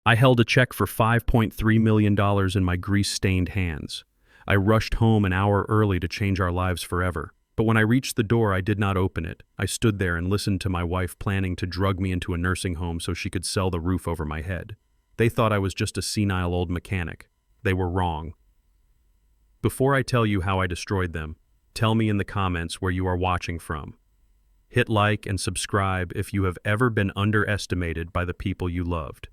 I held a check for $5.3 million in my grease-stained hands. I rushed home an hour early to change our lives forever. But when I reached the door, I did not open it. I stood there and listened to my wife planning to drug me into a nursing home so she could sell the roof over my head. They thought I was just a senile old mechanic. They were wrong. Before I tell you how I destroyed them, tell me in the comments where you are watching from. Hit like and subscribe if you have ever been underestimated by the people you loved.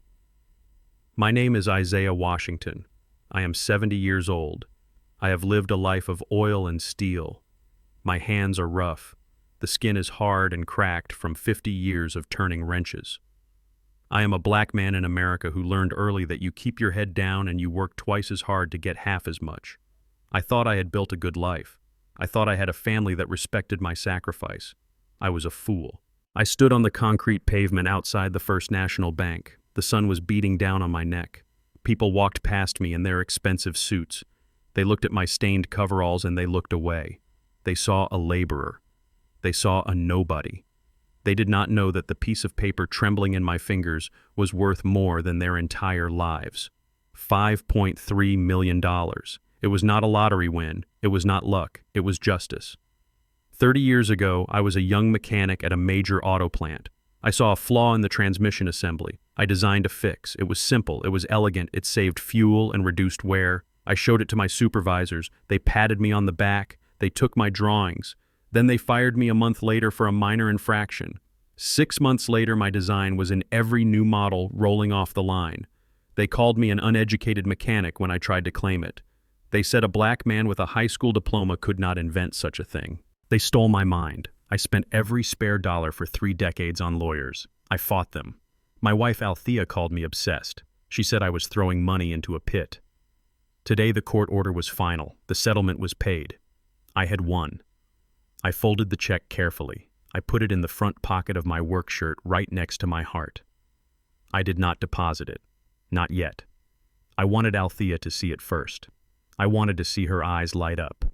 My name is Isaiah Washington. I am 70 years old. I have lived a life of oil and steel. My hands are rough. The skin is hard and cracked from 50 years of turning wrenches. I am a black man in America who learned early that you keep your head down and you work twice as hard to get half as much. I thought I had built a good life. I thought I had a family that respected my sacrifice. I was a fool. I stood on the concrete pavement outside the First National Bank. The sun was beating down on my neck. People walked past me in their expensive suits. They looked at my stained coveralls and they looked away. They saw a laborer. They saw a nobody. They did not know that the piece of paper trembling in my fingers was worth more than their entire lives. $5.3 million. It was not a lottery win. It was not luck. It was justice. 30 years ago, I was a young mechanic at a major auto plant. I saw a flaw in the transmission assembly. I designed a fix. It was simple. It was elegant. It saved fuel and reduced wear. I showed it to my supervisors. They patted me on the back. They took my drawings. Then they fired me a month later for a minor infraction. 6 months later, my design was in every new model rolling off the line. They called me an uneducated mechanic when I tried to claim it. They said a black man with a high school diploma could not invent such a thing. They stole my mind. I spent every spare dollar for 3 decades on lawyers. I fought them. My wife Althea called me obsessed. She said I was throwing money into a pit. Today the court order was final. The settlement was paid. I had won. I folded the check carefully. I put it in the front pocket of my work shirt right next to my heart. I did not deposit it. Not yet. I wanted Althea to see it first. I wanted to see her eyes light up.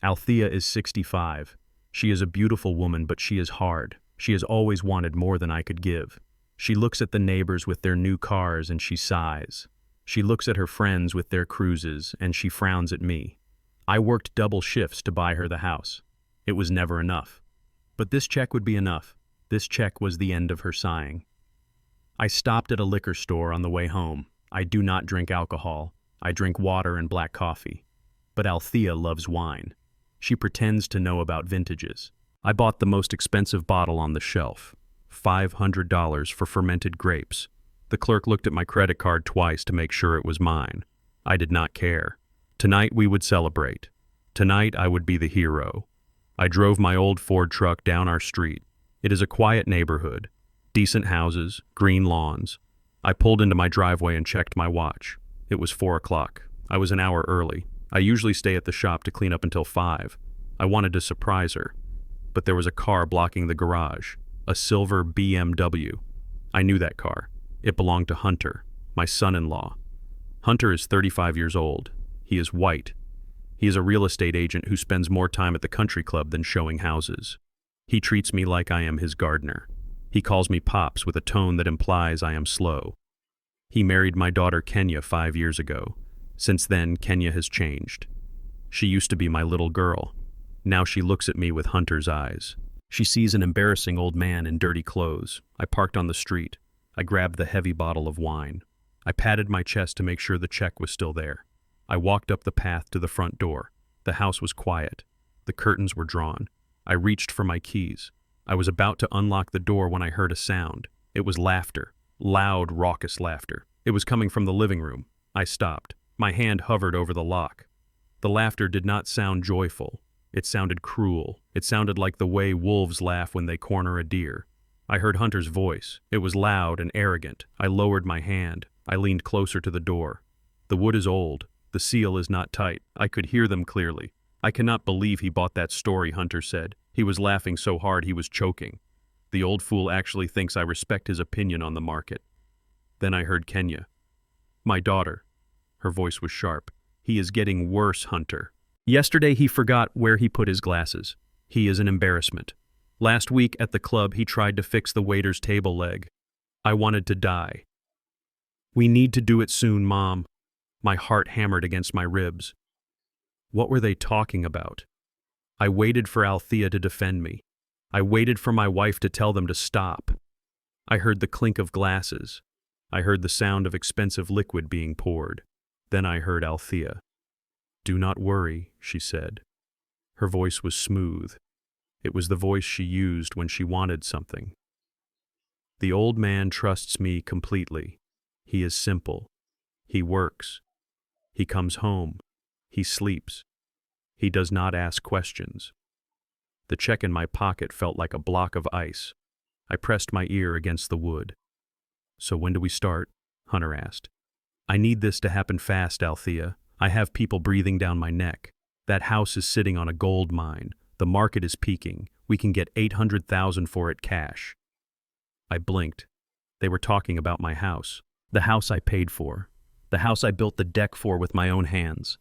Althea is 65. She is a beautiful woman, but she is hard. She has always wanted more than I could give. She looks at the neighbors with their new cars and she sighs. She looks at her friends with their cruises and she frowns at me. I worked double shifts to buy her the house. It was never enough. But this check would be enough. This check was the end of her sighing. I stopped at a liquor store on the way home. I do not drink alcohol. I drink water and black coffee. But Althea loves wine. She pretends to know about vintages. I bought the most expensive bottle on the shelf. $500 for fermented grapes. The clerk looked at my credit card twice to make sure it was mine. I did not care. Tonight we would celebrate. Tonight I would be the hero. I drove my old Ford truck down our street. It is a quiet neighborhood. Decent houses, green lawns. I pulled into my driveway and checked my watch. It was 4 o'clock. I was an hour early. I usually stay at the shop to clean up until 5. I wanted to surprise her. But there was a car blocking the garage. A silver BMW. I knew that car. It belonged to Hunter, my son-in-law. Hunter is 35 years old. He is white. He is a real estate agent who spends more time at the country club than showing houses. He treats me like I am his gardener. He calls me Pops with a tone that implies I am slow. He married my daughter Kenya 5 years ago. Since then, Kenya has changed. She used to be my little girl. Now she looks at me with Hunter's eyes. She sees an embarrassing old man in dirty clothes. I parked on the street. I grabbed the heavy bottle of wine. I patted my chest to make sure the check was still there. I walked up the path to the front door. The house was quiet. The curtains were drawn. I reached for my keys. I was about to unlock the door when I heard a sound. It was laughter. Loud, raucous laughter. It was coming from the living room. I stopped. My hand hovered over the lock. The laughter did not sound joyful. It sounded cruel. It sounded like the way wolves laugh when they corner a deer. I heard Hunter's voice. It was loud and arrogant. I lowered my hand. I leaned closer to the door. The wood is old. The seal is not tight. I could hear them clearly. I cannot believe he bought that story, Hunter said. He was laughing so hard he was choking. The old fool actually thinks I respect his opinion on the market. Then I heard Kenya. My daughter. Her voice was sharp. He is getting worse, Hunter. Yesterday he forgot where he put his glasses. He is an embarrassment. Last week at the club he tried to fix the waiter's table leg. I wanted to die. We need to do it soon, Mom. My heart hammered against my ribs. What were they talking about? I waited for Althea to defend me. I waited for my wife to tell them to stop. I heard the clink of glasses. I heard the sound of expensive liquid being poured. Then I heard Althea. "Do not worry," she said. Her voice was smooth. It was the voice she used when she wanted something. "The old man trusts me completely. He is simple. He works. He comes home. He sleeps. He does not ask questions." The check in my pocket felt like a block of ice. I pressed my ear against the wood. "So when do we start?" Hunter asked. "I need this to happen fast, Althea. I have people breathing down my neck. That house is sitting on a gold mine. The market is peaking. We can get $800,000 for it cash." I blinked. They were talking about my house. The house I paid for. The house I built the deck for with my own hands.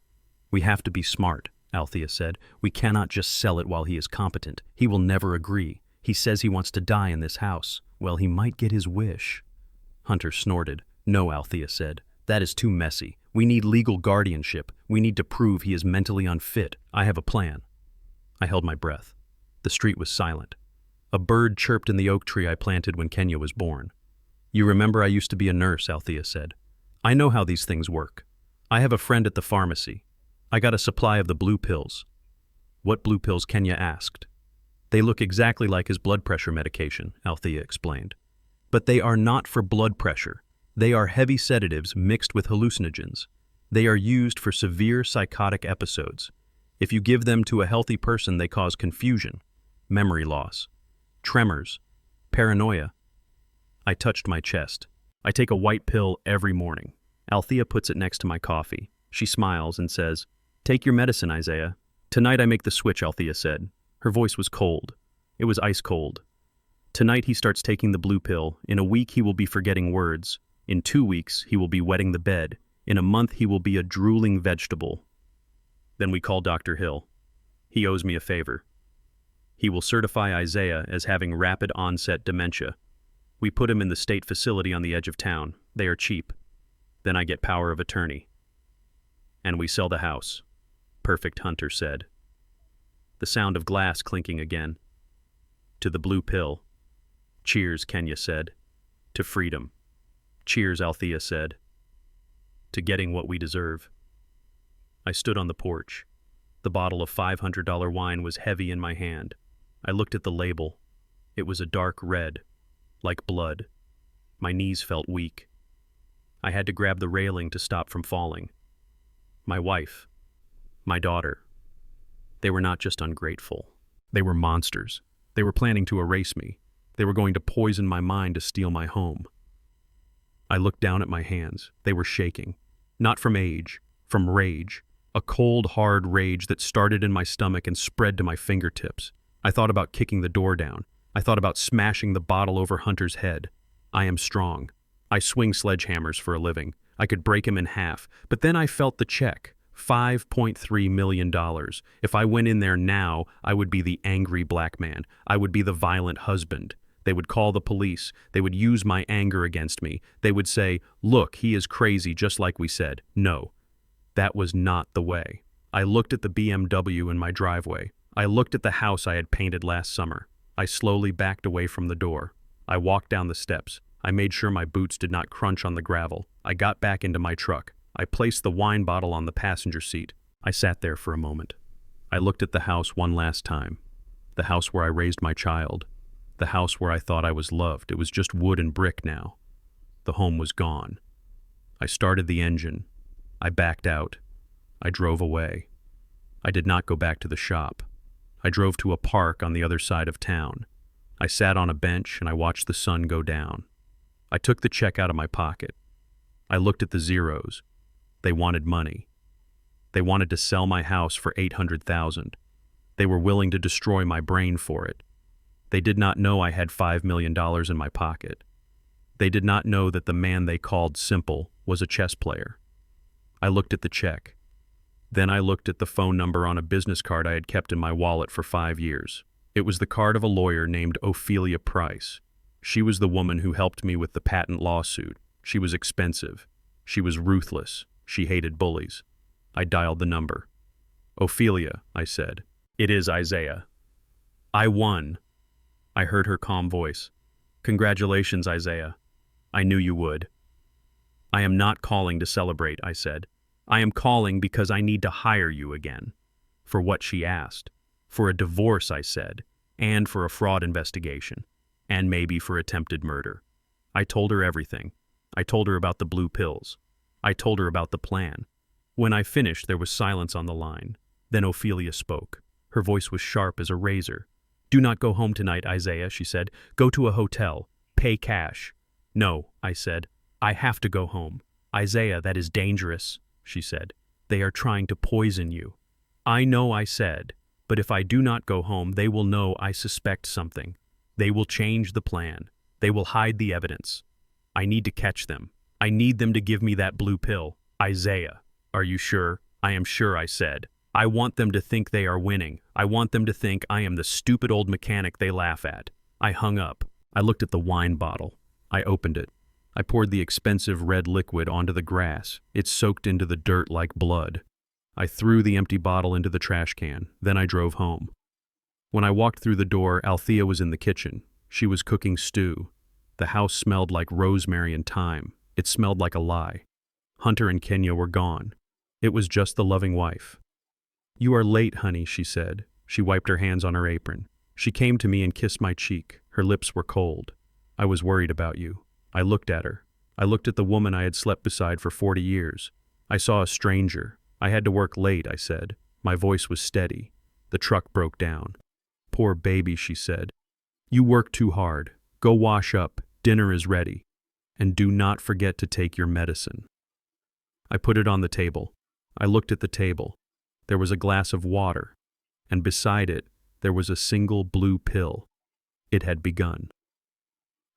"We have to be smart," Althea said. "We cannot just sell it while he is competent. He will never agree. He says he wants to die in this house. Well, he might get his wish." Hunter snorted. "No," Althea said. "That is too messy. We need legal guardianship. We need to prove he is mentally unfit. I have a plan." I held my breath. The street was silent. A bird chirped in the oak tree I planted when Kenya was born. "You remember I used to be a nurse," Althea said. "I know how these things work. I have a friend at the pharmacy. I got a supply of the blue pills." "What blue pills?" Kenya asked. "They look exactly like his blood pressure medication," Althea explained. "But they are not for blood pressure. They are heavy sedatives mixed with hallucinogens. They are used for severe psychotic episodes. If you give them to a healthy person, they cause confusion, memory loss, tremors, paranoia." I touched my chest. "I take a white pill every morning." Althea puts it next to my coffee. She smiles and says, "Take your medicine, Isaiah." "Tonight I make the switch," Althea said. Her voice was cold. It was ice cold. "Tonight he starts taking the blue pill. In a week he will be forgetting words. In 2 weeks he will be wetting the bed. In a month he will be a drooling vegetable." Then we call Dr. Hill. He owes me a favor. He will certify Isaiah as having rapid onset dementia. We put him in the state facility on the edge of town. They are cheap. Then I get power of attorney. "And we sell the house," Perfect Hunter said. The sound of glass clinking again. "To the blue pill." "Cheers," Kenya said. "To freedom." "Cheers," Althea said. "To getting what we deserve." I stood on the porch. The bottle of $500 wine was heavy in my hand. I looked at the label. It was a dark red, like blood. My knees felt weak. I had to grab the railing to stop from falling. My wife, my daughter, they were not just ungrateful. They were monsters. They were planning to erase me. They were going to poison my mind to steal my home. I looked down at my hands. They were shaking. Not from age, from rage. A cold, hard rage that started in my stomach and spread to my fingertips. I thought about kicking the door down. I thought about smashing the bottle over Hunter's head. I am strong. I swing sledgehammers for a living. I could break him in half. But then I felt the check. $5.3 million. If I went in there now, I would be the angry black man. I would be the violent husband. They would call the police. They would use my anger against me. They would say, "Look, he is crazy, just like we said." No, that was not the way. I looked at the BMW in my driveway. I looked at the house I had painted last summer. I slowly backed away from the door. I walked down the steps. I made sure my boots did not crunch on the gravel. I got back into my truck. I placed the wine bottle on the passenger seat. I sat there for a moment. I looked at the house one last time. The house where I raised my child. The house where I thought I was loved. It was just wood and brick now. The home was gone. I started the engine. I backed out. I drove away. I did not go back to the shop. I drove to a park on the other side of town. I sat on a bench and I watched the sun go down. I took the check out of my pocket. I looked at the zeros. They wanted money. They wanted to sell my house for $800,000. They were willing to destroy my brain for it. They did not know I had $5 million in my pocket. They did not know that the man they called Simple was a chess player. I looked at the check. Then I looked at the phone number on a business card I had kept in my wallet for 5 years. It was the card of a lawyer named Ophelia Price. She was the woman who helped me with the patent lawsuit. She was expensive. She was ruthless. She hated bullies. I dialed the number. "Ophelia," I said. "It is Isaiah." "I won." I heard her calm voice. "Congratulations, Isaiah. I knew you would." "I am not calling to celebrate," I said. "I am calling because I need to hire you again." For what she asked. For a divorce, I said, and for a fraud investigation, and maybe for attempted murder. I told her everything. I told her about the blue pills. I told her about the plan. When I finished, there was silence on the line. Then Ophelia spoke. Her voice was sharp as a razor. "Do not go home tonight, Isaiah," she said. "Go to a hotel. Pay cash." "No," I said. "I have to go home." "Isaiah, that is dangerous," she said. "They are trying to poison you." "I know," I said, "but if I do not go home, they will know I suspect something. They will change the plan. They will hide the evidence. I need to catch them. I need them to give me that blue pill." "Isaiah, are you sure?" "I am sure," I said. "I want them to think they are winning. I want them to think I am the stupid old mechanic they laugh at." I hung up. I looked at the wine bottle. I opened it. I poured the expensive red liquid onto the grass. It soaked into the dirt like blood. I threw the empty bottle into the trash can. Then I drove home. When I walked through the door, Althea was in the kitchen. She was cooking stew. The house smelled like rosemary and thyme. It smelled like a lie. Hunter and Kenya were gone. It was just the loving wife. "You are late, honey," she said. She wiped her hands on her apron. She came to me and kissed my cheek. Her lips were cold. "I was worried about you." I looked at her. I looked at the woman I had slept beside for 40 years. I saw a stranger. "I had to work late," I said. My voice was steady. The truck broke down. "Poor baby," she said. "You work too hard. Go wash up. Dinner is ready. And do not forget to take your medicine." I put it on the table. I looked at the table. There was a glass of water, and beside it, there was a single blue pill. It had begun.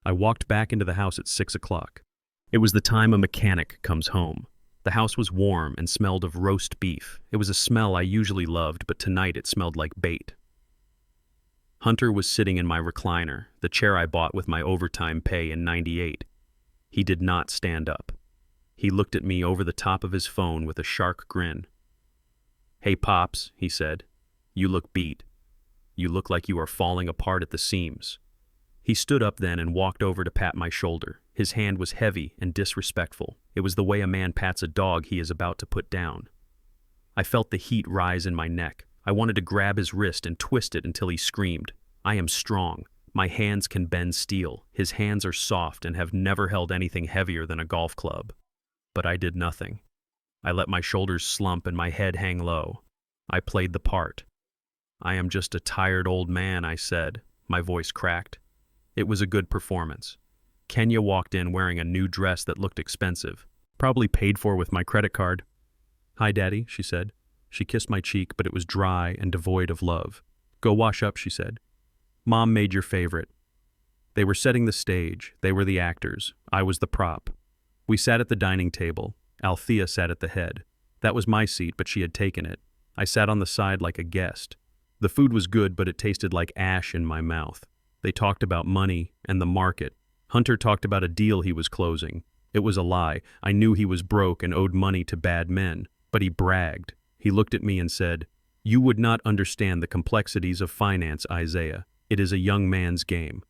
I walked back into the house at 6 o'clock. It was the time a mechanic comes home. The house was warm and smelled of roast beef. It was a smell I usually loved, but tonight it smelled like bait. Hunter was sitting in my recliner, the chair I bought with my overtime pay in '98. He did not stand up. He looked at me over the top of his phone with a shark grin. "Hey, Pops," he said. "You look beat. You look like you are falling apart at the seams." He stood up then and walked over to pat my shoulder. His hand was heavy and disrespectful. It was the way a man pats a dog he is about to put down. I felt the heat rise in my neck. I wanted to grab his wrist and twist it until he screamed. I am strong. My hands can bend steel. His hands are soft and have never held anything heavier than a golf club. But I did nothing. I let my shoulders slump and my head hang low. I played the part. "I am just a tired old man," I said. My voice cracked. It was a good performance. Kenya walked in wearing a new dress that looked expensive, probably paid for with my credit card. "Hi, Daddy," she said. She kissed my cheek, but it was dry and devoid of love. "Go wash up," she said. "Mom made your favorite." They were setting the stage. They were the actors. I was the prop. We sat at the dining table. Althea sat at the head. That was my seat, but she had taken it. I sat on the side like a guest. The food was good, but it tasted like ash in my mouth. They talked about money and the market. Hunter talked about a deal he was closing. It was a lie. I knew he was broke and owed money to bad men, but he bragged. He looked at me and said, "You would not understand the complexities of finance, Isaiah. It is a young man's game."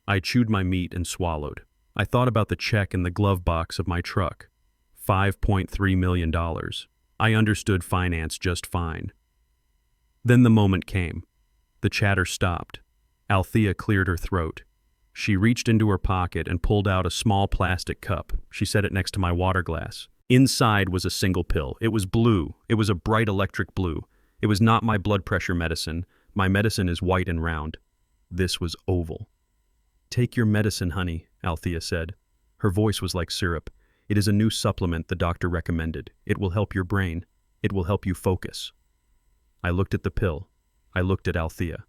I chewed my meat and swallowed. I thought about the check in the glove box of my truck. $5.3 million. I understood finance just fine. Then the moment came. The chatter stopped. Althea cleared her throat. She reached into her pocket and pulled out a small plastic cup. She set it next to my water glass. Inside was a single pill. It was blue. It was a bright electric blue. It was not my blood pressure medicine. My medicine is white and round. This was oval. "Take your medicine, honey," Althea said. Her voice was like syrup. "It is a new supplement the doctor recommended. It will help your brain. It will help you focus." I looked at the pill. I looked at Althea.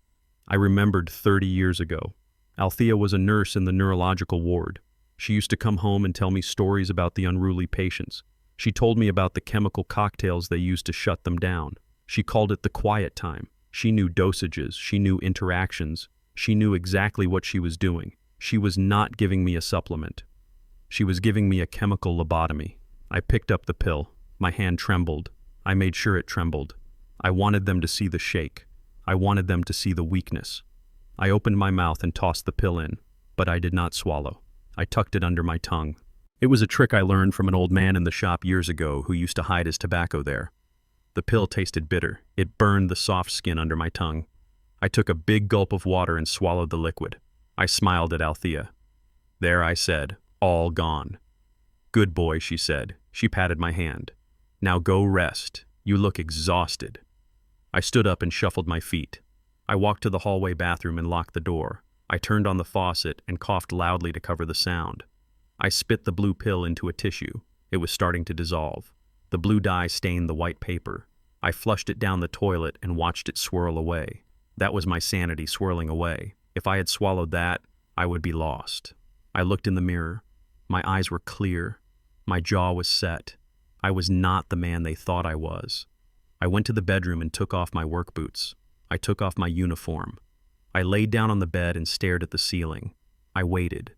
I remembered 30 years ago. Althea was a nurse in the neurological ward. She used to come home and tell me stories about the unruly patients. She told me about the chemical cocktails they used to shut them down. She called it the quiet time. She knew dosages. She knew interactions. She knew exactly what she was doing. She was not giving me a supplement. She was giving me a chemical lobotomy. I picked up the pill. My hand trembled. I made sure it trembled. I wanted them to see the shake. I wanted them to see the weakness. I opened my mouth and tossed the pill in, but I did not swallow. I tucked it under my tongue. It was a trick I learned from an old man in the shop years ago who used to hide his tobacco there. The pill tasted bitter. It burned the soft skin under my tongue. I took a big gulp of water and swallowed the liquid. I smiled at Althea. There, I said, all gone. Good boy, she said. She patted my hand. Now go rest. You look exhausted. I stood up and shuffled my feet. I walked to the hallway bathroom and locked the door. I turned on the faucet and coughed loudly to cover the sound. I spit the blue pill into a tissue. It was starting to dissolve. The blue dye stained the white paper. I flushed it down the toilet and watched it swirl away. That was my sanity swirling away. If I had swallowed that, I would be lost. I looked in the mirror. My eyes were clear. My jaw was set. I was not the man they thought I was. I went to the bedroom and took off my work boots. I took off my uniform. I laid down on the bed and stared at the ceiling. I waited.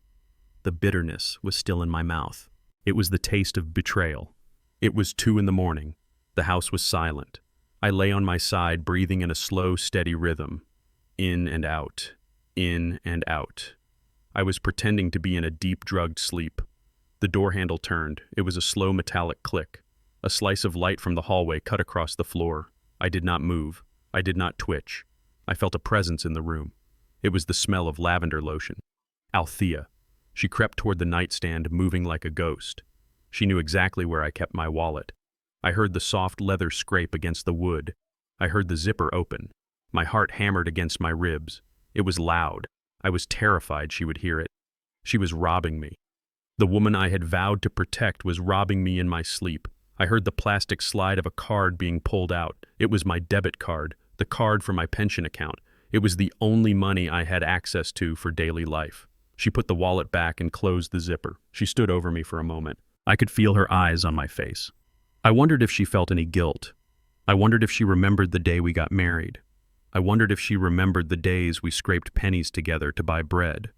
The bitterness was still in my mouth. It was the taste of betrayal. It was 2 a.m. The house was silent. I lay on my side, breathing in a slow, steady rhythm. In and out. In and out. I was pretending to be in a deep, drugged sleep. The door handle turned. It was a slow, metallic click. A slice of light from the hallway cut across the floor. I did not move. I did not twitch. I felt a presence in the room. It was the smell of lavender lotion. Althea. She crept toward the nightstand, moving like a ghost. She knew exactly where I kept my wallet. I heard the soft leather scrape against the wood. I heard the zipper open. My heart hammered against my ribs. It was loud. I was terrified she would hear it. She was robbing me. The woman I had vowed to protect was robbing me in my sleep. I heard the plastic slide of a card being pulled out. It was my debit card, the card for my pension account. It was the only money I had access to for daily life. She put the wallet back and closed the zipper. She stood over me for a moment. I could feel her eyes on my face. I wondered if she felt any guilt. I wondered if she remembered the day we got married. I wondered if she remembered the days we scraped pennies together to buy bread.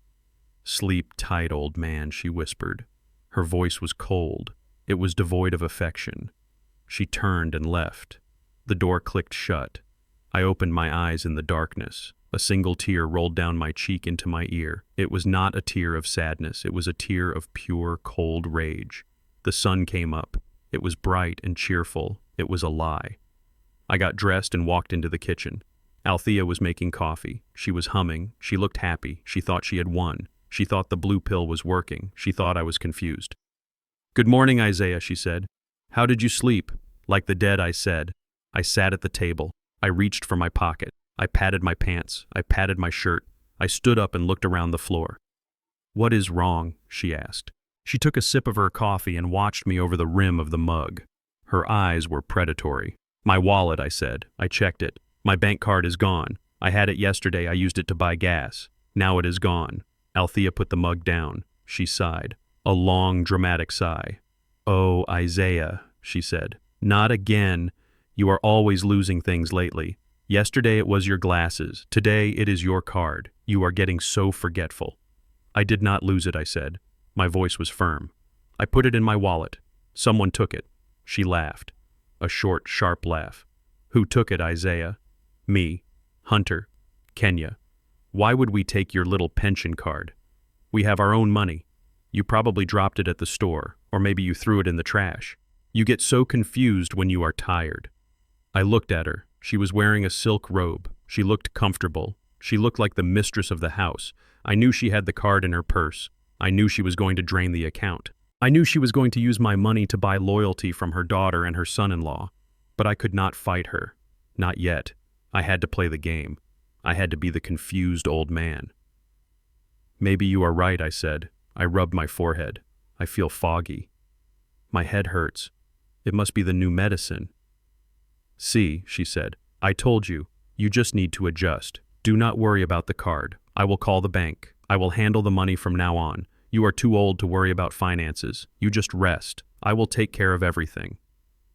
"Sleep tight, old man," she whispered. Her voice was cold. It was devoid of affection. She turned and left. The door clicked shut. I opened my eyes in the darkness. A single tear rolled down my cheek into my ear. It was not a tear of sadness. It was a tear of pure, cold rage. The sun came up. It was bright and cheerful. It was a lie. I got dressed and walked into the kitchen. Althea was making coffee. She was humming. She looked happy. She thought she had won. She thought the blue pill was working. She thought I was confused. "Good morning, Isaiah," she said. "How did you sleep?" "Like the dead," I said. I sat at the table. I reached for my pocket. I patted my pants. I patted my shirt. I stood up and looked around the floor. "What is wrong?" she asked. She took a sip of her coffee and watched me over the rim of the mug. Her eyes were predatory. "My wallet," I said. "I checked it. My bank card is gone. I had it yesterday. I used it to buy gas. Now it is gone." Althea put the mug down. She sighed. A long, dramatic sigh. "Oh, Isaiah," she said. "Not again. You are always losing things lately. Yesterday it was your glasses. Today it is your card. You are getting so forgetful." "I did not lose it," I said. My voice was firm. "I put it in my wallet. Someone took it." She laughed. A short, sharp laugh. "Who took it, Isaiah?" "Me. Hunter. Kenya. Why would we take your little pension card? We have our own money. You probably dropped it at the store, or maybe you threw it in the trash. You get so confused when you are tired." I looked at her. She was wearing a silk robe. She looked comfortable. She looked like the mistress of the house. I knew she had the card in her purse. I knew she was going to drain the account. I knew she was going to use my money to buy loyalty from her daughter and her son-in-law. But I could not fight her. Not yet. I had to play the game. I had to be the confused old man. "Maybe you are right," I said. I rubbed my forehead. I feel foggy. My head hurts. It must be the new medicine. "See," she said. "I told you. You just need to adjust. Do not worry about the card. I will call the bank. I will handle the money from now on. You are too old to worry about finances. You just rest. I will take care of everything."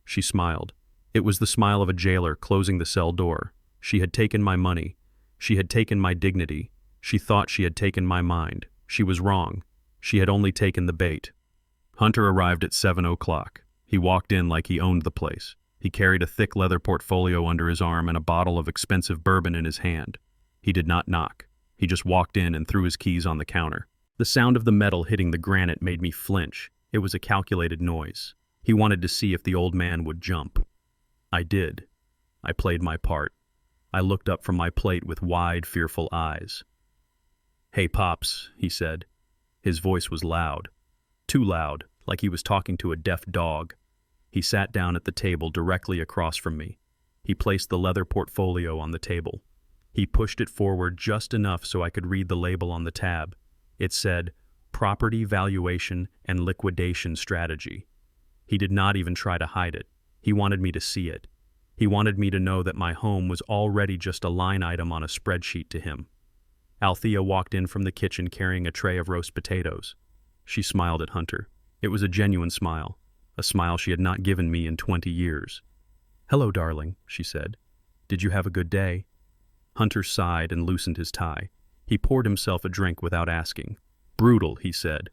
She smiled. It was the smile of a jailer closing the cell door. She had taken my money. She had taken my dignity. She thought she had taken my mind. She was wrong. She had only taken the bait. Hunter arrived at 7 o'clock. He walked in like he owned the place. He carried a thick leather portfolio under his arm and a bottle of expensive bourbon in his hand. He did not knock. He just walked in and threw his keys on the counter. The sound of the metal hitting the granite made me flinch. It was a calculated noise. He wanted to see if the old man would jump. I did. I played my part. I looked up from my plate with wide, fearful eyes. "Hey, Pops," he said. His voice was loud. Too loud, like he was talking to a deaf dog. He sat down at the table directly across from me. He placed the leather portfolio on the table. He pushed it forward just enough so I could read the label on the tab. It said, "Property Valuation and Liquidation Strategy." He did not even try to hide it. He wanted me to see it. He wanted me to know that my home was already just a line item on a spreadsheet to him. Althea walked in from the kitchen carrying a tray of roast potatoes. She smiled at Hunter. It was a genuine smile, a smile she had not given me in 20 years. "Hello, darling," she said. "Did you have a good day?" Hunter sighed and loosened his tie. He poured himself a drink without asking. "Brutal," he said.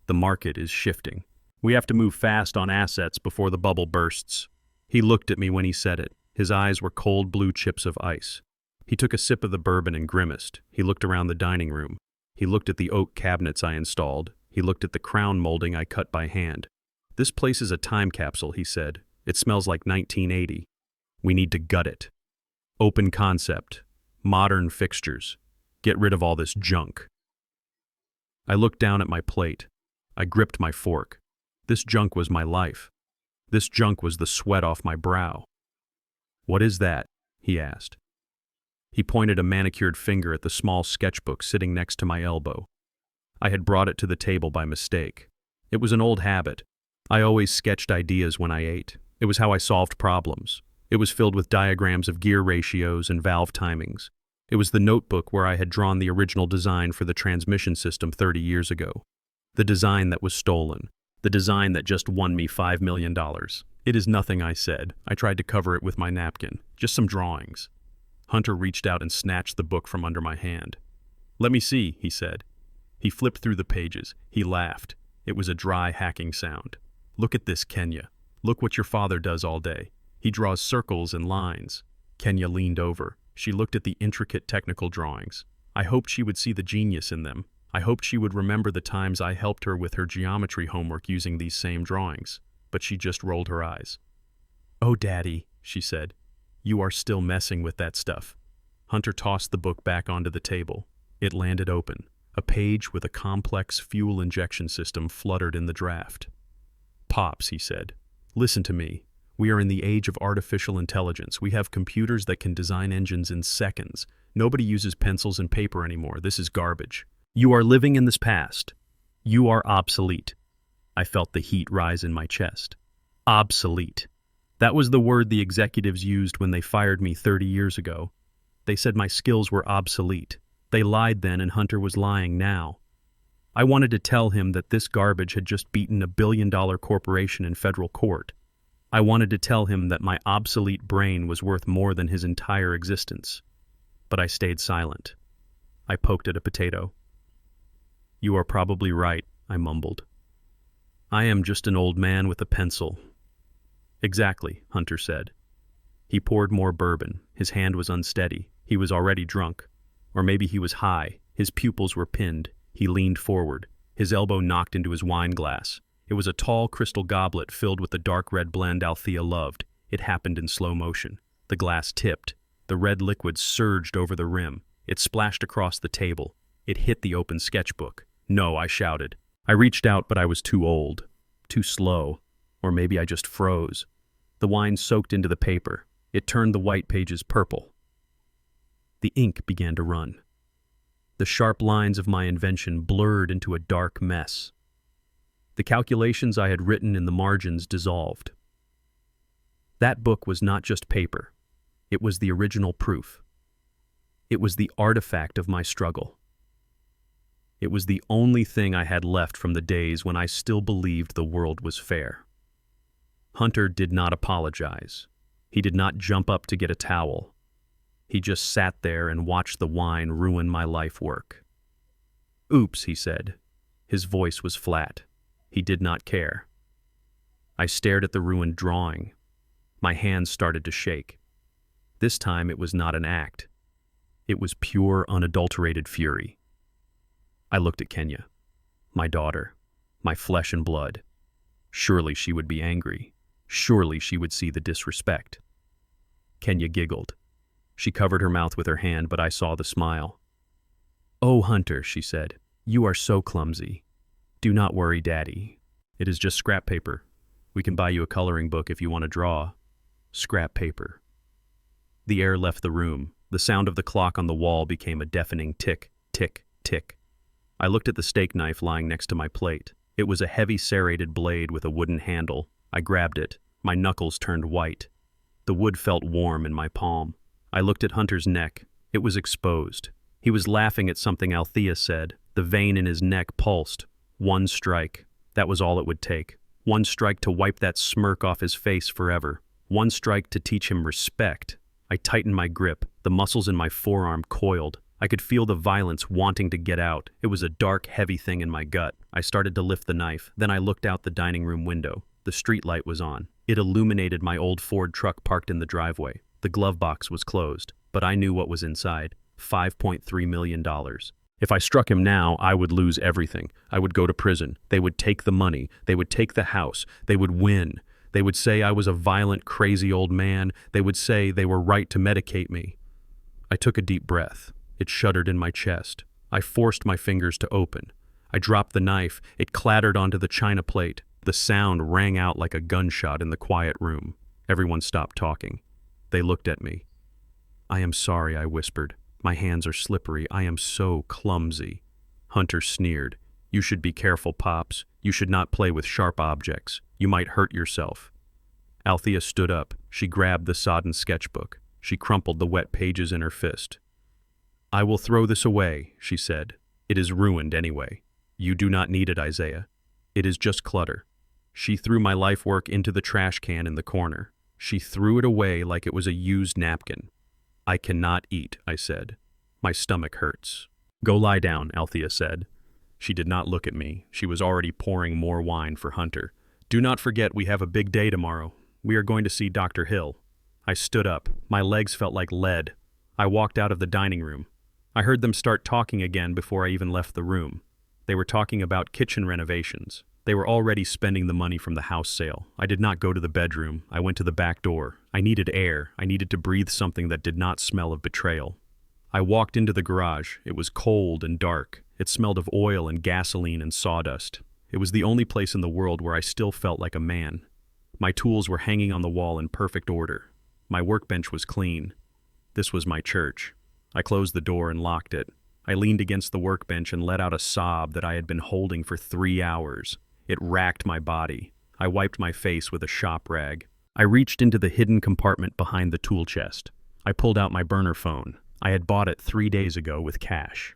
"The market is shifting. We have to move fast on assets before the bubble bursts." He looked at me when he said it. His eyes were cold blue chips of ice. He took a sip of the bourbon and grimaced. He looked around the dining room. He looked at the oak cabinets I installed. He looked at the crown molding I cut by hand. "This place is a time capsule," he said. "It smells like 1980. We need to gut it. Open concept. Modern fixtures. Get rid of all this junk." I looked down at my plate. I gripped my fork. This junk was my life. This junk was the sweat off my brow. "What is that?" he asked. He pointed a manicured finger at the small sketchbook sitting next to my elbow. I had brought it to the table by mistake. It was an old habit. I always sketched ideas when I ate. It was how I solved problems. It was filled with diagrams of gear ratios and valve timings. It was the notebook where I had drawn the original design for the transmission system 30 years ago. The design that was stolen. The design that just won me $5 million. "It is nothing," I said. I tried to cover it with my napkin. "Just some drawings." Hunter reached out and snatched the book from under my hand. "Let me see," he said. He flipped through the pages. He laughed. It was a dry, hacking sound. "Look at this, Kenya. Look what your father does all day. He draws circles and lines." Kenya leaned over. She looked at the intricate technical drawings. I hoped she would see the genius in them. I hoped she would remember the times I helped her with her geometry homework using these same drawings. But she just rolled her eyes. "Oh, Daddy," she said. "You are still messing with that stuff." Hunter tossed the book back onto the table. It landed open. A page with a complex fuel injection system fluttered in the draft. "Pops," he said, "listen to me. We are in the age of artificial intelligence. We have computers that can design engines in seconds. Nobody uses pencils and paper anymore. This is garbage. You are living in this past. You are obsolete." I felt the heat rise in my chest. Obsolete. That was the word the executives used when they fired me 30 years ago. They said my skills were obsolete. They lied then, and Hunter was lying now. I wanted to tell him that this garbage had just beaten a billion-dollar corporation in federal court. I wanted to tell him that my obsolete brain was worth more than his entire existence. But I stayed silent. I poked at a potato. "You are probably right," I mumbled. "I am just an old man with a pencil." "Exactly," Hunter said. He poured more bourbon. His hand was unsteady. He was already drunk. Or maybe he was high. His pupils were pinned. He leaned forward. His elbow knocked into his wine glass. It was a tall crystal goblet filled with the dark red blend Althea loved. It happened in slow motion. The glass tipped. The red liquid surged over the rim. It splashed across the table. It hit the open sketchbook. "No," I shouted. I reached out, but I was too old. Too slow. Or maybe I just froze. The wine soaked into the paper. It turned the white pages purple. The ink began to run. The sharp lines of my invention blurred into a dark mess. The calculations I had written in the margins dissolved. That book was not just paper. It was the original proof. It was the artifact of my struggle. It was the only thing I had left from the days when I still believed the world was fair. Hunter did not apologize. He did not jump up to get a towel. He just sat there and watched the wine ruin my life work. "Oops," he said. His voice was flat. He did not care. I stared at the ruined drawing. My hands started to shake. This time it was not an act. It was pure, unadulterated fury. I looked at Kenya, my daughter, my flesh and blood. Surely she would be angry. Surely she would see the disrespect. Kenya giggled. She covered her mouth with her hand, but I saw the smile. "Oh, Hunter," she said, "you are so clumsy. Do not worry, Daddy. It is just scrap paper. We can buy you a coloring book if you want to draw." Scrap paper. The air left the room. The sound of the clock on the wall became a deafening tick, tick, tick. I looked at the steak knife lying next to my plate. It was a heavy serrated blade with a wooden handle. I grabbed it. My knuckles turned white. The wood felt warm in my palm. I looked at Hunter's neck. It was exposed. He was laughing at something Althea said. The vein in his neck pulsed. One strike. That was all it would take. One strike to wipe that smirk off his face forever. One strike to teach him respect. I tightened my grip. The muscles in my forearm coiled. I could feel the violence wanting to get out. It was a dark, heavy thing in my gut. I started to lift the knife. Then I looked out the dining room window. The street light was on. It illuminated my old Ford truck parked in the driveway. The glove box was closed, but I knew what was inside. $5.3 million. If I struck him now, I would lose everything. I would go to prison. They would take the money. They would take the house. They would win. They would say I was a violent, crazy old man. They would say they were right to medicate me. I took a deep breath. It shuddered in my chest. I forced my fingers to open. I dropped the knife. It clattered onto the china plate. The sound rang out like a gunshot in the quiet room. Everyone stopped talking. They looked at me. "I am sorry," I whispered. "My hands are slippery. I am so clumsy." Hunter sneered. "You should be careful, Pops. You should not play with sharp objects. You might hurt yourself." Althea stood up. She grabbed the sodden sketchbook. She crumpled the wet pages in her fist. "I will throw this away," she said. "It is ruined anyway. You do not need it, Isaiah. It is just clutter." She threw my life work into the trash can in the corner. She threw it away like it was a used napkin. "I cannot eat," I said. "My stomach hurts." "Go lie down," Althea said. She did not look at me. She was already pouring more wine for Hunter. "Do not forget we have a big day tomorrow. We are going to see Dr. Hill." I stood up. My legs felt like lead. I walked out of the dining room. I heard them start talking again before I even left the room. They were talking about kitchen renovations. They were already spending the money from the house sale. I did not go to the bedroom. I went to the back door. I needed air. I needed to breathe something that did not smell of betrayal. I walked into the garage. It was cold and dark. It smelled of oil and gasoline and sawdust. It was the only place in the world where I still felt like a man. My tools were hanging on the wall in perfect order. My workbench was clean. This was my church. I closed the door and locked it. I leaned against the workbench and let out a sob that I had been holding for 3 hours. It racked my body. I wiped my face with a shop rag. I reached into the hidden compartment behind the tool chest. I pulled out my burner phone. I had bought it 3 days ago with cash.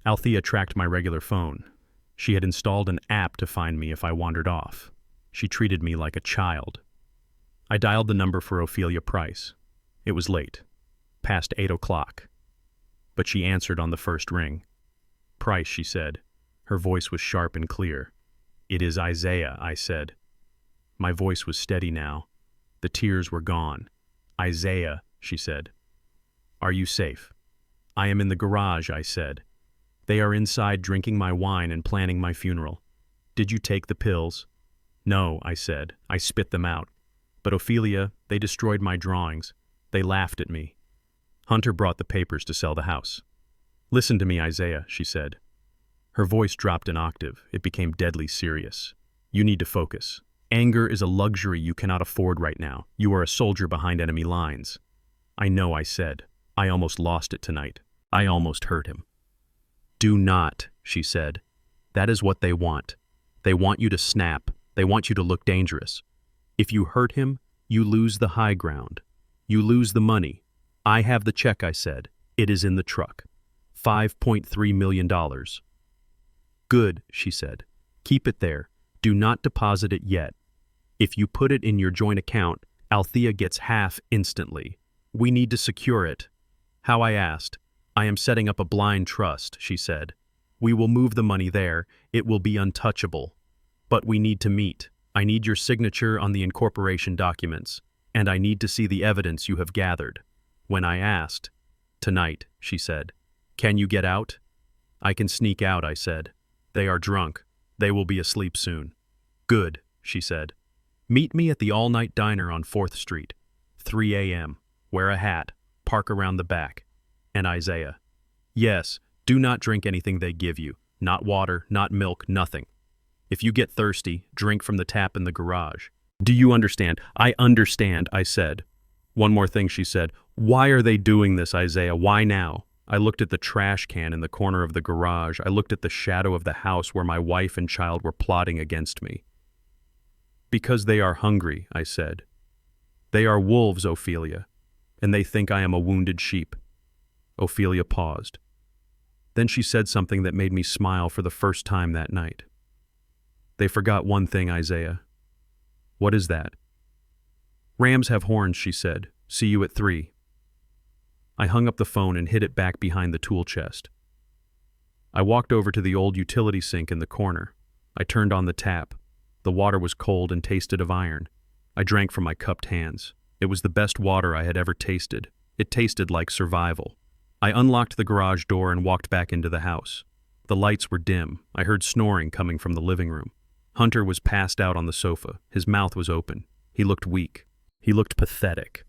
Althea tracked my regular phone. She had installed an app to find me if I wandered off. She treated me like a child. I dialed the number for Ophelia Price. It was late, past 8 o'clock. But she answered on the first ring. "Price," she said. Her voice was sharp and clear. "It is Isaiah," I said. My voice was steady now. The tears were gone. "Isaiah," she said. "Are you safe?" "I am in the garage," I said. "They are inside drinking my wine and planning my funeral." "Did you take the pills?" "No," I said. "I spit them out. But Ophelia, they destroyed my drawings. They laughed at me." Hunter brought the papers to sell the house. "Listen to me, Isaiah," she said. Her voice dropped an octave. It became deadly serious. "You need to focus. Anger is a luxury you cannot afford right now. You are a soldier behind enemy lines." "I know," I said. "I almost lost it tonight. I almost hurt him." "Do not," she said. "That is what they want. They want you to snap. They want you to look dangerous. If you hurt him, you lose the high ground. You lose the money. I have the check," I said. "It is in the truck. $5.3 million. "Good," she said. "Keep it there. Do not deposit it yet. If you put it in your joint account, Althea gets half instantly. We need to secure it." "How?" I asked. "I am setting up a blind trust," she said. "We will move the money there. It will be untouchable." But we need to meet. I need your signature on the incorporation documents, and I need to see the evidence you have gathered. When I asked, "Tonight," she said. "Can you get out?" "I can sneak out," I said. "They are drunk. They will be asleep soon." "Good," she said. "Meet me at the all-night diner on 4th Street, 3 a.m. Wear a hat. Park around the back." And Isaiah, "Yes, do not drink anything they give you. Not water, not milk, nothing. If you get thirsty, drink from the tap in the garage." "Do you understand?" "I understand," I said. "One more thing," she said. "Why are they doing this, Isaiah? Why now?" I looked at the trash can in the corner of the garage. I looked at the shadow of the house where my wife and child were plotting against me. "Because they are hungry," I said. "They are wolves, Ophelia, and they think I am a wounded sheep." Ophelia paused. Then she said something that made me smile for the first time that night. "They forgot one thing, Isaiah." "What is that?" "Rams have horns," she said. "See you at 3. I hung up the phone and hid it back behind the tool chest. I walked over to the old utility sink in the corner. I turned on the tap. The water was cold and tasted of iron. I drank from my cupped hands. It was the best water I had ever tasted. It tasted like survival. I unlocked the garage door and walked back into the house. The lights were dim. I heard snoring coming from the living room. Hunter was passed out on the sofa. His mouth was open. He looked weak. He looked pathetic.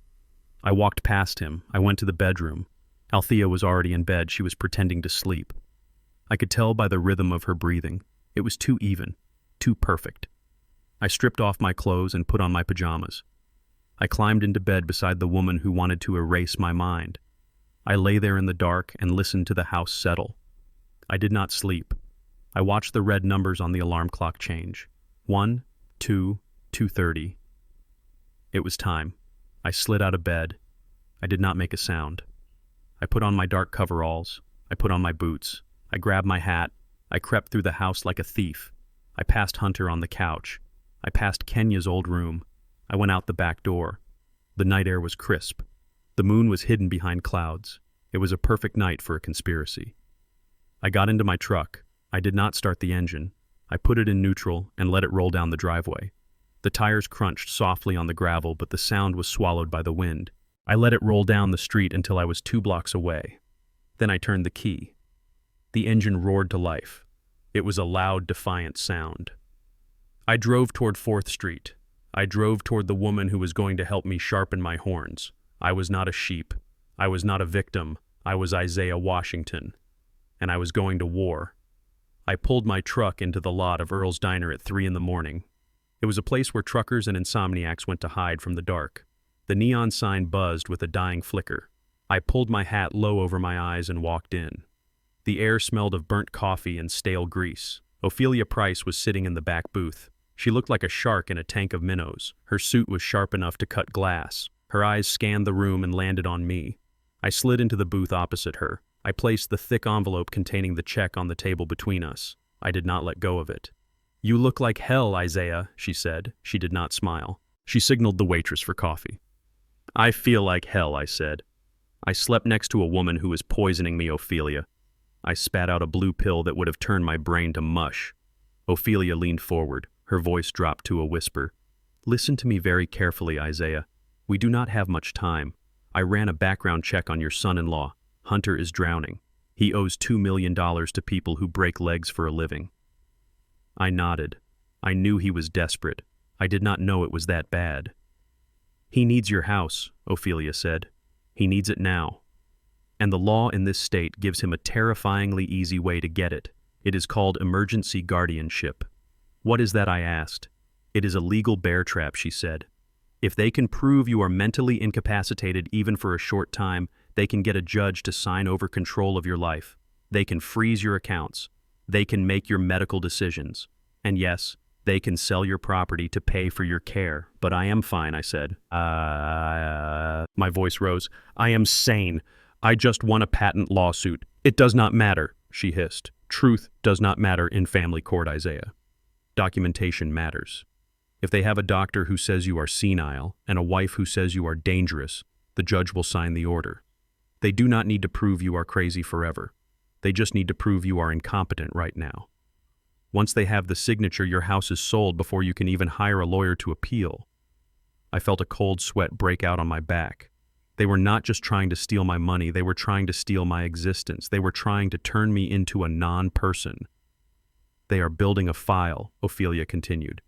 I walked past him. I went to the bedroom. Althea was already in bed. She was pretending to sleep. I could tell by the rhythm of her breathing. It was too even, too perfect. I stripped off my clothes and put on my pajamas. I climbed into bed beside the woman who wanted to erase my mind. I lay there in the dark and listened to the house settle. I did not sleep. I watched the red numbers on the alarm clock change. 1, 2, 2:30. It was time. I slid out of bed. I did not make a sound. I put on my dark coveralls. I put on my boots. I grabbed my hat. I crept through the house like a thief. I passed Hunter on the couch. I passed Kenya's old room. I went out the back door. The night air was crisp. The moon was hidden behind clouds. It was a perfect night for a conspiracy. I got into my truck. I did not start the engine. I put it in neutral and let it roll down the driveway. The tires crunched softly on the gravel, but the sound was swallowed by the wind. I let it roll down the street until I was 2 blocks away. Then I turned the key. The engine roared to life. It was a loud, defiant sound. I drove toward 4th Street. I drove toward the woman who was going to help me sharpen my horns. I was not a sheep. I was not a victim. I was Isaiah Washington. And I was going to war. I pulled my truck into the lot of Earl's Diner at 3 in the morning. It was a place where truckers and insomniacs went to hide from the dark. The neon sign buzzed with a dying flicker. I pulled my hat low over my eyes and walked in. The air smelled of burnt coffee and stale grease. Ophelia Price was sitting in the back booth. She looked like a shark in a tank of minnows. Her suit was sharp enough to cut glass. Her eyes scanned the room and landed on me. I slid into the booth opposite her. I placed the thick envelope containing the check on the table between us. I did not let go of it. "You look like hell, Isaiah," she said. She did not smile. She signaled the waitress for coffee. "I feel like hell," I said. "I slept next to a woman who was poisoning me, Ophelia." I spat out a blue pill that would have turned my brain to mush. Ophelia leaned forward. Her voice dropped to a whisper. "Listen to me very carefully, Isaiah. We do not have much time. I ran a background check on your son-in-law. Hunter is drowning. He owes $2 million to people who break legs for a living." I nodded. I knew he was desperate. I did not know it was that bad. "He needs your house," Ophelia said. "He needs it now. And the law in this state gives him a terrifyingly easy way to get it. It is called emergency guardianship." "What is that?" I asked. "It is a legal bear trap," she said. "If they can prove you are mentally incapacitated even for a short time, they can get a judge to sign over control of your life. They can freeze your accounts. They can make your medical decisions. And yes, they can sell your property to pay for your care. But I am fine," I said. My voice rose. "I am sane. I just won a patent lawsuit. It does not matter," she hissed. "Truth does not matter in family court, Isaiah. Documentation matters. If they have a doctor who says you are senile and a wife who says you are dangerous, the judge will sign the order. They do not need to prove you are crazy forever. They just need to prove you are incompetent right now." Once they have the signature, your house is sold before you can even hire a lawyer to appeal. I felt a cold sweat break out on my back. They were not just trying to steal my money, they were trying to steal my existence. They were trying to turn me into a non-person. They are building a file, Ophelia continued.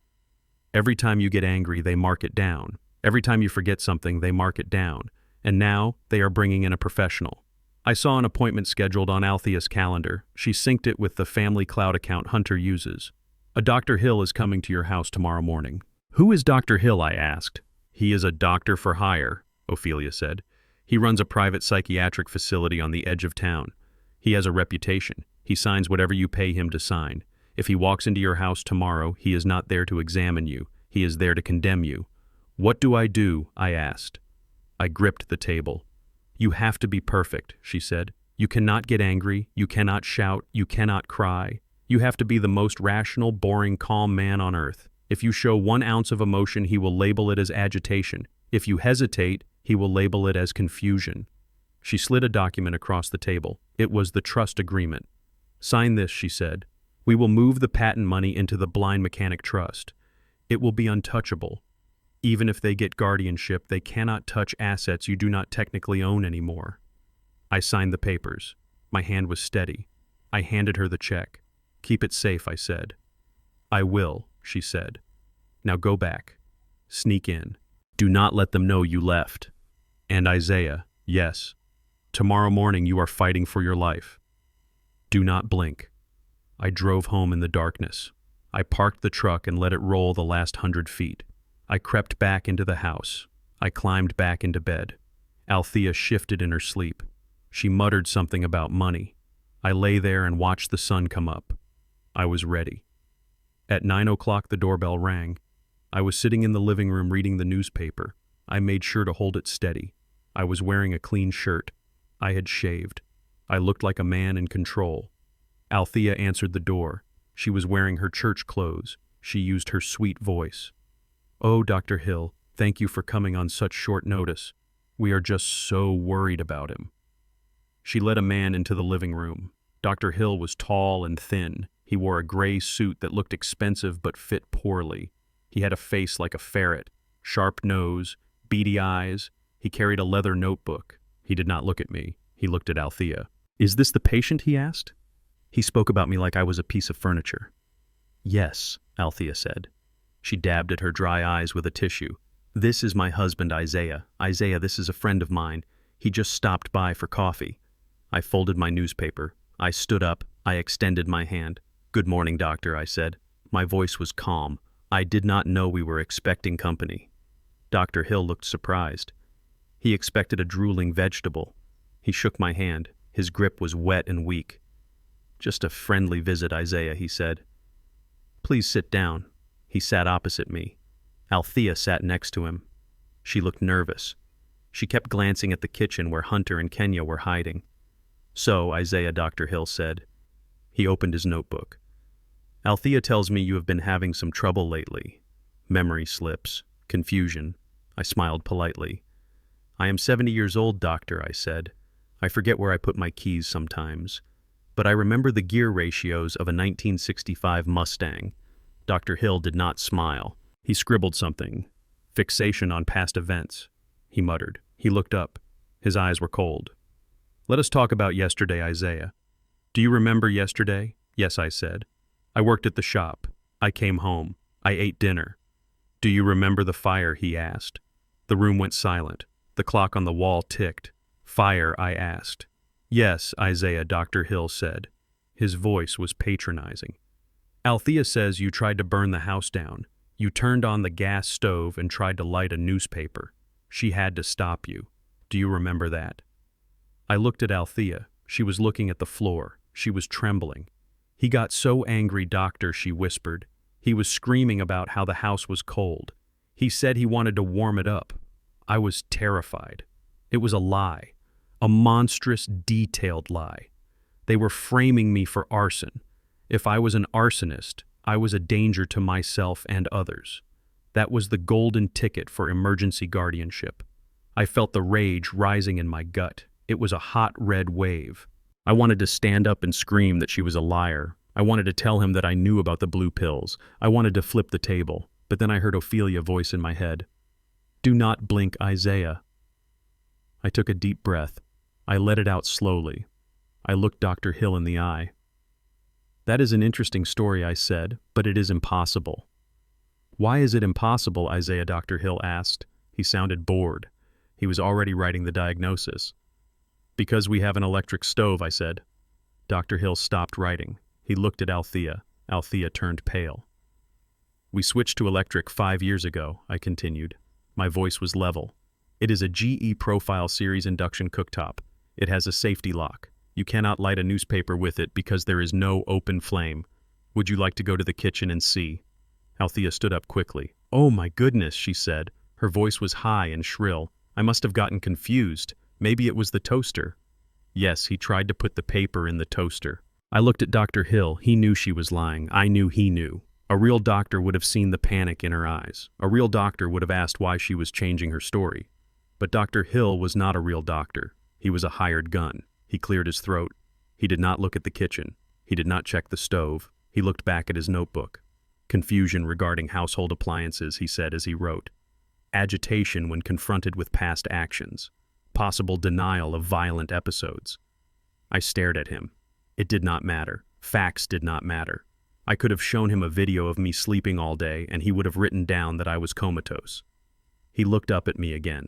Every time you get angry, they mark it down. Every time you forget something, they mark it down. And now, they are bringing in a professional. I saw an appointment scheduled on Althea's calendar. She synced it with the family cloud account Hunter uses. A Dr. Hill is coming to your house tomorrow morning. Who is Dr. Hill? I asked. He is a doctor for hire, Ophelia said. He runs a private psychiatric facility on the edge of town. He has a reputation. He signs whatever you pay him to sign. If he walks into your house tomorrow, he is not there to examine you. He is there to condemn you. What do? I asked. I gripped the table. You have to be perfect, she said. You cannot get angry. You cannot shout. You cannot cry. You have to be the most rational, boring, calm man on earth. If you show 1 ounce of emotion, he will label it as agitation. If you hesitate, he will label it as confusion. She slid a document across the table. It was the trust agreement. Sign this, she said. We will move the patent money into the Blind Mechanic Trust. It will be untouchable. Even if they get guardianship, they cannot touch assets you do not technically own anymore. I signed the papers. My hand was steady. I handed her the check. Keep it safe, I said. I will, she said. Now go back. Sneak in. Do not let them know you left. And Isaiah, yes. Tomorrow morning you are fighting for your life. Do not blink. I drove home in the darkness. I parked the truck and let it roll the last 100 feet. I crept back into the house. I climbed back into bed. Althea shifted in her sleep. She muttered something about money. I lay there and watched the sun come up. I was ready. At 9 o'clock the doorbell rang. I was sitting in the living room reading the newspaper. I made sure to hold it steady. I was wearing a clean shirt. I had shaved. I looked like a man in control. Althea answered the door. She was wearing her church clothes. She used her sweet voice. Oh, Dr. Hill, thank you for coming on such short notice. We are just so worried about him. She led a man into the living room. Dr. Hill was tall and thin. He wore a gray suit that looked expensive but fit poorly. He had a face like a ferret, sharp nose, beady eyes. He carried a leather notebook. He did not look at me. He looked at Althea. Is this the patient? He asked. He spoke about me like I was a piece of furniture. Yes, Althea said. She dabbed at her dry eyes with a tissue. This is my husband, Isaiah. Isaiah, this is a friend of mine. He just stopped by for coffee. I folded my newspaper. I stood up. I extended my hand. Good morning, doctor, I said. My voice was calm. I did not know we were expecting company. Dr. Hill looked surprised. He expected a drooling vegetable. He shook my hand. His grip was wet and weak. Just a friendly visit, Isaiah, he said. Please sit down. He sat opposite me. Althea sat next to him. She looked nervous. She kept glancing at the kitchen where Hunter and Kenya were hiding. So, Isaiah, Dr. Hill said. He opened his notebook. Althea tells me you have been having some trouble lately. Memory slips, confusion. I smiled politely. I am 70 years old, doctor, I said. I forget where I put my keys sometimes. But I remember the gear ratios of a 1965 Mustang. Dr. Hill did not smile. He scribbled something. Fixation on past events, he muttered. He looked up. His eyes were cold. Let us talk about yesterday, Isaiah. Do you remember yesterday? Yes, I said. I worked at the shop. I came home. I ate dinner. Do you remember the fire? He asked. The room went silent. The clock on the wall ticked. Fire, I asked. Yes, Isaiah, Dr. Hill said. His voice was patronizing. Althea says you tried to burn the house down. You turned on the gas stove and tried to light a newspaper. She had to stop you. Do you remember that? I looked at Althea. She was looking at the floor. She was trembling. He got so angry, doctor, she whispered. He was screaming about how the house was cold. He said he wanted to warm it up. I was terrified. It was a lie. A monstrous, detailed lie. They were framing me for arson. If I was an arsonist, I was a danger to myself and others. That was the golden ticket for emergency guardianship. I felt the rage rising in my gut. It was a hot red wave. I wanted to stand up and scream that she was a liar, I wanted to tell him that I knew about the blue pills. I wanted to flip the table, but then I heard Ophelia's voice in my head. "Do not blink, Isaiah." I took a deep breath. I let it out slowly. I looked Dr. Hill in the eye. "That is an interesting story," I said, "but it is impossible." "Why is it impossible, Isaiah?" Dr. Hill asked. He sounded bored. He was already writing the diagnosis. "Because we have an electric stove," I said. Dr. Hill stopped writing. He looked at Althea. Althea turned pale. "We switched to electric 5 years ago," I continued. My voice was level. "It is a GE Profile Series induction cooktop. It has a safety lock. You cannot light a newspaper with it because there is no open flame. Would you like to go to the kitchen and see?" Althea stood up quickly. "Oh my goodness," she said. Her voice was high and shrill. "I must have gotten confused. Maybe it was the toaster." Yes, he tried to put the paper in the toaster. I looked at Dr. Hill. He knew she was lying. I knew he knew. A real doctor would have seen the panic in her eyes. A real doctor would have asked why she was changing her story. But Dr. Hill was not a real doctor. He was a hired gun. He cleared his throat. He did not look at the kitchen. He did not check the stove. He looked back at his notebook. "Confusion regarding household appliances," he said as he wrote. "Agitation when confronted with past actions. Possible denial of violent episodes." I stared at him. It did not matter. Facts did not matter. I could have shown him a video of me sleeping all day, and he would have written down that I was comatose. He looked up at me again.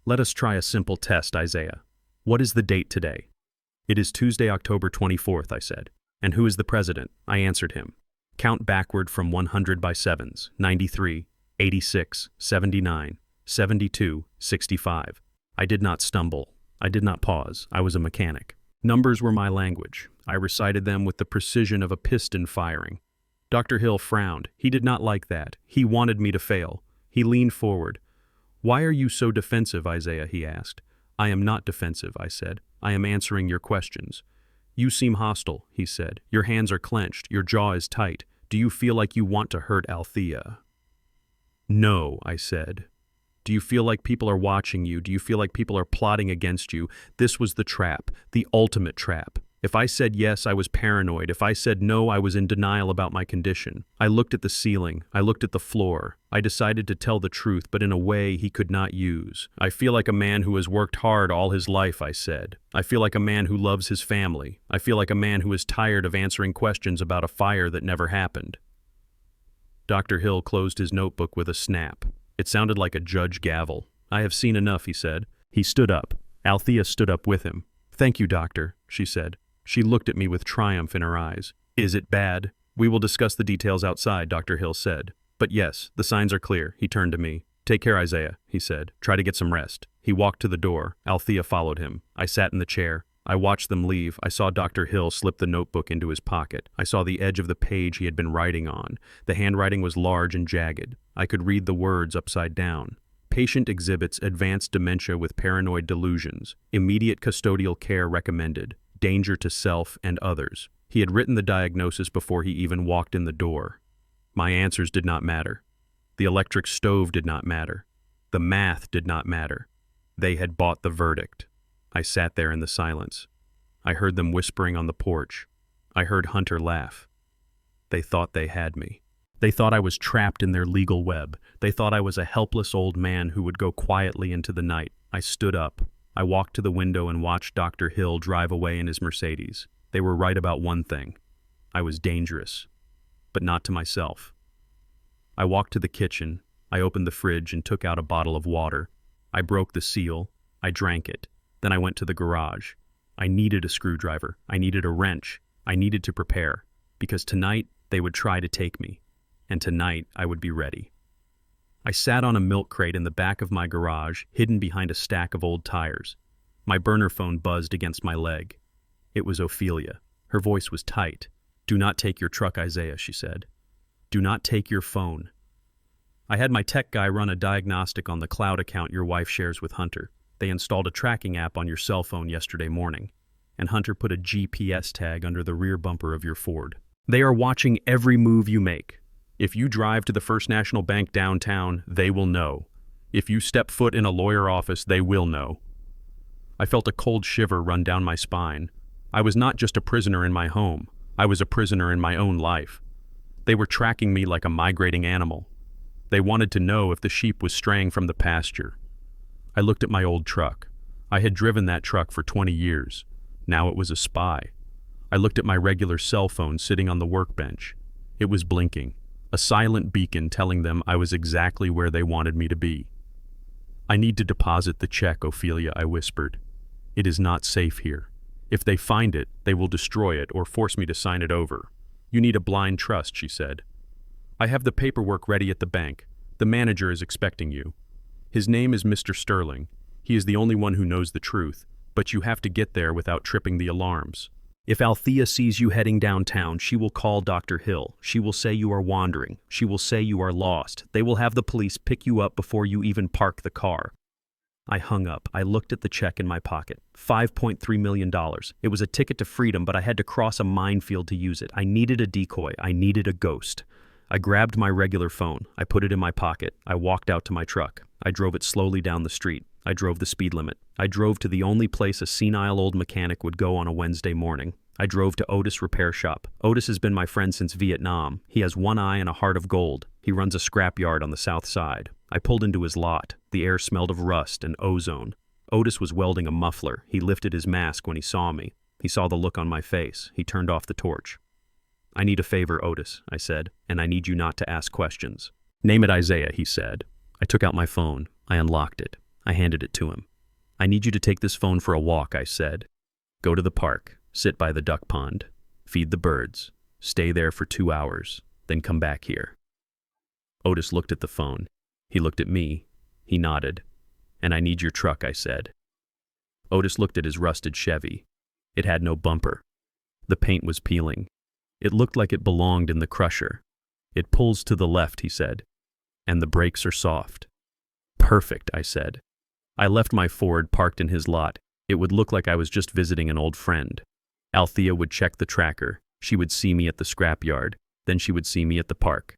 "Let us try a simple test, Isaiah. What is the date today?" "It is Tuesday, October 24th, I said. "And who is the president?" I answered him. "Count backward from 100 by sevens. 93, 86, 79, 72, 65. I did not stumble. I did not pause. I was a mechanic. Numbers were my language. I recited them with the precision of a piston firing. Dr. Hill frowned. He did not like that. He wanted me to fail. He leaned forward. "Why are you so defensive, Isaiah?" he asked. "I am not defensive," I said. "I am answering your questions." "You seem hostile," he said. "Your hands are clenched. Your jaw is tight. Do you feel like you want to hurt Althea?" "No," I said. "Do you feel like people are watching you? Do you feel like people are plotting against you?" This was the trap, the ultimate trap. If I said yes, I was paranoid. If I said no, I was in denial about my condition. I looked at the ceiling. I looked at the floor. I decided to tell the truth, but in a way he could not use. "I feel like a man who has worked hard all his life," I said. "I feel like a man who loves his family. I feel like a man who is tired of answering questions about a fire that never happened." Dr. Hill closed his notebook with a snap. It sounded like a judge gavel. "I have seen enough," he said. He stood up. Althea stood up with him. "Thank you, doctor," she said. She looked at me with triumph in her eyes. "Is it bad?" "We will discuss the details outside," Dr. Hill said. "But yes, the signs are clear." He turned to me. "Take care, Isaiah," he said. "Try to get some rest." He walked to the door. Althea followed him. I sat in the chair. I watched them leave. I saw Dr. Hill slip the notebook into his pocket. I saw the edge of the page he had been writing on. The handwriting was large and jagged. I could read the words upside down. "Patient exhibits advanced dementia with paranoid delusions. Immediate custodial care recommended. Danger to self and others." He had written the diagnosis before he even walked in the door. My answers did not matter. The electric stove did not matter. The math did not matter. They had bought the verdict. I sat there in the silence. I heard them whispering on the porch. I heard Hunter laugh. They thought they had me. They thought I was trapped in their legal web. They thought I was a helpless old man who would go quietly into the night. I stood up. I walked to the window and watched Dr. Hill drive away in his Mercedes. They were right about one thing. I was dangerous, but not to myself. I walked to the kitchen. I opened the fridge and took out a bottle of water. I broke the seal. I drank it. Then I went to the garage. I needed a screwdriver. I needed a wrench. I needed to prepare, because tonight they would try to take me, and tonight I would be ready. I sat on a milk crate in the back of my garage, hidden behind a stack of old tires. My burner phone buzzed against my leg. It was Ophelia. Her voice was tight. "Do not take your truck, Isaiah," she said. "Do not take your phone. I had my tech guy run a diagnostic on the cloud account your wife shares with Hunter. They installed a tracking app on your cell phone yesterday morning, and Hunter put a GPS tag under the rear bumper of your Ford. They are watching every move you make. If you drive to the First National Bank downtown, they will know. If you step foot in a lawyer office, they will know." I felt a cold shiver run down my spine. I was not just a prisoner in my home. I was a prisoner in my own life. They were tracking me like a migrating animal. They wanted to know if the sheep was straying from the pasture. I looked at my old truck. I had driven that truck for 20 years. Now it was a spy. I looked at my regular cell phone sitting on the workbench. It was blinking, a silent beacon telling them I was exactly where they wanted me to be. "I need to deposit the check, Ophelia," I whispered. "It is not safe here. If they find it, they will destroy it or force me to sign it over." "You need a blind trust," she said. "I have the paperwork ready at the bank. The manager is expecting you. His name is Mr. Sterling. He is the only one who knows the truth, but you have to get there without tripping the alarms. If Althea sees you heading downtown, she will call Dr. Hill. She will say you are wandering. She will say you are lost. They will have the police pick you up before you even park the car." I hung up. I looked at the check in my pocket. $5.3 million. It was a ticket to freedom, but I had to cross a minefield to use it. I needed a decoy. I needed a ghost. I grabbed my regular phone. I put it in my pocket. I walked out to my truck. I drove it slowly down the street. I drove the speed limit. I drove to the only place a senile old mechanic would go on a Wednesday morning. I drove to Otis Repair Shop. Otis has been my friend since Vietnam. He has one eye and a heart of gold. He runs a scrap yard on the south side. I pulled into his lot. The air smelled of rust and ozone. Otis was welding a muffler. He lifted his mask when he saw me. He saw the look on my face. He turned off the torch. "I need a favor, Otis," I said, "and I need you not to ask questions." "Name it Isaiah," he said. I took out my phone. I unlocked it. I handed it to him. "I need you to take this phone for a walk," I said. "Go to the park, sit by the duck pond, feed the birds, stay there for 2 hours, then come back here." Otis looked at the phone. He looked at me. He nodded. "And I need your truck," I said. Otis looked at his rusted Chevy. It had no bumper. The paint was peeling. It looked like it belonged in the crusher. "It pulls to the left," he said, "and the brakes are soft." "Perfect," I said. I left my Ford parked in his lot. It would look like I was just visiting an old friend. Althea would check the tracker. She would see me at the scrapyard. Then she would see me at the park.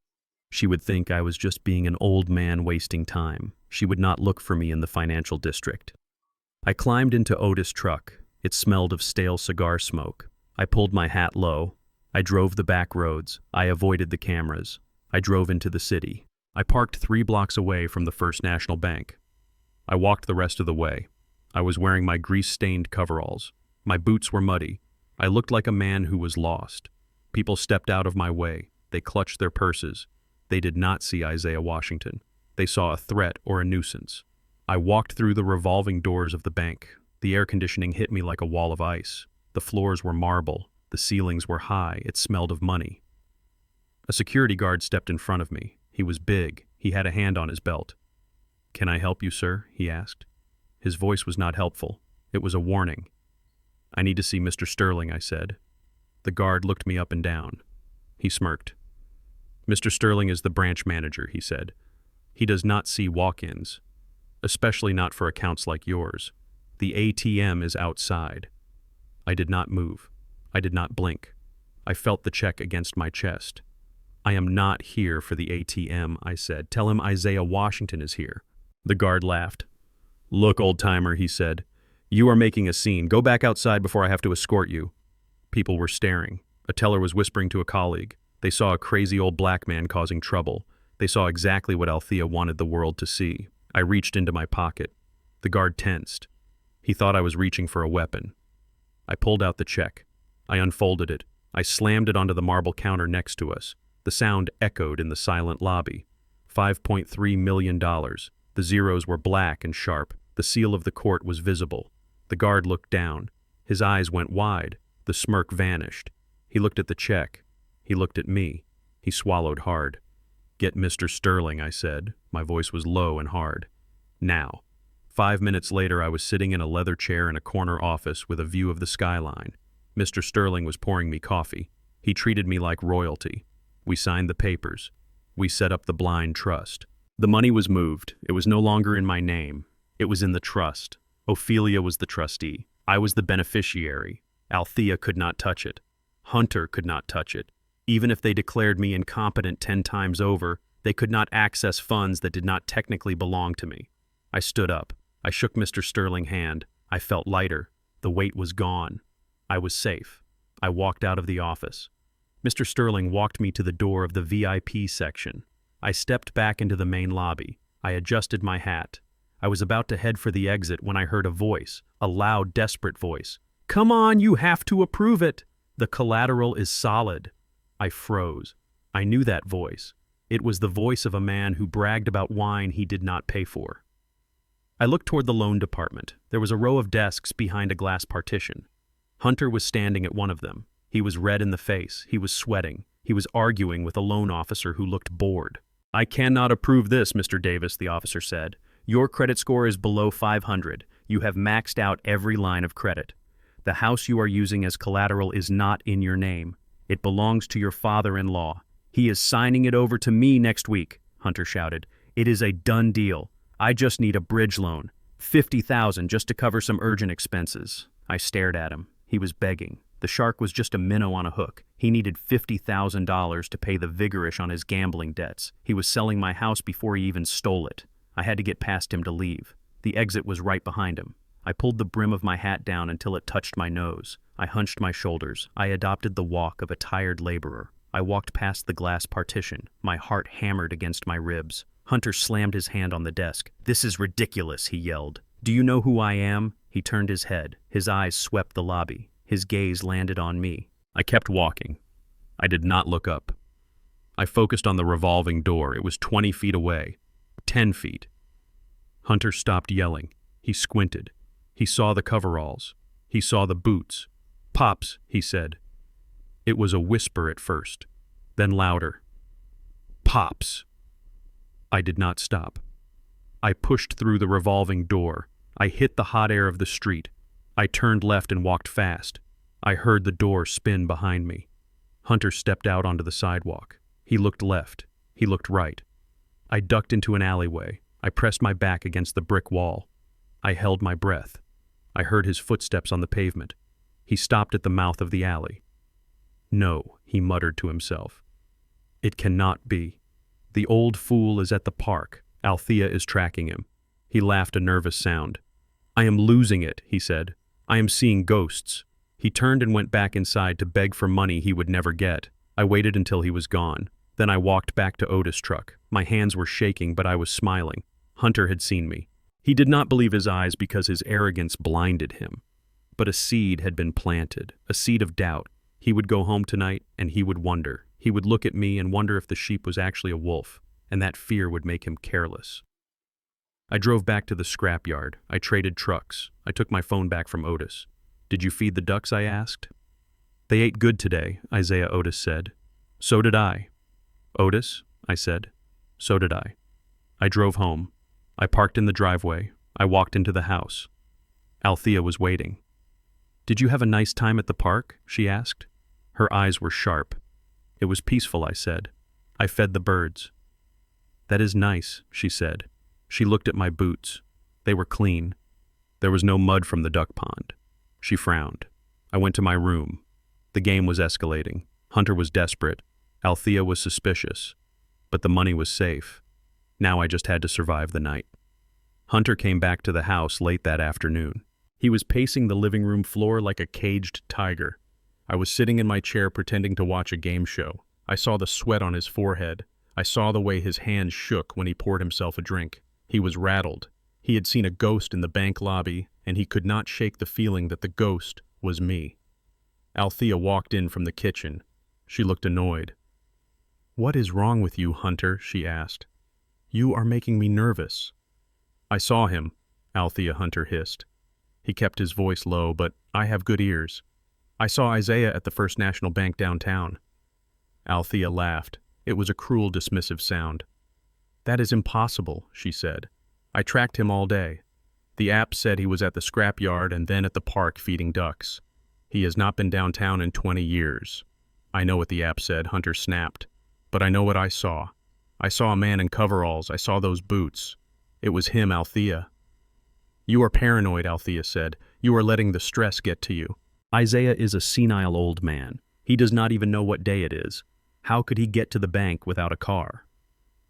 She would think I was just being an old man wasting time. She would not look for me in the financial district. I climbed into Otis' truck. It smelled of stale cigar smoke. I pulled my hat low. I drove the back roads. I avoided the cameras. I drove into the city. I parked 3 blocks away from the First National Bank. I walked the rest of the way. I was wearing my grease-stained coveralls. My boots were muddy. I looked like a man who was lost. People stepped out of my way. They clutched their purses. They did not see Isaiah Washington. They saw a threat or a nuisance. I walked through the revolving doors of the bank. The air conditioning hit me like a wall of ice. The floors were marble. The ceilings were high. It smelled of money. A security guard stepped in front of me. He was big. He had a hand on his belt. "Can I help you, sir?" he asked. His voice was not helpful. It was a warning. "I need to see Mr. Sterling," I said. The guard looked me up and down. He smirked. "Mr. Sterling is the branch manager," he said. "He does not see walk-ins, especially not for accounts like yours. The ATM is outside." I did not move. I did not blink. I felt the check against my chest. "I am not here for the ATM," I said. "Tell him Isaiah Washington is here." The guard laughed. "Look, old-timer," he said. "You are making a scene. Go back outside before I have to escort you." People were staring. A teller was whispering to a colleague. They saw a crazy old black man causing trouble. They saw exactly what Althea wanted the world to see. I reached into my pocket. The guard tensed. He thought I was reaching for a weapon. I pulled out the check. I unfolded it. I slammed it onto the marble counter next to us. The sound echoed in the silent lobby. $5.3 million. The zeros were black and sharp. The seal of the court was visible. The guard looked down. His eyes went wide. The smirk vanished. He looked at the check. He looked at me. He swallowed hard. "Get Mr. Sterling," I said. My voice was low and hard. "Now." 5 minutes later, I was sitting in a leather chair in a corner office with a view of the skyline. Mr. Sterling was pouring me coffee. He treated me like royalty. We signed the papers. We set up the blind trust. The money was moved. It was no longer in my name. It was in the trust. Ophelia was the trustee. I was the beneficiary. Althea could not touch it. Hunter could not touch it. Even if they declared me incompetent 10 times over, they could not access funds that did not technically belong to me. I stood up. I shook Mr. Sterling's hand. I felt lighter. The weight was gone. I was safe. I walked out of the office. Mr. Sterling walked me to the door of the VIP section. I stepped back into the main lobby. I adjusted my hat. I was about to head for the exit when I heard a voice, a loud, desperate voice. "Come on, you have to approve it. The collateral is solid." I froze. I knew that voice. It was the voice of a man who bragged about wine he did not pay for. I looked toward the loan department. There was a row of desks behind a glass partition. Hunter was standing at one of them. He was red in the face. He was sweating. He was arguing with a loan officer who looked bored. "I cannot approve this, Mr. Davis," the officer said. "Your credit score is below 500. You have maxed out every line of credit. The house you are using as collateral is not in your name. It belongs to your father-in-law. He is signing it over to me next week," Hunter shouted. "It is a done deal. I just need a bridge loan. $50,000 just to cover some urgent expenses." I stared at him. He was begging. The shark was just a minnow on a hook. He needed $50,000 to pay the vigorish on his gambling debts. He was selling my house before he even stole it. I had to get past him to leave. The exit was right behind him. I pulled the brim of my hat down until it touched my nose. I hunched my shoulders. I adopted the walk of a tired laborer. I walked past the glass partition, my heart hammered against my ribs. Hunter slammed his hand on the desk. "This is ridiculous," he yelled. "Do you know who I am?" He turned his head. His eyes swept the lobby. His gaze landed on me. I kept walking. I did not look up. I focused on the revolving door. It was 20 feet away. 10 feet. Hunter stopped yelling. He squinted. He saw the coveralls. He saw the boots. "Pops," he said. It was a whisper at first, then louder. "Pops." I did not stop. I pushed through the revolving door. I hit the hot air of the street. I turned left and walked fast. I heard the door spin behind me. Hunter stepped out onto the sidewalk. He looked left. He looked right. I ducked into an alleyway. I pressed my back against the brick wall. I held my breath. I heard his footsteps on the pavement. He stopped at the mouth of the alley. "No," he muttered to himself. "It cannot be. The old fool is at the park. Althea is tracking him." He laughed a nervous sound. "I am losing it," he said. "I am seeing ghosts." He turned and went back inside to beg for money he would never get. I waited until he was gone. Then I walked back to Otis' truck. My hands were shaking, but I was smiling. Hunter had seen me. He did not believe his eyes because his arrogance blinded him. But a seed had been planted, a seed of doubt. He would go home tonight, and he would wonder. He would look at me and wonder if the sheep was actually a wolf, and that fear would make him careless. I drove back to the scrapyard. I traded trucks. I took my phone back from Otis. "Did you feed the ducks?" I asked. "They ate good today," Isaiah Otis said. "So did I." "Otis?" I said. "So did I." I drove home. I parked in the driveway. I walked into the house. Althea was waiting. "Did you have a nice time at the park?" she asked. Her eyes were sharp. "It was peaceful," I said. "I fed the birds." "That is nice," she said. She looked at my boots. They were clean. There was no mud from the duck pond. She frowned. I went to my room. The game was escalating. Hunter was desperate. Althea was suspicious. But the money was safe. Now I just had to survive the night. Hunter came back to the house late that afternoon. He was pacing the living room floor like a caged tiger. I was sitting in my chair pretending to watch a game show. I saw the sweat on his forehead. I saw the way his hands shook when he poured himself a drink. He was rattled. He had seen a ghost in the bank lobby, and he could not shake the feeling that the ghost was me. Althea walked in from the kitchen. She looked annoyed. "What is wrong with you, Hunter?" she asked. "You are making me nervous." "I saw him," Althea Hunter hissed. He kept his voice low, but I have good ears. "I saw Isaiah at the First National Bank downtown." Althea laughed. It was a cruel, dismissive sound. "That is impossible," she said. "I tracked him all day. The app said he was at the scrapyard and then at the park feeding ducks. He has not been downtown in 20 years. "I know what the app said," Hunter snapped. "But I know what I saw. I saw a man in coveralls. I saw those boots. It was him, Althea." "You are paranoid," Althea said. "You are letting the stress get to you." "Isaiah is a senile old man. He does not even know what day it is. How could he get to the bank without a car?"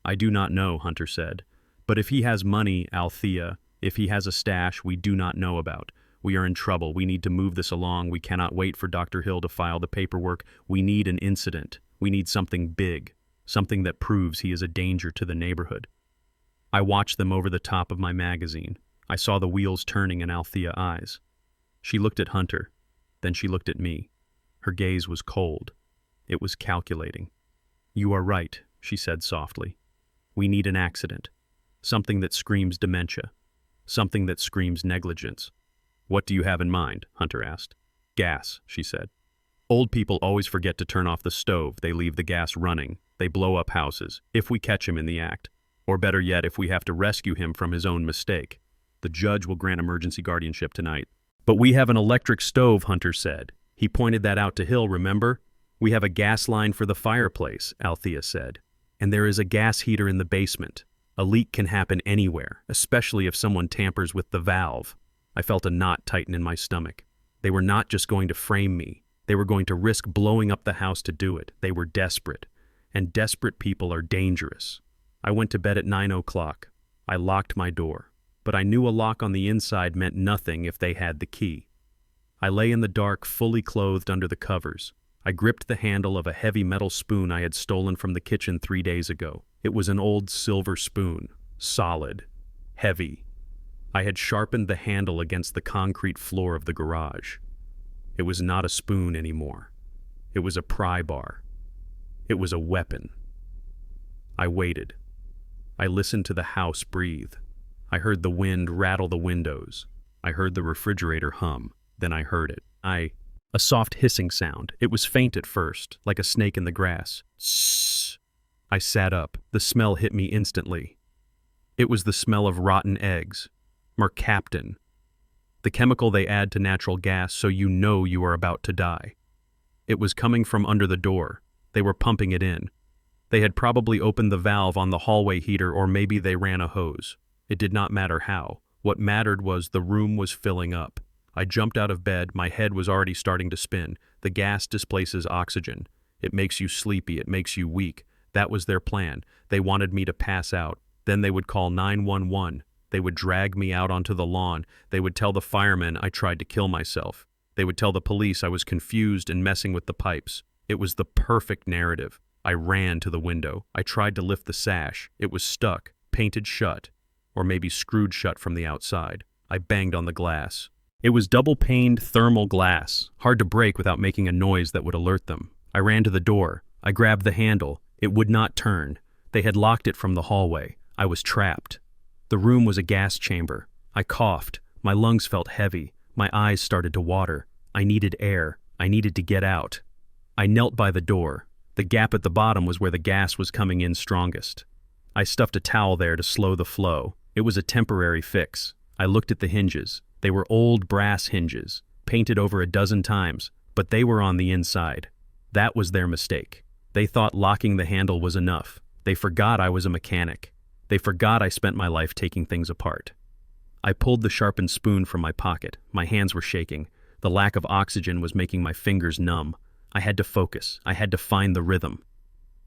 "I do not know," Hunter said. "But if he has money, Althea, if he has a stash we do not know about, We are in trouble. We need to move this along. We cannot wait for Dr. Hill to file the paperwork. We need an incident. We need something big, something that proves he is a danger to the neighborhood. I watched them over the top of my magazine. I saw the wheels turning in Althea's eyes. She looked at Hunter. Then she looked at me. Her gaze was cold. It was calculating. "You are right," she said softly. "We need an accident. Something that screams dementia. Something that screams negligence." "What do you have in mind?" Hunter asked. "Gas," she said. "Old people always forget to turn off the stove. They leave the gas running. They blow up houses, if we catch him in the act. Or better yet, if we have to rescue him from his own mistake. The judge will grant emergency guardianship tonight." "But we have an electric stove," Hunter said. "He pointed that out to Hill, remember? We have a gas line for the fireplace," Althea said. "And there is a gas heater in the basement. A leak can happen anywhere, especially if someone tampers with the valve." I felt a knot tighten in my stomach. They were not just going to frame me. They were going to risk blowing up the house to do it. They were desperate. And desperate people are dangerous. I went to bed at 9 o'clock. I locked my door. But I knew a lock on the inside meant nothing if they had the key. I lay in the dark, fully clothed under the covers. I gripped the handle of a heavy metal spoon I had stolen from the kitchen 3 days ago. It was an old silver spoon, solid, heavy. I had sharpened the handle against the concrete floor of the garage. It was not a spoon anymore. It was a pry bar. It was a weapon. I waited. I listened to the house breathe. I heard the wind rattle the windows. I heard the refrigerator hum. Then I heard it. A soft hissing sound. It was faint at first, like a snake in the grass. Sssss. I sat up. The smell hit me instantly. It was the smell of rotten eggs. Mercaptan. The chemical they add to natural gas so you know you are about to die. It was coming from under the door. They were pumping it in. They had probably opened the valve on the hallway heater, or maybe they ran a hose. It did not matter how. What mattered was the room was filling up. I jumped out of bed. My head was already starting to spin. The gas displaces oxygen. It makes you sleepy. It makes you weak. That was their plan. They wanted me to pass out. Then they would call 911. They would drag me out onto the lawn. They would tell the firemen I tried to kill myself. They would tell the police I was confused and messing with the pipes. It was the perfect narrative. I ran to the window. I tried to lift the sash. It was stuck, painted shut, or maybe screwed shut from the outside. I banged on the glass. It was double-paned thermal glass, hard to break without making a noise that would alert them. I ran to the door. I grabbed the handle. It would not turn. They had locked it from the hallway. I was trapped. The room was a gas chamber. I coughed. My lungs felt heavy. My eyes started to water. I needed air. I needed to get out. I knelt by the door. The gap at the bottom was where the gas was coming in strongest. I stuffed a towel there to slow the flow. It was a temporary fix. I looked at the hinges. They were old brass hinges, painted over a dozen times, but they were on the inside. That was their mistake. They thought locking the handle was enough. They forgot I was a mechanic. They forgot I spent my life taking things apart. I pulled the sharpened spoon from my pocket. My hands were shaking. The lack of oxygen was making my fingers numb. I had to focus. I had to find the rhythm.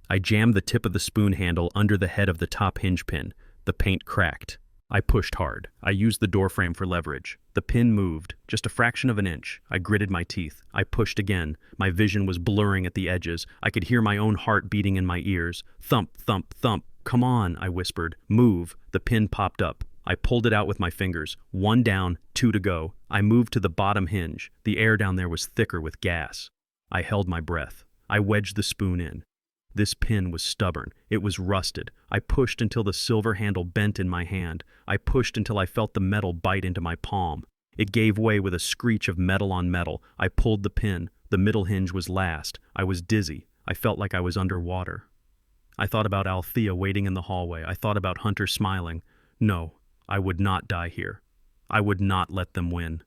I jammed the tip of the spoon handle under the head of the top hinge pin. The paint cracked. I pushed hard. I used the doorframe for leverage. The pin moved, just a fraction of an inch. I gritted my teeth. I pushed again. My vision was blurring at the edges. I could hear my own heart beating in my ears. Thump, thump, thump. "Come on," I whispered. "Move." The pin popped up. I pulled it out with my fingers. 1 down, 2 to go. I moved to the bottom hinge. The air down there was thicker with gas. I held my breath. I wedged the spoon in. This pin was stubborn. It was rusted. I pushed until the silver handle bent in my hand. I pushed until I felt the metal bite into my palm. It gave way with a screech of metal on metal. I pulled the pin. The middle hinge was last. I was dizzy. I felt like I was underwater. I thought about Althea waiting in the hallway. I thought about Hunter smiling. No, I would not die here. I would not let them win.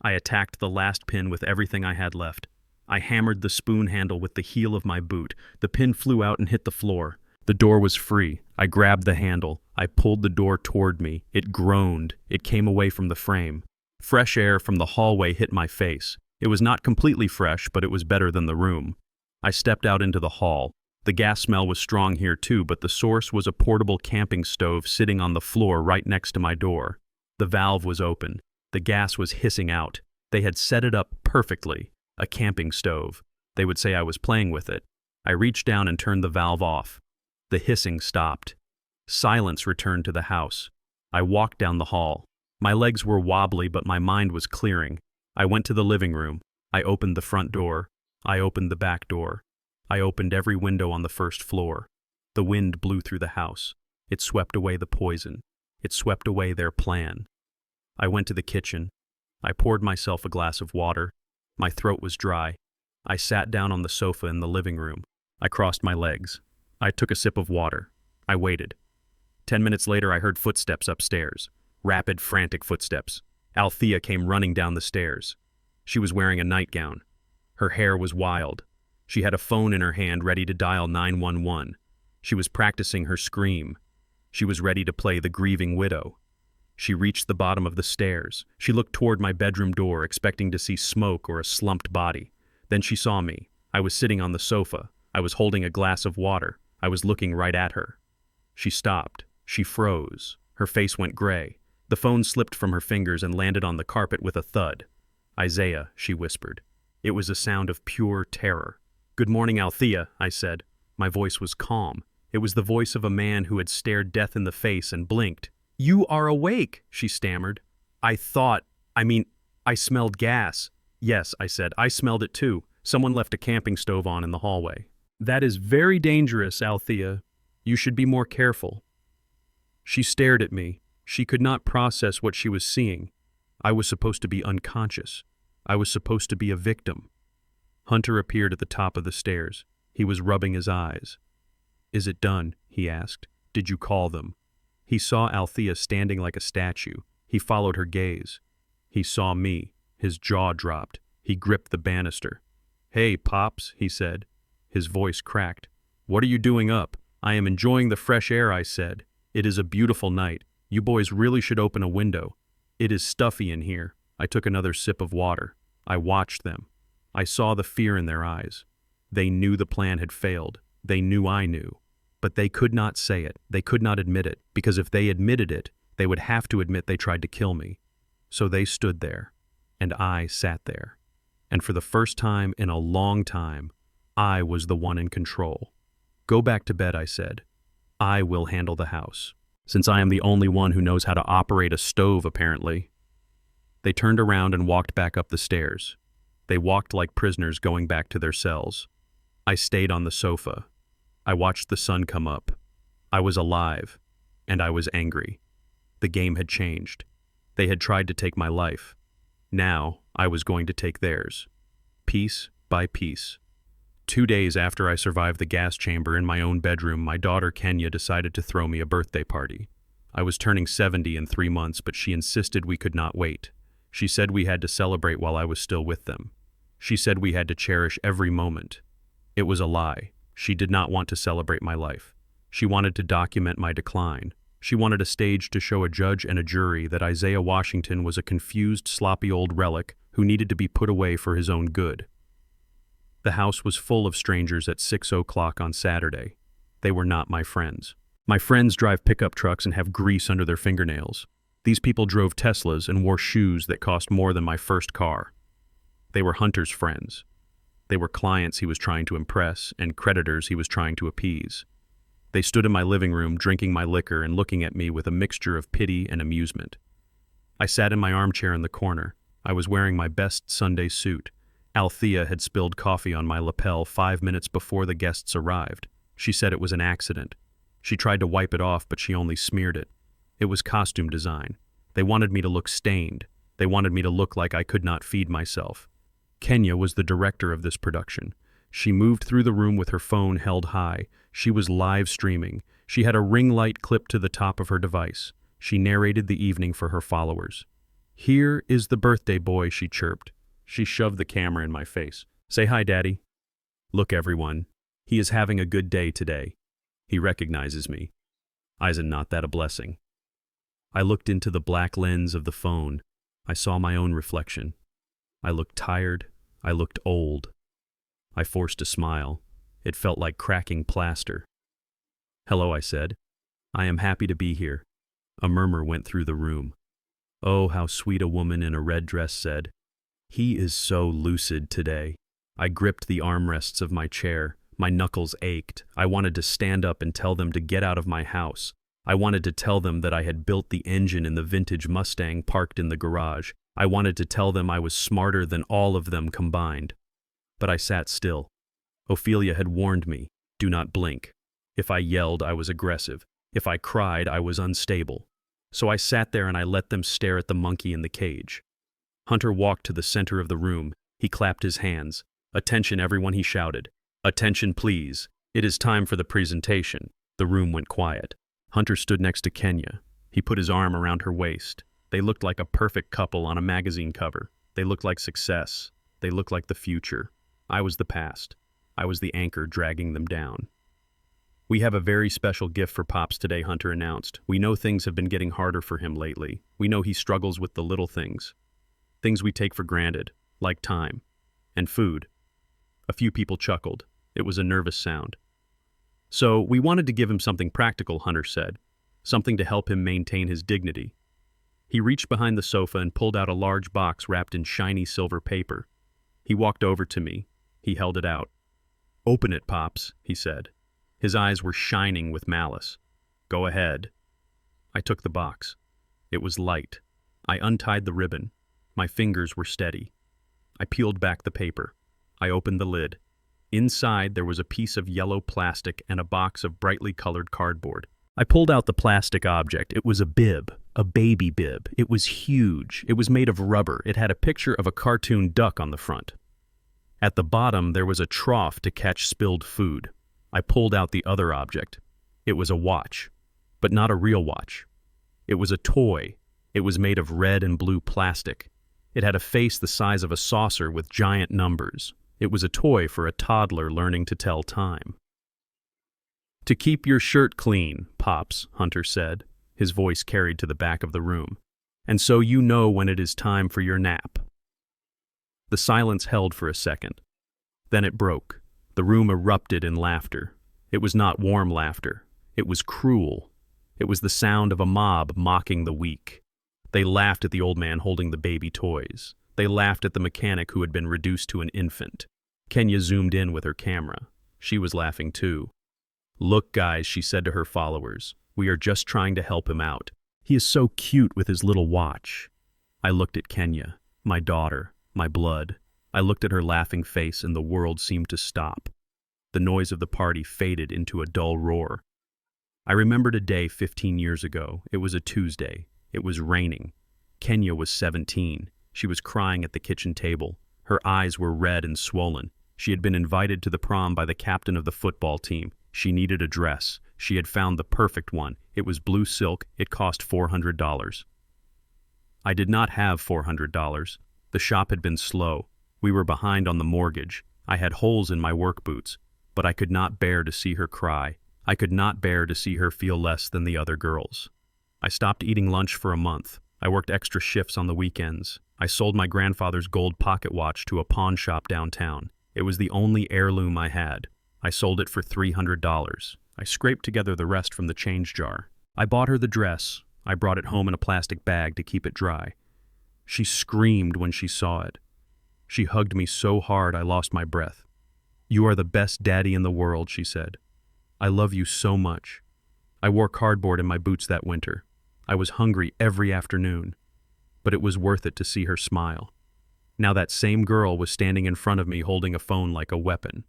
I attacked the last pin with everything I had left. I hammered the spoon handle with the heel of my boot. The pin flew out and hit the floor. The door was free. I grabbed the handle. I pulled the door toward me. It groaned. It came away from the frame. Fresh air from the hallway hit my face. It was not completely fresh, but it was better than the room. I stepped out into the hall. The gas smell was strong here too, but the source was a portable camping stove sitting on the floor right next to my door. The valve was open. The gas was hissing out. They had set it up perfectly, a camping stove. They would say I was playing with it. I reached down and turned the valve off. The hissing stopped. Silence returned to the house. I walked down the hall. My legs were wobbly, but my mind was clearing. I went to the living room. I opened the front door. I opened the back door. I opened every window on the first floor. The wind blew through the house. It swept away the poison. It swept away their plan. I went to the kitchen. I poured myself a glass of water. My throat was dry. I sat down on the sofa in the living room. I crossed my legs. I took a sip of water. I waited. 10 minutes later, I heard footsteps upstairs. Rapid, frantic footsteps. Althea came running down the stairs. She was wearing a nightgown. Her hair was wild. She had a phone in her hand ready to dial 911. She was practicing her scream. She was ready to play the grieving widow. She reached the bottom of the stairs. She looked toward my bedroom door, expecting to see smoke or a slumped body. Then she saw me. I was sitting on the sofa. I was holding a glass of water. I was looking right at her. She stopped. She froze. Her face went gray. The phone slipped from her fingers and landed on the carpet with a thud. "Isaiah," she whispered. It was a sound of pure terror. "Good morning, Althea," I said. My voice was calm. It was the voice of a man who had stared death in the face and blinked. "You are awake," she stammered. I smelled gas." "Yes," I said, "I smelled it too. Someone left a camping stove on in the hallway." "That is very dangerous, Althea. You should be more careful." She stared at me. She could not process what she was seeing. I was supposed to be unconscious. I was supposed to be a victim. Hunter appeared at the top of the stairs. He was rubbing his eyes. "Is it done?" he asked. "Did you call them?" He saw Althea standing like a statue. He followed her gaze. He saw me. His jaw dropped. He gripped the banister. "Hey, Pops," he said. His voice cracked. "What are you doing up?" "I am enjoying the fresh air," I said. "It is a beautiful night. You boys really should open a window. It is stuffy in here." I took another sip of water. I watched them. I saw the fear in their eyes. They knew the plan had failed. They knew I knew. But they could not say it. They could not admit it, because if they admitted it, they would have to admit they tried to kill me. So they stood there, and I sat there. And for the first time in a long time, I was the one in control. "Go back to bed," I said. "I will handle the house, since I am the only one who knows how to operate a stove, apparently." They turned around and walked back up the stairs. They walked like prisoners going back to their cells. I stayed on the sofa. I watched the sun come up. I was alive, and I was angry. The game had changed. They had tried to take my life. Now I was going to take theirs, piece by piece. 2 days after I survived the gas chamber in my own bedroom, my daughter Kenya decided to throw me a birthday party. I was turning 70 in 3 months, but she insisted we could not wait. She said we had to celebrate while I was still with them. She said we had to cherish every moment. It was a lie. She did not want to celebrate my life. She wanted to document my decline. She wanted a stage to show a judge and a jury that Isaiah Washington was a confused, sloppy old relic who needed to be put away for his own good. The house was full of strangers at 6 o'clock on Saturday. They were not my friends. My friends drive pickup trucks and have grease under their fingernails. These people drove Teslas and wore shoes that cost more than my first car. They were Hunter's friends. They were clients he was trying to impress and creditors he was trying to appease. They stood in my living room drinking my liquor and looking at me with a mixture of pity and amusement. I sat in my armchair in the corner. I was wearing my best Sunday suit. Althea had spilled coffee on my lapel 5 minutes before the guests arrived. She said it was an accident. She tried to wipe it off, but she only smeared it. It was costume design. They wanted me to look stained. They wanted me to look like I could not feed myself. Kenya was the director of this production. She moved through the room with her phone held high. She was live streaming. She had a ring light clipped to the top of her device. She narrated the evening for her followers. "Here is the birthday boy," she chirped. She shoved the camera in my face. "Say hi, Daddy." "Look, everyone. He is having a good day today. He recognizes me. Isn't not that a blessing?" I looked into the black lens of the phone. I saw my own reflection. I looked tired. I looked old. I forced a smile. It felt like cracking plaster. "Hello," I said. "I am happy to be here." A murmur went through the room. Oh, how sweet a woman in a red dress said. He is so lucid today. I gripped the armrests of my chair. My knuckles ached. I wanted to stand up and tell them to get out of my house. I wanted to tell them that I had built the engine in the vintage Mustang parked in the garage. I wanted to tell them I was smarter than all of them combined. But I sat still. Ophelia had warned me, do not blink. If I yelled, I was aggressive. If I cried, I was unstable. So I sat there and I let them stare at the monkey in the cage. Hunter walked to the center of the room. He clapped his hands. Attention, everyone, he shouted. Attention, please. It is time for the presentation. The room went quiet. Hunter stood next to Kenya. He put his arm around her waist. They looked like a perfect couple on a magazine cover. They looked like success. They looked like the future. I was the past. I was the anchor dragging them down. We have a very special gift for Pops today, Hunter announced. We know things have been getting harder for him lately. We know he struggles with the little things. Things we take for granted, like time and food. A few people chuckled. It was a nervous sound. So we wanted to give him something practical, Hunter said. Something to help him maintain his dignity. He reached behind the sofa and pulled out a large box wrapped in shiny silver paper. He walked over to me. He held it out. Open it, Pops, he said. His eyes were shining with malice. Go ahead. I took the box. It was light. I untied the ribbon. My fingers were steady. I peeled back the paper. I opened the lid. Inside, there was a piece of yellow plastic and a box of brightly colored cardboard. I pulled out the plastic object. It was a bib, a baby bib. It was huge. It was made of rubber. It had a picture of a cartoon duck on the front. At the bottom, there was a trough to catch spilled food. I pulled out the other object. It was a watch, but not a real watch. It was a toy. It was made of red and blue plastic. It had a face the size of a saucer with giant numbers. It was a toy for a toddler learning to tell time. To keep your shirt clean, Pops, Hunter said, his voice carried to the back of the room. And so you know when it is time for your nap. The silence held for a second. Then it broke. The room erupted in laughter. It was not warm laughter. It was cruel. It was the sound of a mob mocking the weak. They laughed at the old man holding the baby toys. They laughed at the mechanic who had been reduced to an infant. Kenya zoomed in with her camera. She was laughing too. Look, guys, she said to her followers. We are just trying to help him out. He is so cute with his little watch. I looked at Kenya, my daughter, my blood. I looked at her laughing face and the world seemed to stop. The noise of the party faded into a dull roar. I remembered a day 15 years ago. It was a Tuesday. It was raining. Kenya was 17. She was crying at the kitchen table. Her eyes were red and swollen. She had been invited to the prom by the captain of the football team. She needed a dress. She had found the perfect one. It was blue silk. It cost $400. I did not have $400. The shop had been slow. We were behind on the mortgage. I had holes in my work boots, but I could not bear to see her cry. I could not bear to see her feel less than the other girls. I stopped eating lunch for a month. I worked extra shifts on the weekends. I sold my grandfather's gold pocket watch to a pawn shop downtown. It was the only heirloom I had. I sold it for $300. I scraped together the rest from the change jar. I bought her the dress. I brought it home in a plastic bag to keep it dry. She screamed when she saw it. She hugged me so hard I lost my breath. You are the best daddy in the world, she said. I love you so much. I wore cardboard in my boots that winter. I was hungry every afternoon, but it was worth it to see her smile. Now that same girl was standing in front of me holding a phone like a weapon.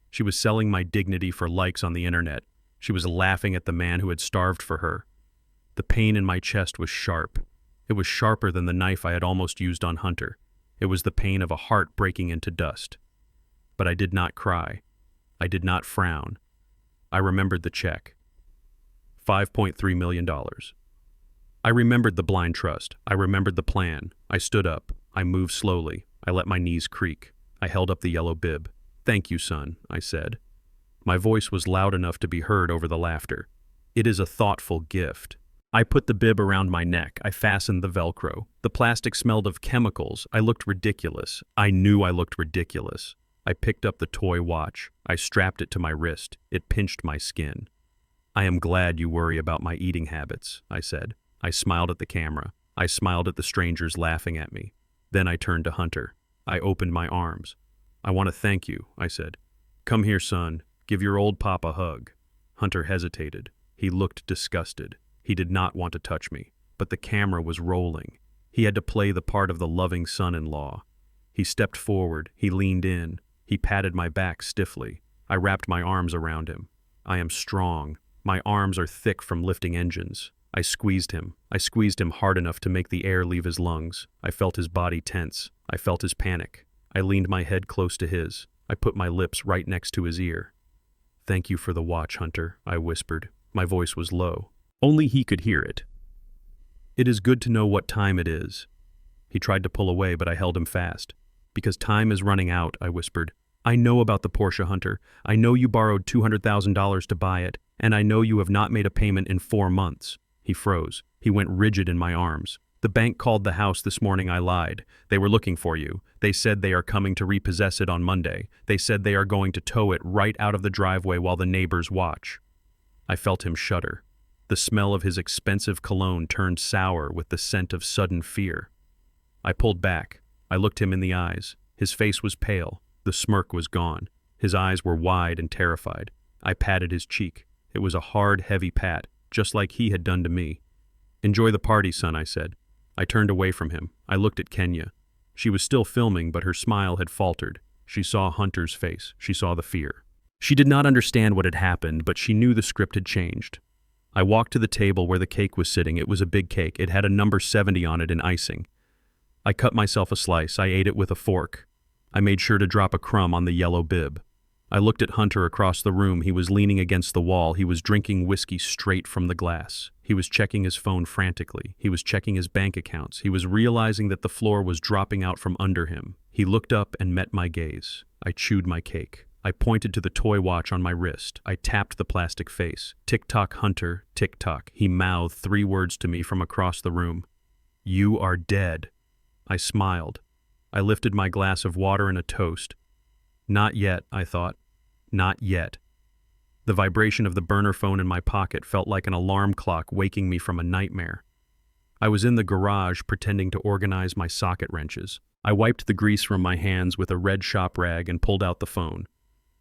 She was selling my dignity for likes on the internet. She was laughing at the man who had starved for her. The pain in my chest was sharp. It was sharper than the knife I had almost used on Hunter. It was the pain of a heart breaking into dust. But I did not cry. I did not frown. I remembered the check. $5.3 million. I remembered the blind trust. I remembered the plan. I stood up. I moved slowly. I let my knees creak. I held up the yellow bib. Thank you, son, I said. My voice was loud enough to be heard over the laughter. It is a thoughtful gift. I put the bib around my neck. I fastened the Velcro. The plastic smelled of chemicals. I looked ridiculous. I knew I looked ridiculous. I picked up the toy watch. I strapped it to my wrist. It pinched my skin. I am glad you worry about my eating habits, I said. I smiled at the camera. I smiled at the strangers laughing at me. Then I turned to Hunter. I opened my arms. "I want to thank you," I said. "Come here, son. Give your old pop a hug." Hunter hesitated. He looked disgusted. He did not want to touch me, but the camera was rolling. He had to play the part of the loving son-in-law. He stepped forward. He leaned in. He patted my back stiffly. I wrapped my arms around him. "I am strong. My arms are thick from lifting engines." I squeezed him. I squeezed him hard enough to make the air leave his lungs. I felt his body tense. I felt his panic. I leaned my head close to his. I put my lips right next to his ear. "Thank you for the watch, Hunter," I whispered. My voice was low. Only he could hear it. "It is good to know what time it is." He tried to pull away, but I held him fast. "Because time is running out," I whispered. "I know about the Porsche, Hunter. I know you borrowed $200,000 to buy it, and I know you have not made a payment in 4 months. He froze. He went rigid in my arms. "The bank called the house this morning. I lied. They were looking for you. They said they are coming to repossess it on Monday. They said they are going to tow it right out of the driveway while the neighbors watch." I felt him shudder. The smell of his expensive cologne turned sour with the scent of sudden fear. I pulled back. I looked him in the eyes. His face was pale. The smirk was gone. His eyes were wide and terrified. I patted his cheek. It was a hard, heavy pat, just like he had done to me. "Enjoy the party, son," I said. I turned away from him. I looked at Kenya. She was still filming, but her smile had faltered. She saw Hunter's face. She saw the fear. She did not understand what had happened, but she knew the script had changed. I walked to the table where the cake was sitting. It was a big cake. It had a number 70 on it in icing. I cut myself a slice. I ate it with a fork. I made sure to drop a crumb on the yellow bib. I looked at Hunter across the room. He was leaning against the wall. He was drinking whiskey straight from the glass. He was checking his phone frantically. He was checking his bank accounts. He was realizing that the floor was dropping out from under him. He looked up and met my gaze. I chewed my cake. I pointed to the toy watch on my wrist. I tapped the plastic face. "Tick-tock, Hunter, tick-tock." He mouthed 3 words to me from across the room. "You are dead." I smiled. I lifted my glass of water and a toast. Not yet, I thought. Not yet. The vibration of the burner phone in my pocket felt like an alarm clock waking me from a nightmare. I was in the garage pretending to organize my socket wrenches. I wiped the grease from my hands with a red shop rag and pulled out the phone.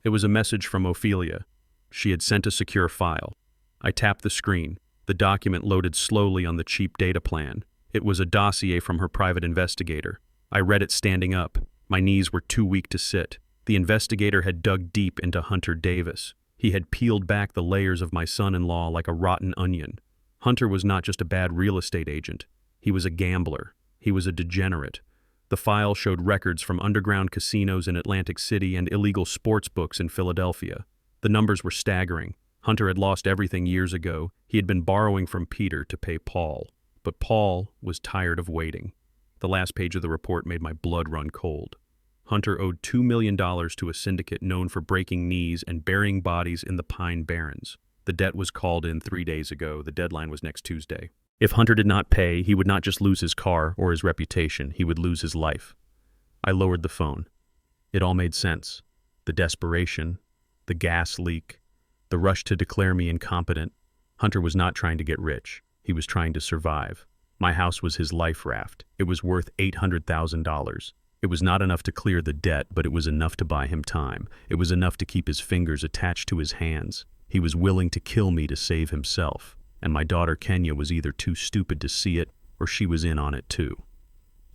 It was a message from Ophelia. She had sent a secure file. I tapped the screen. The document loaded slowly on the cheap data plan. It was a dossier from her private investigator. I read it standing up. My knees were too weak to sit. The investigator had dug deep into Hunter Davis. He had peeled back the layers of my son-in-law like a rotten onion. Hunter was not just a bad real estate agent. He was a gambler. He was a degenerate. The file showed records from underground casinos in Atlantic City and illegal sports books in Philadelphia. The numbers were staggering. Hunter had lost everything years ago. He had been borrowing from Peter to pay Paul. But Paul was tired of waiting. The last page of the report made my blood run cold. Hunter owed $2 million to a syndicate known for breaking knees and burying bodies in the Pine Barrens. The debt was called in 3 days ago. The deadline was next Tuesday. If Hunter did not pay, he would not just lose his car or his reputation, he would lose his life. I lowered the phone. It all made sense. The desperation, the gas leak, the rush to declare me incompetent. Hunter was not trying to get rich. He was trying to survive. My house was his life raft. It was worth $800,000. It was not enough to clear the debt, but it was enough to buy him time. It was enough to keep his fingers attached to his hands. He was willing to kill me to save himself. And my daughter Kenya was either too stupid to see it, or she was in on it too.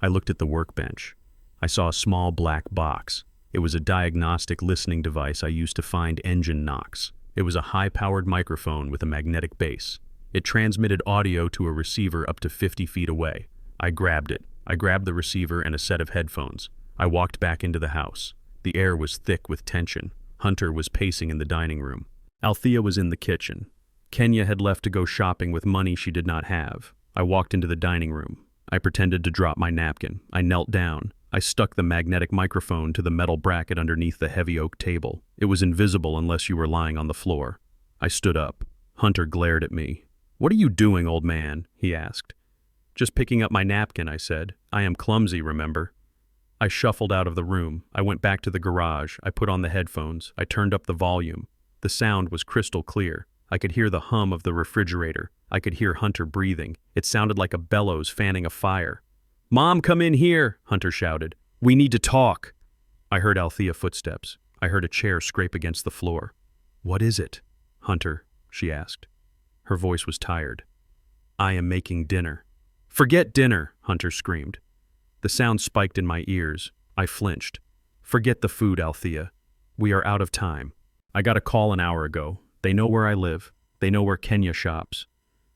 I looked at the workbench. I saw a small black box. It was a diagnostic listening device I used to find engine knocks. It was a high-powered microphone with a magnetic base. It transmitted audio to a receiver up to 50 feet away. I grabbed it. I grabbed the receiver and a set of headphones. I walked back into the house. The air was thick with tension. Hunter was pacing in the dining room. Althea was in the kitchen. Kenya had left to go shopping with money she did not have. I walked into the dining room. I pretended to drop my napkin. I knelt down. I stuck the magnetic microphone to the metal bracket underneath the heavy oak table. It was invisible unless you were lying on the floor. I stood up. Hunter glared at me. "What are you doing, old man?" he asked. "Just picking up my napkin," I said. "I am clumsy, remember?" I shuffled out of the room. I went back to the garage. I put on the headphones. I turned up the volume. The sound was crystal clear. I could hear the hum of the refrigerator. I could hear Hunter breathing. It sounded like a bellows fanning a fire. "Mom, come in here," Hunter shouted. "We need to talk." I heard Althea footsteps. I heard a chair scrape against the floor. "What is it, Hunter?" she asked. Her voice was tired. "I am making dinner." "Forget dinner," Hunter screamed. The sound spiked in my ears. I flinched. "Forget the food, Althea. We are out of time. I got a call an hour ago. They know where I live. They know where Kenya shops.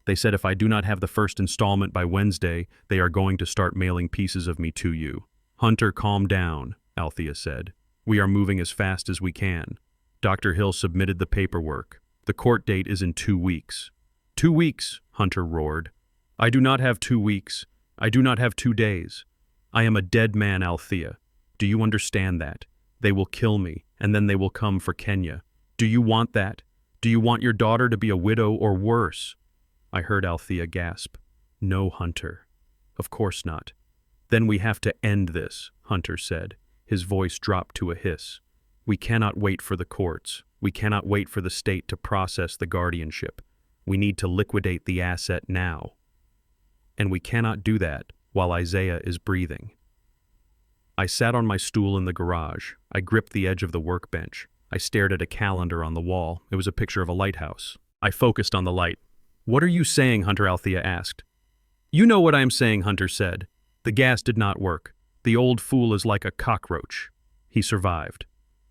They said if I do not have the first installment by Wednesday, they are going to start mailing pieces of me to you." "Hunter, calm down," Althea said. "We are moving as fast as we can." Dr. Hill submitted the paperwork. "The court date is in 2 weeks." "2 weeks," Hunter roared. "I do not have 2 weeks. I do not have 2 days. I am a dead man, Althea. Do you understand that? They will kill me, and then they will come for Kenya. Do you want that? Do you want your daughter to be a widow or worse?" I heard Althea gasp. "No, Hunter. Of course not." "Then we have to end this," Hunter said. His voice dropped to a hiss. "We cannot wait for the courts. We cannot wait for the state to process the guardianship. We need to liquidate the asset now. And we cannot do that while Isaiah is breathing." I sat on my stool in the garage. I gripped the edge of the workbench. I stared at a calendar on the wall. It was a picture of a lighthouse. I focused on the light. "What are you saying, Hunter?" Althea asked. "You know what I am saying," Hunter said. "The gas did not work. The old fool is like a cockroach. He survived.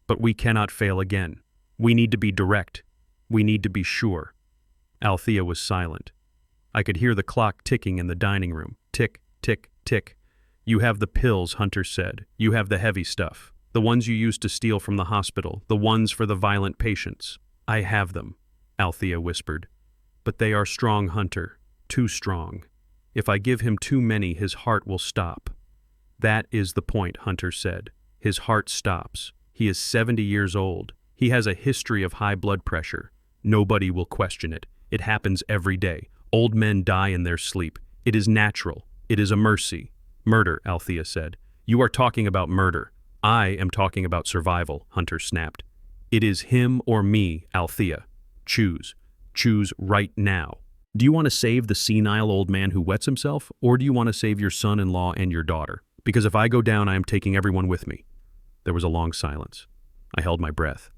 But we cannot fail again. We need to be direct. We need to be sure." Althea was silent. I could hear the clock ticking in the dining room. Tick, tick, tick. "You have the pills," Hunter said. "You have the heavy stuff. The ones you used to steal from the hospital. The ones for the violent patients." "I have them," Althea whispered. "But they are strong, Hunter. Too strong. If I give him too many, his heart will stop." "That is the point," Hunter said. "His heart stops. He is 70 years old. He has a history of high blood pressure. Nobody will question it. It happens every day. Old men die in their sleep. It is natural. It is a mercy." "Murder," Althea said. "You are talking about murder. I am talking about survival," Hunter snapped. "It is him or me, Althea. Choose. Choose right now. Do you want to save the senile old man who wets himself, or do you want to save your son-in-law and your daughter? Because if I go down, I am taking everyone with me." There was a long silence. I held my breath.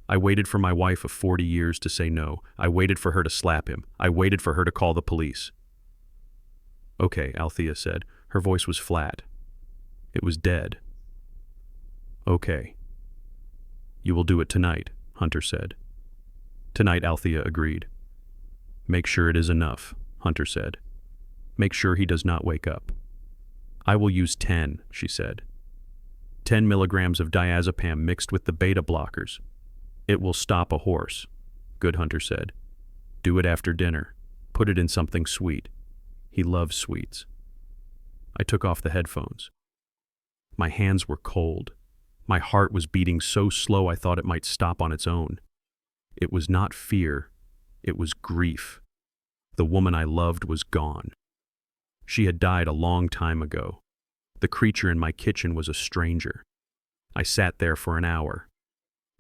I waited for my wife of 40 years to say no. I waited for her to slap him. I waited for her to call the police. "Okay," Althea said. Her voice was flat. It was dead. "Okay. You will do it tonight," Hunter said. "Tonight," Althea agreed. "Make sure it is enough," Hunter said. "Make sure he does not wake up." "I will use 10, she said. 10 milligrams of diazepam mixed with the beta blockers. It will stop a horse." "Good," Hunter said. "Do it after dinner. Put it in something sweet. He loves sweets." I took off the headphones. My hands were cold. My heart was beating so slow I thought it might stop on its own. It was not fear. It was grief. The woman I loved was gone. She had died a long time ago. The creature in my kitchen was a stranger. I sat there for an hour.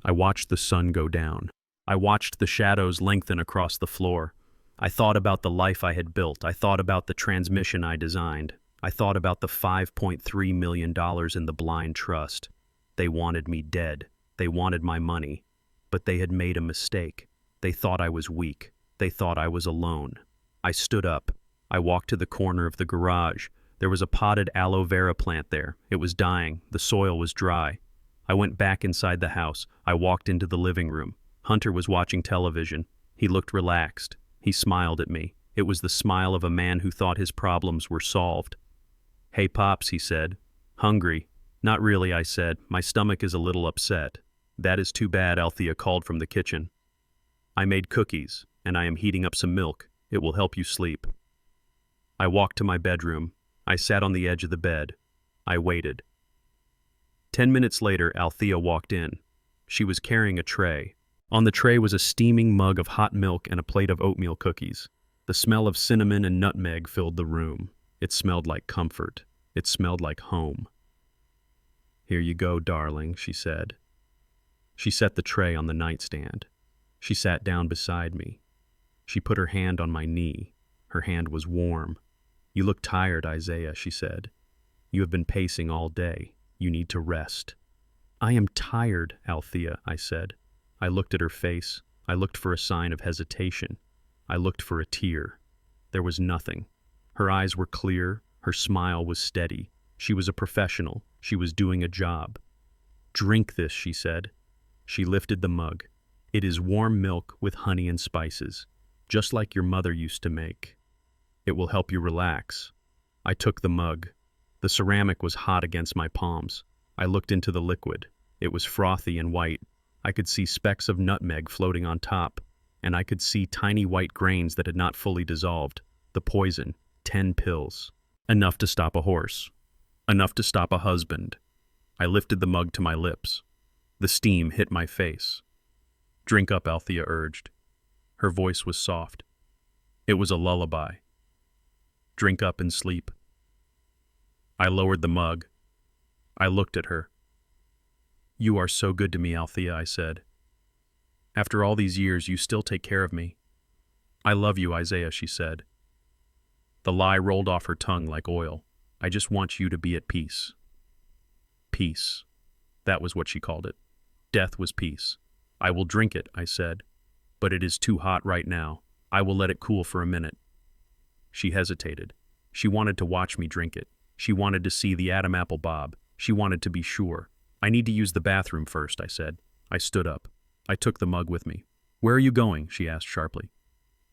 I watched the sun go down. I watched the shadows lengthen across the floor. I thought about the life I had built. I thought about the transmission I designed. I thought about the $5.3 million in the blind trust. They wanted me dead. They wanted my money. But they had made a mistake. They thought I was weak. They thought I was alone. I stood up. I walked to the corner of the garage. There was a potted aloe vera plant there. It was dying. The soil was dry. I went back inside the house. I walked into the living room. Hunter was watching television. He looked relaxed. He smiled at me. It was the smile of a man who thought his problems were solved. "Hey, Pops," he said. "Hungry?" "Not really," I said. "My stomach is a little upset." "That is too bad," Althea called from the kitchen. "I made cookies, and I am heating up some milk. It will help you sleep." I walked to my bedroom. I sat on the edge of the bed. I waited. 10 minutes later, Althea walked in. She was carrying a tray. On the tray was a steaming mug of hot milk and a plate of oatmeal cookies. The smell of cinnamon and nutmeg filled the room. It smelled like comfort. It smelled like home. "Here you go, darling," she said. She set the tray on the nightstand. She sat down beside me. She put her hand on my knee. Her hand was warm. "You look tired, Isaiah," she said. "You have been pacing all day. You need to rest." "I am tired, Althea," I said. I looked at her face. I looked for a sign of hesitation. I looked for a tear. There was nothing. Her eyes were clear. Her smile was steady. She was a professional. She was doing a job. "Drink this," she said. She lifted the mug. "It is warm milk with honey and spices, just like your mother used to make. It will help you relax." I took the mug. The ceramic was hot against my palms. I looked into the liquid. It was frothy and white. I could see specks of nutmeg floating on top, and I could see tiny white grains that had not fully dissolved. The poison, 10 pills. Enough to stop a horse. Enough to stop a husband. I lifted the mug to my lips. The steam hit my face. "Drink up," Althea urged. Her voice was soft. It was a lullaby. "Drink up and sleep." I lowered the mug. I looked at her. "You are so good to me, Althea," I said. "After all these years, you still take care of me." "I love you, Isaiah," she said. The lie rolled off her tongue like oil. "I just want you to be at peace." Peace. That was what she called it. Death was peace. "I will drink it," I said. "But it is too hot right now. I will let it cool for a minute." She hesitated. She wanted to watch me drink it. She wanted to see the Adam apple bob. She wanted to be sure. "I need to use the bathroom first," I said. I stood up. I took the mug with me. "Where are you going?" she asked sharply.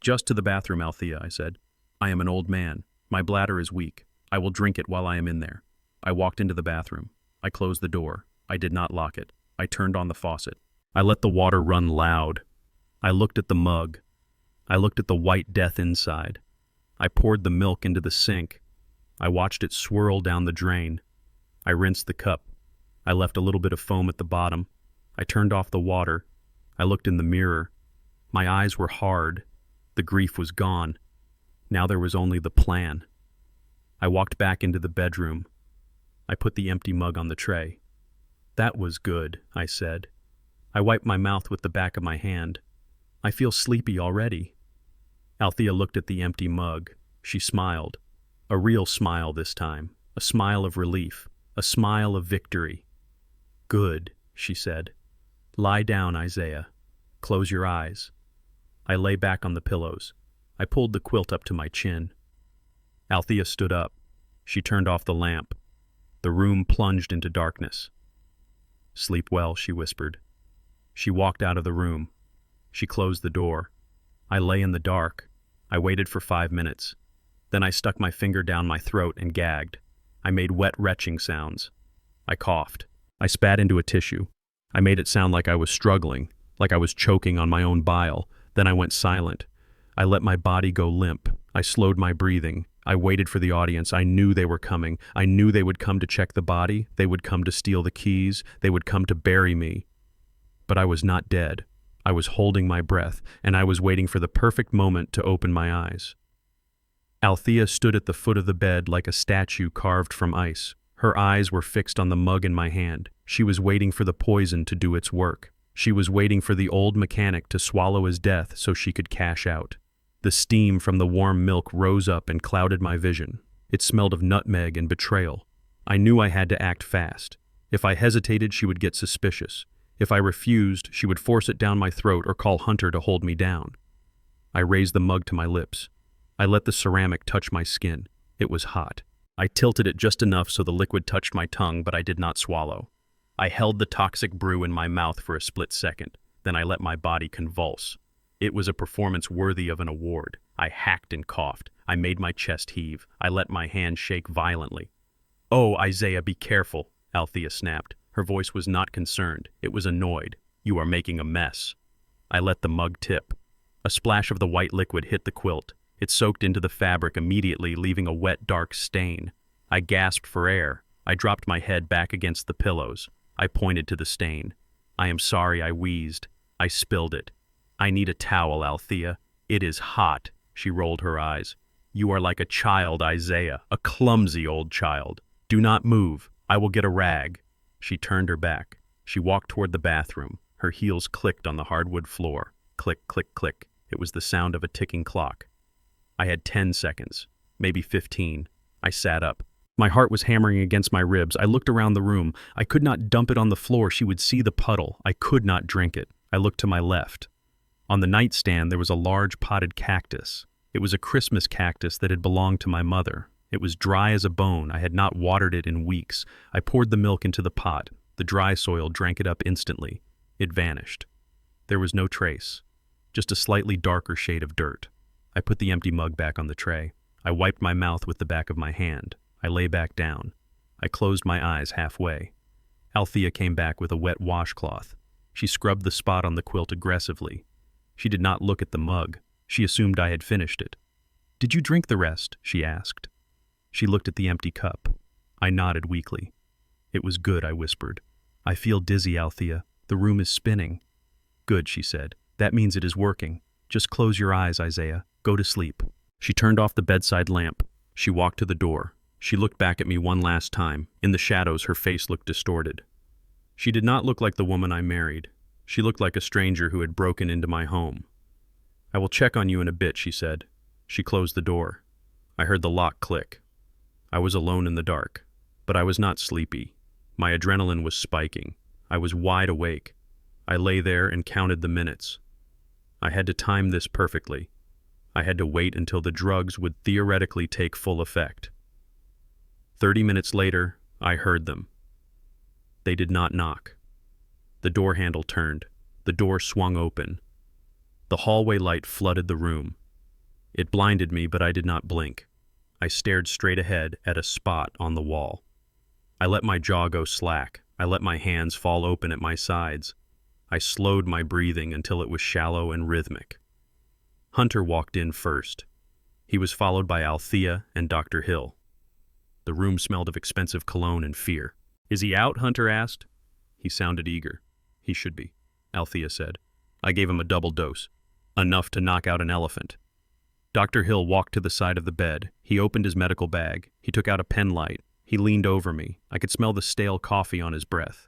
"Just to the bathroom, Althea," I said. "I am an old man. My bladder is weak. I will drink it while I am in there." I walked into the bathroom. I closed the door. I did not lock it. I turned on the faucet. I let the water run loud. I looked at the mug. I looked at the white death inside. I poured the milk into the sink. I watched it swirl down the drain. I rinsed the cup. I left a little bit of foam at the bottom. I turned off the water. I looked in the mirror. My eyes were hard. The grief was gone. Now there was only the plan. I walked back into the bedroom. I put the empty mug on the tray. "That was good," I said. I wiped my mouth with the back of my hand. "I feel sleepy already." Althea looked at the empty mug. She smiled. A real smile this time. A smile of relief. A smile of victory. "Good," she said. "Lie down, Isaiah. Close your eyes." I lay back on the pillows. I pulled the quilt up to my chin. Althea stood up. She turned off the lamp. The room plunged into darkness. "Sleep well," she whispered. She walked out of the room. She closed the door. I lay in the dark. I waited for 5 minutes. Then I stuck my finger down my throat and gagged. I made wet retching sounds. I coughed. I spat into a tissue. I made it sound like I was struggling, like I was choking on my own bile. Then I went silent. I let my body go limp. I slowed my breathing. I waited for the audience. I knew they were coming. I knew they would come to check the body. They would come to steal the keys. They would come to bury me. But I was not dead. I was holding my breath, and I was waiting for the perfect moment to open my eyes. Althea stood at the foot of the bed like a statue carved from ice. Her eyes were fixed on the mug in my hand. She was waiting for the poison to do its work. She was waiting for the old mechanic to swallow his death so she could cash out. The steam from the warm milk rose up and clouded my vision. It smelled of nutmeg and betrayal. I knew I had to act fast. If I hesitated, she would get suspicious. If I refused, she would force it down my throat or call Hunter to hold me down. I raised the mug to my lips. I let the ceramic touch my skin. It was hot. I tilted it just enough so the liquid touched my tongue, but I did not swallow. I held the toxic brew in my mouth for a split second. Then I let my body convulse. It was a performance worthy of an award. I hacked and coughed. I made my chest heave. I let my hand shake violently. "Oh, Isaiah, be careful," Althea snapped. Her voice was not concerned. It was annoyed. "You are making a mess." I let the mug tip. A splash of the white liquid hit the quilt. It soaked into the fabric immediately, leaving a wet, dark stain. I gasped for air. I dropped my head back against the pillows. I pointed to the stain. "I am sorry," I wheezed. "I spilled it. I need a towel, Althea. It is hot." She rolled her eyes. "You are like a child, Isaiah, a clumsy old child. Do not move. I will get a rag." She turned her back. She walked toward the bathroom. Her heels clicked on the hardwood floor. Click, click, click. It was the sound of a ticking clock. I had 10 seconds, maybe 15. I sat up. My heart was hammering against my ribs. I looked around the room. I could not dump it on the floor. She would see the puddle. I could not drink it. I looked to my left. On the nightstand, there was a large potted cactus. It was a Christmas cactus that had belonged to my mother. It was dry as a bone. I had not watered it in weeks. I poured the milk into the pot. The dry soil drank it up instantly. It vanished. There was no trace, just a slightly darker shade of dirt. I put the empty mug back on the tray. I wiped my mouth with the back of my hand. I lay back down. I closed my eyes halfway. Althea came back with a wet washcloth. She scrubbed the spot on the quilt aggressively. She did not look at the mug. She assumed I had finished it. "Did you drink the rest?" she asked. She looked at the empty cup. I nodded weakly. "It was good," I whispered. "I feel dizzy, Althea. The room is spinning." "Good," she said. "That means it is working. Just close your eyes, Isaiah. Go to sleep." She turned off the bedside lamp. She walked to the door. She looked back at me one last time. In the shadows, her face looked distorted. She did not look like the woman I married. She looked like a stranger who had broken into my home. "I will check on you in a bit," she said. She closed the door. I heard the lock click. I was alone in the dark, but I was not sleepy. My adrenaline was spiking. I was wide awake. I lay there and counted the minutes. I had to time this perfectly. I had to wait until the drugs would theoretically take full effect. 30 minutes later, I heard them. They did not knock. The door handle turned. The door swung open. The hallway light flooded the room. It blinded me, but I did not blink. I stared straight ahead at a spot on the wall. I let my jaw go slack. I let my hands fall open at my sides. I slowed my breathing until it was shallow and rhythmic. Hunter walked in first. He was followed by Althea and Dr. Hill. The room smelled of expensive cologne and fear. "Is he out?" Hunter asked. He sounded eager. "He should be," Althea said. I gave him a double dose, enough to knock out an elephant. Dr. Hill walked to the side of the bed. He opened his medical bag. He took out a pen light. He leaned over me. I could smell the stale coffee on his breath.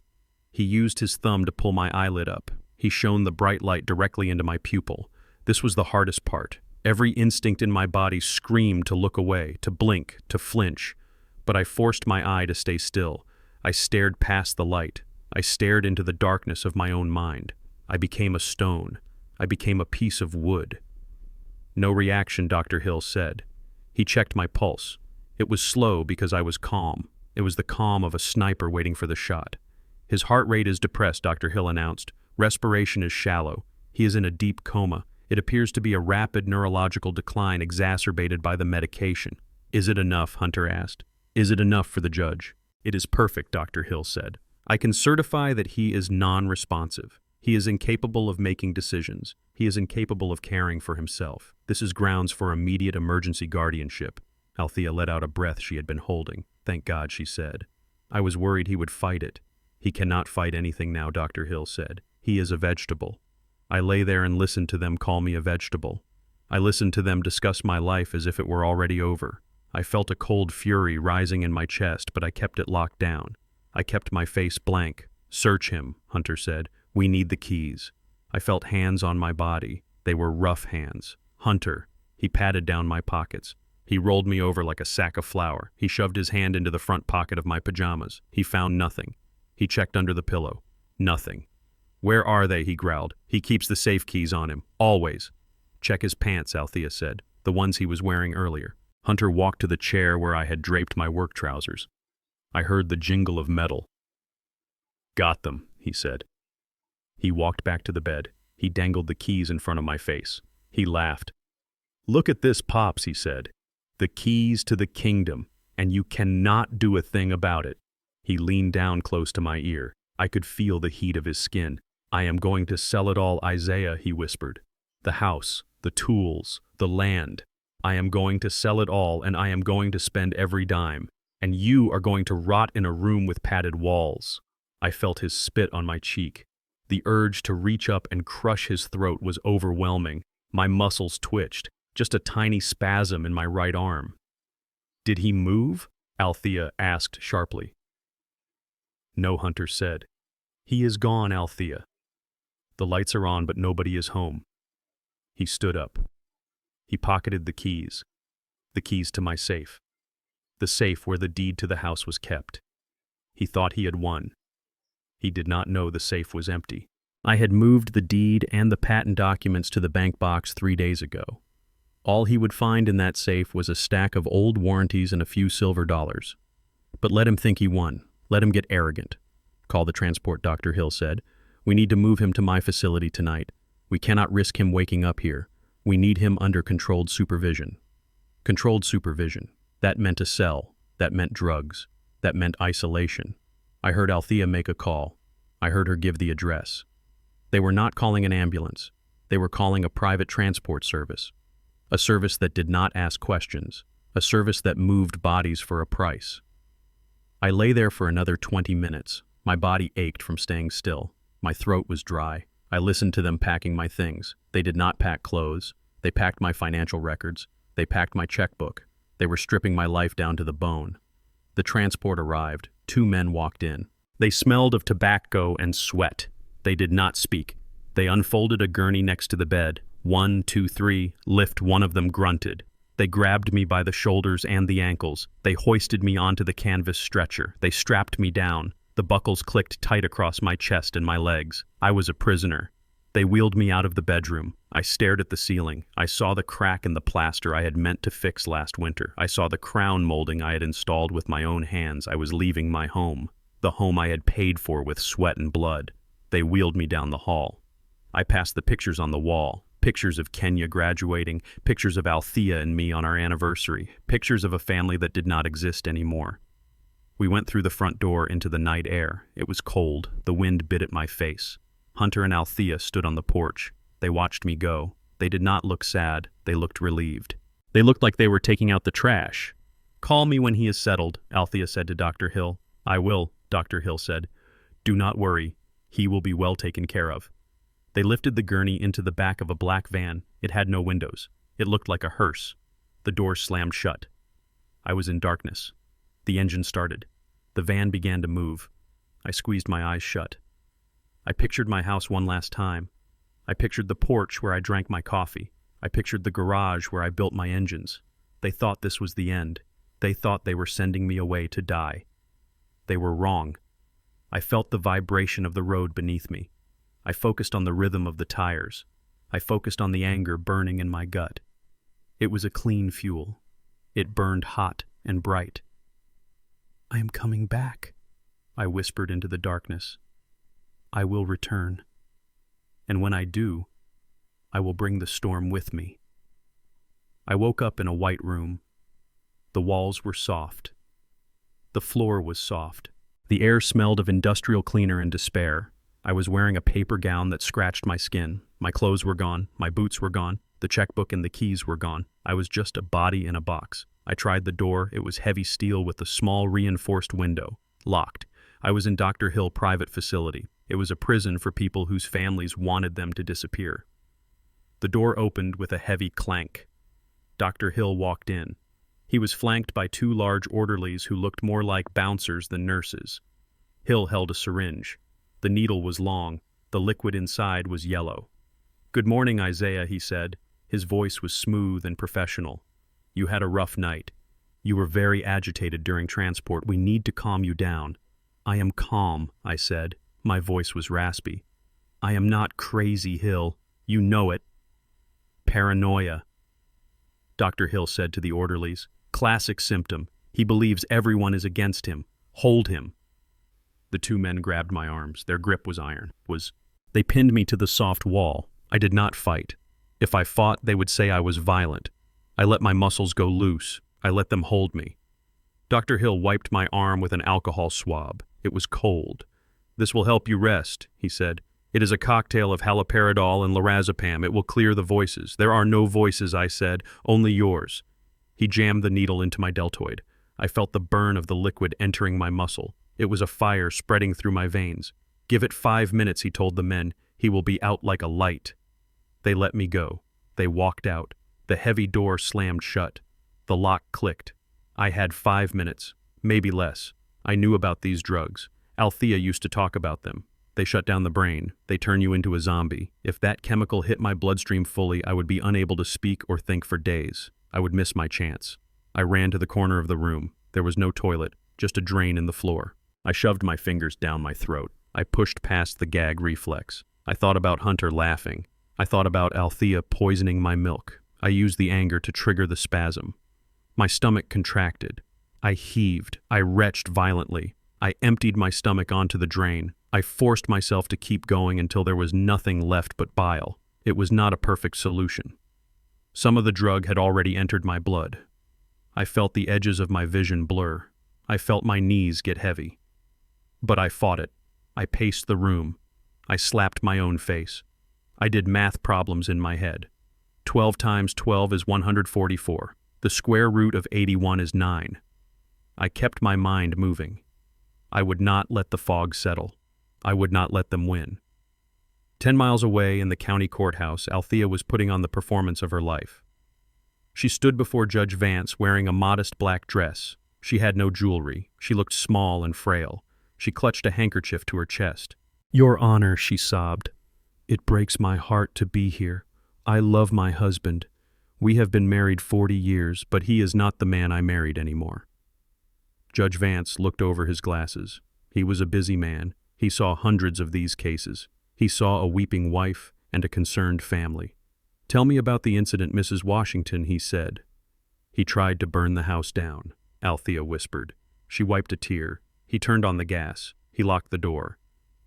He used his thumb to pull my eyelid up. He shone the bright light directly into my pupil. This was the hardest part. Every instinct in my body screamed to look away, to blink, to flinch. But I forced my eye to stay still. I stared past the light. I stared into the darkness of my own mind. I became a stone. I became a piece of wood. "No reaction," Dr. Hill said. He checked my pulse. It was slow because I was calm. It was the calm of a sniper waiting for the shot. "His heart rate is depressed," Dr. Hill announced. "Respiration is shallow. He is in a deep coma. It appears to be a rapid neurological decline exacerbated by the medication." "Is it enough?" Hunter asked. "Is it enough for the judge?" "It is perfect," Dr. Hill said. "I can certify that he is non-responsive. He is incapable of making decisions. He is incapable of caring for himself. This is grounds for immediate emergency guardianship." Althea let out a breath she had been holding. "Thank God," she said. "I was worried he would fight it." "He cannot fight anything now," Dr. Hill said. "He is a vegetable." I lay there and listened to them call me a vegetable. I listened to them discuss my life as if it were already over. I felt a cold fury rising in my chest, but I kept it locked down. I kept my face blank. "Search him," Hunter said. "We need the keys." I felt hands on my body. They were rough hands. "Hunter." He patted down my pockets. He rolled me over like a sack of flour. He shoved his hand into the front pocket of my pajamas. He found nothing. He checked under the pillow. Nothing. "Where are they?" he growled. "He keeps the safe keys on him. Always." "Check his pants," Althea said. "The ones he was wearing earlier." Hunter walked to the chair where I had draped my work trousers. I heard the jingle of metal. "Got them," he said. He walked back to the bed. He dangled the keys in front of my face. He laughed. "Look at this, Pops," he said. "The keys to the kingdom, and you cannot do a thing about it." He leaned down close to my ear. I could feel the heat of his skin. "I am going to sell it all, Isaiah," he whispered. "The house, the tools, the land. I am going to sell it all, and I am going to spend every dime. And you are going to rot in a room with padded walls." I felt his spit on my cheek. The urge to reach up and crush his throat was overwhelming. My muscles twitched, just a tiny spasm in my right arm. "Did he move?" Althea asked sharply. "No," Hunter said. "He is gone, Althea. The lights are on, but nobody is home." He stood up. He pocketed the keys to my safe, the safe where the deed to the house was kept. He thought he had won. He did not know the safe was empty. I had moved the deed and the patent documents to the bank box 3 days ago. All he would find in that safe was a stack of old warranties and a few silver dollars. But let him think he won. Let him get arrogant. Call the transport, Dr. Hill said. We need to move him to my facility tonight. We cannot risk him waking up here. We need him under controlled supervision. Controlled supervision. That meant a cell. That meant drugs. That meant isolation. I heard Althea make a call. I heard her give the address. They were not calling an ambulance. They were calling a private transport service. A service that did not ask questions. A service that moved bodies for a price. I lay there for another 20 minutes. My body ached from staying still. My throat was dry. I listened to them packing my things. They did not pack clothes. They packed my financial records. They packed my checkbook. They were stripping my life down to the bone. The transport arrived. 2 men walked in. They smelled of tobacco and sweat. They did not speak. They unfolded a gurney next to the bed. 1, 2, 3, lift, one of them grunted. They grabbed me by the shoulders and the ankles. They hoisted me onto the canvas stretcher. They strapped me down. The buckles clicked tight across my chest and my legs. I was a prisoner. They wheeled me out of the bedroom. I stared at the ceiling. I saw the crack in the plaster I had meant to fix last winter. I saw the crown molding I had installed with my own hands. I was leaving my home, the home I had paid for with sweat and blood. They wheeled me down the hall. I passed the pictures on the wall. Pictures of Kenya graduating, pictures of Althea and me on our anniversary, pictures of a family that did not exist anymore. We went through the front door into the night air. It was cold. The wind bit at my face. Hunter and Althea stood on the porch. They watched me go. They did not look sad. They looked relieved. They looked like they were taking out the trash. Call me when he is settled, Althea said to Dr. Hill. I will, Dr. Hill said. Do not worry. He will be well taken care of. They lifted the gurney into the back of a black van. It had no windows. It looked like a hearse. The doors slammed shut. I was in darkness. The engine started. The van began to move. I squeezed my eyes shut. I pictured my house one last time. I pictured the porch where I drank my coffee. I pictured the garage where I built my engines. They thought this was the end. They thought they were sending me away to die. They were wrong. I felt the vibration of the road beneath me. I focused on the rhythm of the tires. I focused on the anger burning in my gut. It was a clean fuel. It burned hot and bright. I am coming back, I whispered into the darkness. I will return. And when I do, I will bring the storm with me. I woke up in a white room. The walls were soft. The floor was soft. The air smelled of industrial cleaner and despair. I was wearing a paper gown that scratched my skin. My clothes were gone. My boots were gone. The checkbook and the keys were gone. I was just a body in a box. I tried the door. It was heavy steel with a small reinforced window. Locked. I was in Dr. Hill private facility. It was a prison for people whose families wanted them to disappear. The door opened with a heavy clank. Dr. Hill walked in. He was flanked by 2 large orderlies who looked more like bouncers than nurses. Hill held a syringe. The needle was long. The liquid inside was yellow. Good morning, Isaiah, he said. His voice was smooth and professional. You had a rough night. You were very agitated during transport. We need to calm you down. I am calm, I said. My voice was raspy. I am not crazy, Hill. You know it. Paranoia, Dr. Hill said to the orderlies. Classic symptom. He believes everyone is against him. Hold him. The 2 men grabbed my arms. Their grip was iron. They pinned me to the soft wall. I did not fight. If I fought, they would say I was violent. I let my muscles go loose. I let them hold me. Dr. Hill wiped my arm with an alcohol swab. It was cold. This will help you rest, he said. It is a cocktail of haloperidol and lorazepam. It will clear the voices. There are no voices, I said, only yours. He jammed the needle into my deltoid. I felt the burn of the liquid entering my muscle. It was a fire spreading through my veins. Give it 5 minutes, he told the men. He will be out like a light. They let me go. They walked out. The heavy door slammed shut. The lock clicked. I had 5 minutes, maybe less. I knew about these drugs. Althea used to talk about them. They shut down the brain. They turn you into a zombie. If that chemical hit my bloodstream fully, I would be unable to speak or think for days. I would miss my chance. I ran to the corner of the room. There was no toilet, just a drain in the floor. I shoved my fingers down my throat. I pushed past the gag reflex. I thought about Hunter laughing. I thought about Althea poisoning my milk. I used the anger to trigger the spasm. My stomach contracted. I heaved. I retched violently. I emptied my stomach onto the drain. I forced myself to keep going until there was nothing left but bile. It was not a perfect solution. Some of the drug had already entered my blood. I felt the edges of my vision blur. I felt my knees get heavy. But I fought it. I paced the room. I slapped my own face. I did math problems in my head. 12 times 12 is 144. The square root of 81 is 9. I kept my mind moving. I would not let the fog settle. I would not let them win. 10 miles away in the county courthouse, Althea was putting on the performance of her life. She stood before Judge Vance wearing a modest black dress. She had no jewelry. She looked small and frail. She clutched a handkerchief to her chest. "Your Honor," she sobbed. "It breaks my heart to be here. I love my husband. We have been married 40 years, but he is not the man I married anymore." Judge Vance looked over his glasses. He was a busy man. He saw hundreds of these cases. He saw a weeping wife and a concerned family. "Tell me about the incident, Mrs. Washington," he said. "He tried to burn the house down," Althea whispered. She wiped a tear. He turned on the gas. He locked the door.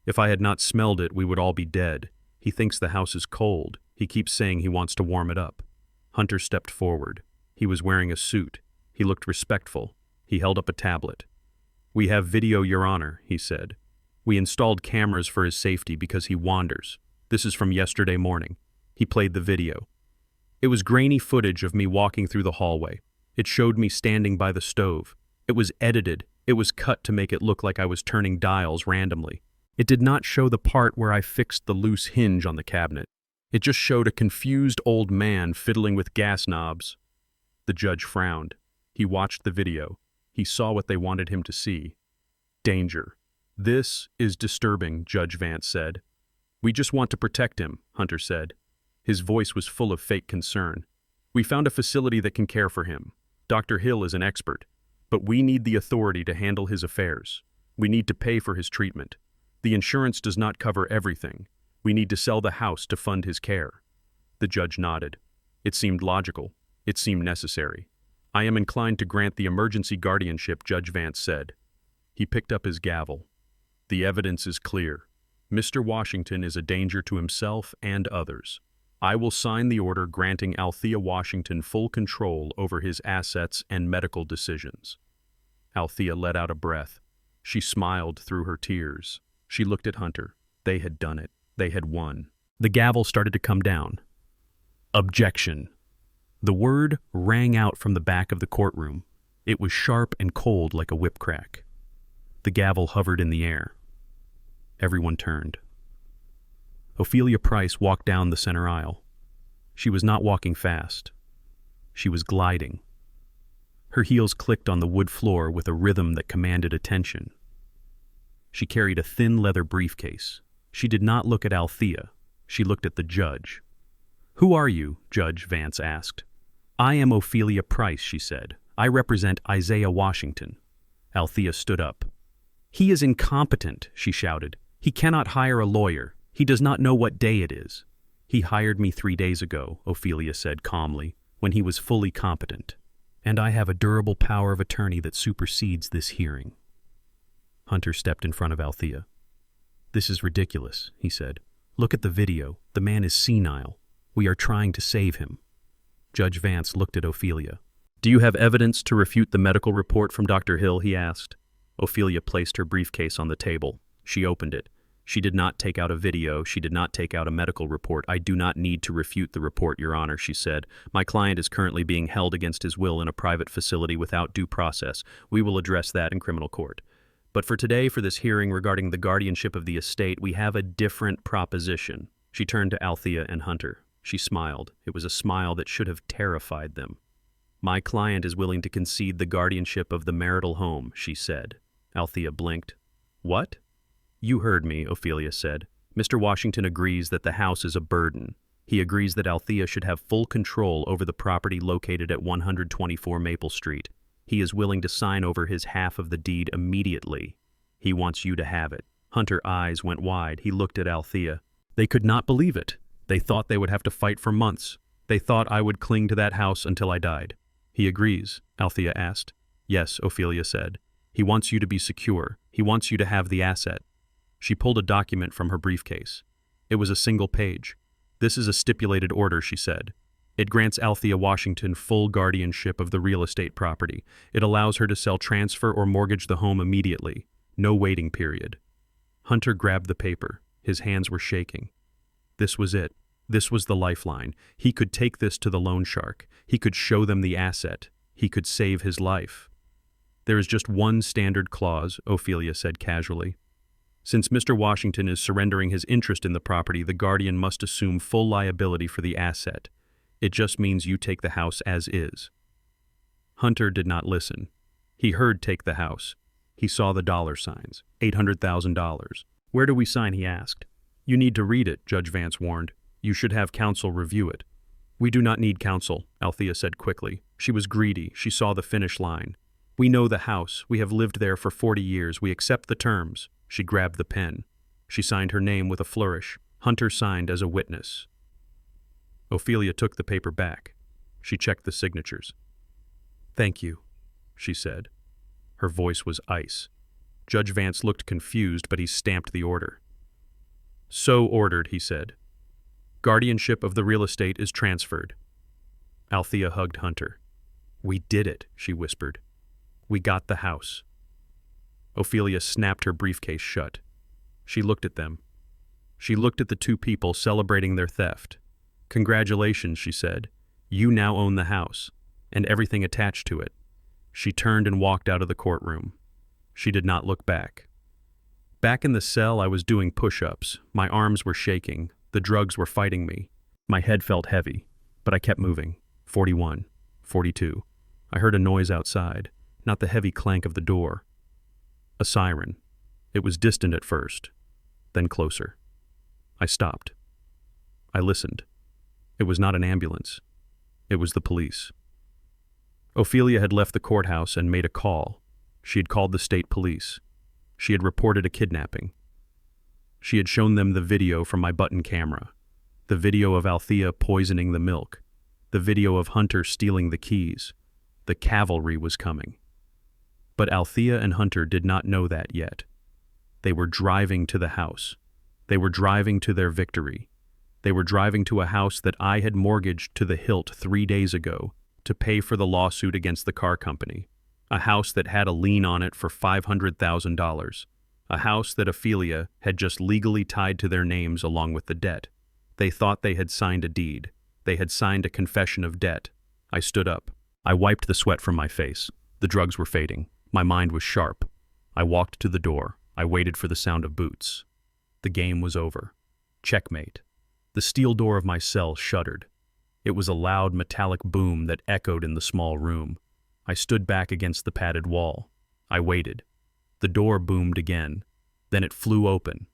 "If I had not smelled it, we would all be dead. He thinks the house is cold. He keeps saying he wants to warm it up." Hunter stepped forward. He was wearing a suit. He looked respectful. He held up a tablet. "We have video, Your Honor," he said. "We installed cameras for his safety because he wanders. This is from yesterday morning." He played the video. It was grainy footage of me walking through the hallway. It showed me standing by the stove. It was edited. It was cut to make it look like I was turning dials randomly. It did not show the part where I fixed the loose hinge on the cabinet. It just showed a confused old man fiddling with gas knobs. The judge frowned. He watched the video. He saw what they wanted him to see. Danger. "This is disturbing," Judge Vance said. "We just want to protect him," Hunter said. His voice was full of fake concern. "We found a facility that can care for him. Dr. Hill is an expert. But we need the authority to handle his affairs. We need to pay for his treatment. The insurance does not cover everything. We need to sell the house to fund his care." The judge nodded. It seemed logical. It seemed necessary. "I am inclined to grant the emergency guardianship," Judge Vance said. He picked up his gavel. "The evidence is clear. Mr. Washington is a danger to himself and others. I will sign the order granting Althea Washington full control over his assets and medical decisions." Althea let out a breath. She smiled through her tears. She looked at Hunter. They had done it. They had won. The gavel started to come down. Objection. The word rang out from the back of the courtroom. It was sharp and cold like a whip crack. The gavel hovered in the air. Everyone turned. Ophelia Price walked down the center aisle. She was not walking fast. She was gliding. Her heels clicked on the wood floor with a rhythm that commanded attention. She carried a thin leather briefcase. She did not look at Althea. She looked at the judge. "Who are you?" Judge Vance asked. "I am Ophelia Price," she said. "I represent Isaiah Washington." Althea stood up. "He is incompetent," she shouted. "He cannot hire a lawyer. He does not know what day it is." "He hired me 3 days ago," Ophelia said calmly, "when he was fully competent. And I have a durable power of attorney that supersedes this hearing." Hunter stepped in front of Althea. "This is ridiculous," he said. "Look at the video. The man is senile. We are trying to save him." Judge Vance looked at Ophelia. "Do you have evidence to refute the medical report from Dr. Hill?" he asked. Ophelia placed her briefcase on the table. She opened it. She did not take out a video. She did not take out a medical report. "I do not need to refute the report, Your Honor," she said. "My client is currently being held against his will in a private facility without due process. We will address that in criminal court. But for today, for this hearing regarding the guardianship of the estate, we have a different proposition." She turned to Althea and Hunter. She smiled. It was a smile that should have terrified them. "My client is willing to concede the guardianship of the marital home," she said. Althea blinked. "What?" You heard me, Ophelia said. Mr. Washington agrees that the house is a burden. He agrees that Althea should have full control over the property located at 124 Maple Street. He is willing to sign over his half of the deed immediately. He wants you to have it. Hunter's eyes went wide. He looked at Althea. They could not believe it. They thought they would have to fight for months. They thought I would cling to that house until I died. He agrees, Althea asked. Yes, Ophelia said. He wants you to be secure. He wants you to have the asset. She pulled a document from her briefcase. It was a single page. This is a stipulated order, she said. It grants Althea Washington full guardianship of the real estate property. It allows her to sell, transfer, or mortgage the home immediately. No waiting period. Hunter grabbed the paper. His hands were shaking. This was it. This was the lifeline. He could take this to the loan shark. He could show them the asset. He could save his life. There is just one standard clause, Ophelia said casually. Since Mr. Washington is surrendering his interest in the property, the guardian must assume full liability for the asset. It just means you take the house as is. Hunter did not listen. He heard take the house. He saw the dollar signs. $800,000. Where do we sign, he asked. You need to read it, Judge Vance warned. You should have counsel review it. We do not need counsel, Althea said quickly. She was greedy. She saw the finish line. We know the house. We have lived there for 40 years. We accept the terms. She grabbed the pen. She signed her name with a flourish. Hunter signed as a witness. Ophelia took the paper back. She checked the signatures. Thank you, she said. Her voice was ice. Judge Vance looked confused, but he stamped the order. So ordered, he said. Guardianship of the real estate is transferred. Althea hugged Hunter. We did it, she whispered. We got the house. Ophelia snapped her briefcase shut. She looked at them. She looked at the two people celebrating their theft. Congratulations, she said. You now own the house, and everything attached to it. She turned and walked out of the courtroom. She did not look back. Back in the cell, I was doing push-ups. My arms were shaking. The drugs were fighting me. My head felt heavy, but I kept moving. 41, 42. I heard a noise outside, not the heavy clank of the door. A siren. It was distant at first, then closer. I stopped. I listened. It was not an ambulance. It was the police. Ophelia had left the courthouse and made a call. She had called the state police. She had reported a kidnapping. She had shown them the video from my button camera, the video of Althea poisoning the milk, the video of Hunter stealing the keys. The cavalry was coming. But Althea and Hunter did not know that yet. They were driving to the house. They were driving to their victory. They were driving to a house that I had mortgaged to the hilt 3 days ago to pay for the lawsuit against the car company. A house that had a lien on it for $500,000. A house that Ophelia had just legally tied to their names along with the debt. They thought they had signed a deed. They had signed a confession of debt. I stood up. I wiped the sweat from my face. The drugs were fading. My mind was sharp. I walked to the door. I waited for the sound of boots. The game was over. Checkmate. The steel door of my cell shuddered. It was a loud metallic boom that echoed in the small room. I stood back against the padded wall. I waited. The door boomed again. Then it flew open.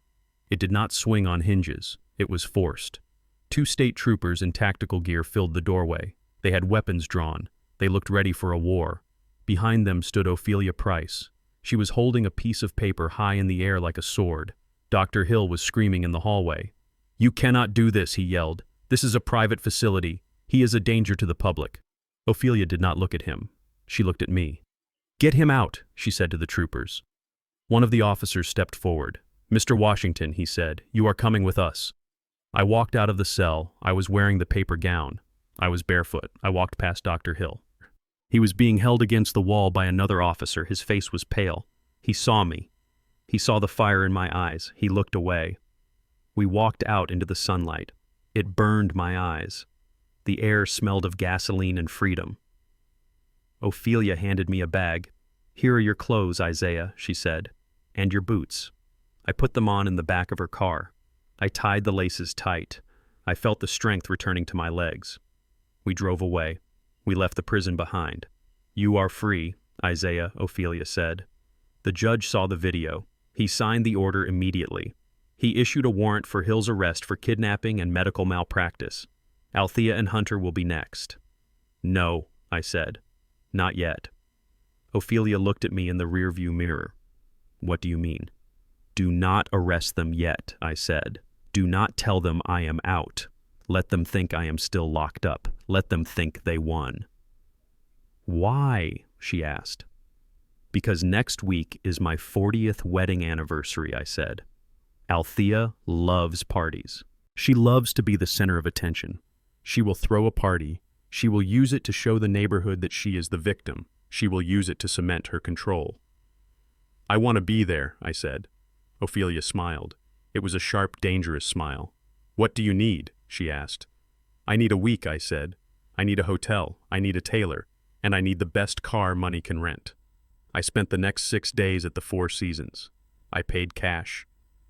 It did not swing on hinges. It was forced. 2 state troopers in tactical gear filled the doorway. They had weapons drawn. They looked ready for a war. Behind them stood Ophelia Price. She was holding a piece of paper high in the air like a sword. Dr. Hill was screaming in the hallway. You cannot do this, he yelled. This is a private facility. He is a danger to the public. Ophelia did not look at him. She looked at me. Get him out, she said to the troopers. One of the officers stepped forward. Mr. Washington, he said, you are coming with us. I walked out of the cell. I was wearing the paper gown. I was barefoot. I walked past Dr. Hill. He was being held against the wall by another officer. His face was pale. He saw me. He saw the fire in my eyes. He looked away. We walked out into the sunlight. It burned my eyes. The air smelled of gasoline and freedom. Ophelia handed me a bag. Here are your clothes, Isaiah, she said, and your boots. I put them on in the back of her car. I tied the laces tight. I felt the strength returning to my legs. We drove away. We left the prison behind. You are free, Isaiah, Ophelia said. The judge saw the video. He signed the order immediately. He issued a warrant for Hill's arrest for kidnapping and medical malpractice. Althea and Hunter will be next. No, I said. Not yet. Ophelia looked at me in the rearview mirror. What do you mean? Do not arrest them yet, I said. Do not tell them I am out. Let them think I am still locked up. Let them think they won. Why? She asked. Because next week is my 40th wedding anniversary, I said. Althea loves parties. She loves to be the center of attention. She will throw a party. She will use it to show the neighborhood that she is the victim. She will use it to cement her control. I want to be there, I said. Ophelia smiled. It was a sharp, dangerous smile. What do you need? She asked. I need a week, I said. I need a hotel. I need a tailor. And I need the best car money can rent. I spent the next 6 days at the Four Seasons. I paid cash.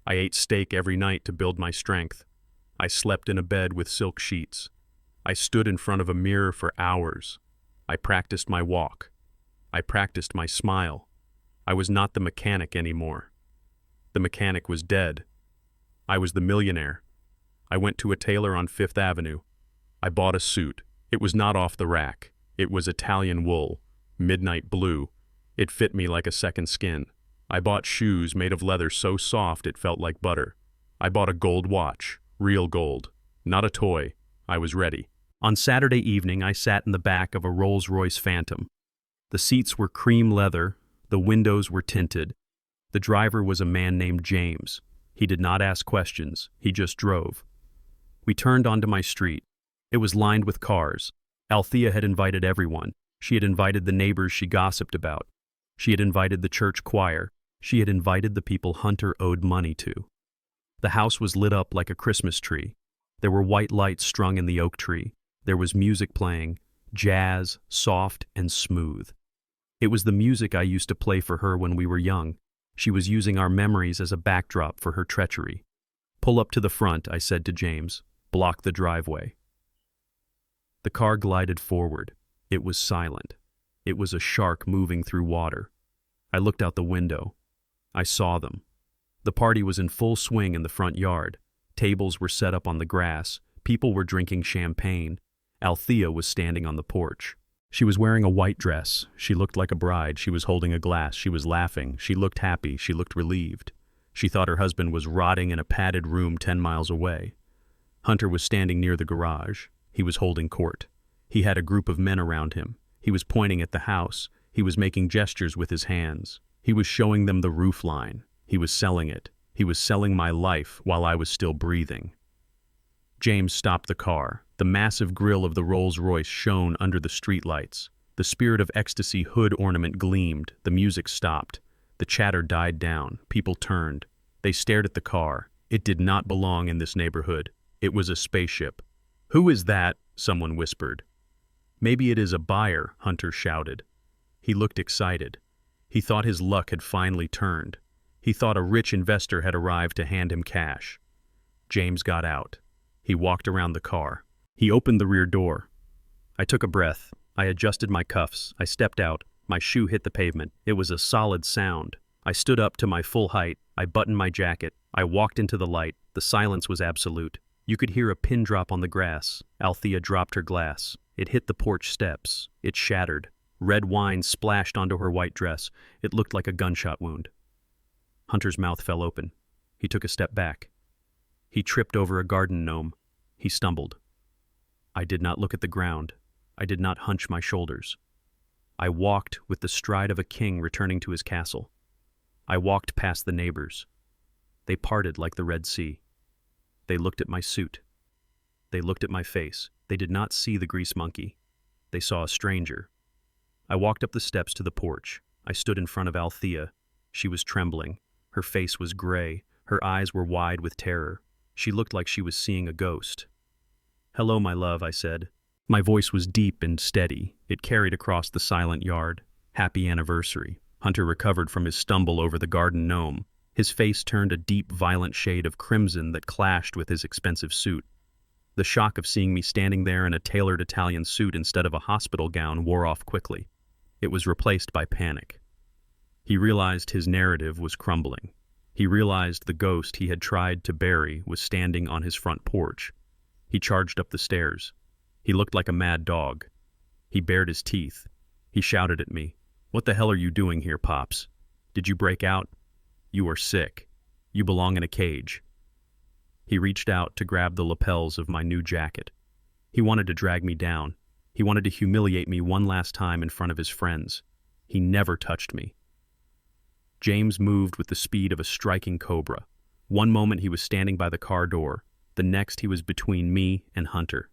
I ate steak every night to build my strength. I slept in a bed with silk sheets. I stood in front of a mirror for hours. I practiced my walk. I practiced my smile. I was not the mechanic anymore. The mechanic was dead. I was the millionaire. I went to a tailor on Fifth Avenue. I bought a suit. It was not off the rack. It was Italian wool, midnight blue. It fit me like a second skin. I bought shoes made of leather so soft it felt like butter. I bought a gold watch, real gold, not a toy. I was ready. On Saturday evening, I sat in the back of a Rolls-Royce Phantom. The seats were cream leather. The windows were tinted. The driver was a man named James. He did not ask questions. He just drove. We turned onto my street. It was lined with cars. Althea had invited everyone. She had invited the neighbors she gossiped about. She had invited the church choir. She had invited the people Hunter owed money to. The house was lit up like a Christmas tree. There were white lights strung in the oak tree. There was music playing, jazz, soft and smooth. It was the music I used to play for her when we were young. She was using our memories as a backdrop for her treachery. Pull up to the front, I said to James. Block the driveway. The car glided forward. It was silent. It was a shark moving through water. I looked out the window. I saw them. The party was in full swing in the front yard. Tables were set up on the grass. People were drinking champagne. Althea was standing on the porch. She was wearing a white dress. She looked like a bride. She was holding a glass. She was laughing. She looked happy. She looked relieved. She thought her husband was rotting in a padded room 10 miles away. Hunter was standing near the garage. He was holding court. He had a group of men around him. He was pointing at the house. He was making gestures with his hands. He was showing them the roof line. He was selling it. He was selling my life while I was still breathing. James stopped the car. The massive grille of the Rolls-Royce shone under the streetlights. The Spirit of Ecstasy hood ornament gleamed. The music stopped. The chatter died down. People turned. They stared at the car. It did not belong in this neighborhood. It was a spaceship. "Who is that?" someone whispered. "Maybe it is a buyer," Hunter shouted. He looked excited. He thought his luck had finally turned. He thought a rich investor had arrived to hand him cash. James got out. He walked around the car. He opened the rear door. I took a breath. I adjusted my cuffs. I stepped out. My shoe hit the pavement. It was a solid sound. I stood up to my full height. I buttoned my jacket. I walked into the light. The silence was absolute. You could hear a pin drop on the grass. Althea dropped her glass. It hit the porch steps. It shattered. Red wine splashed onto her white dress. It looked like a gunshot wound. Hunter's mouth fell open. He took a step back. He tripped over a garden gnome. He stumbled. I did not look at the ground. I did not hunch my shoulders. I walked with the stride of a king returning to his castle. I walked past the neighbors. They parted like the Red Sea. They looked at my suit. They looked at my face. They did not see the grease monkey. They saw a stranger. I walked up the steps to the porch. I stood in front of Althea. She was trembling. Her face was gray. Her eyes were wide with terror. She looked like she was seeing a ghost. "Hello, my love," I said. My voice was deep and steady. It carried across the silent yard. "Happy anniversary." Hunter recovered from his stumble over the garden gnome. His face turned a deep, violent shade of crimson that clashed with his expensive suit. The shock of seeing me standing there in a tailored Italian suit instead of a hospital gown wore off quickly. It was replaced by panic. He realized his narrative was crumbling. He realized the ghost he had tried to bury was standing on his front porch. He charged up the stairs. He looked like a mad dog. He bared his teeth. He shouted at me, "What the hell are you doing here, Pops? Did you break out? You are sick. You belong in a cage." He reached out to grab the lapels of my new jacket. He wanted to drag me down. He wanted to humiliate me one last time in front of his friends. He never touched me. James moved with the speed of a striking cobra. One moment he was standing by the car door. The next he was between me and Hunter.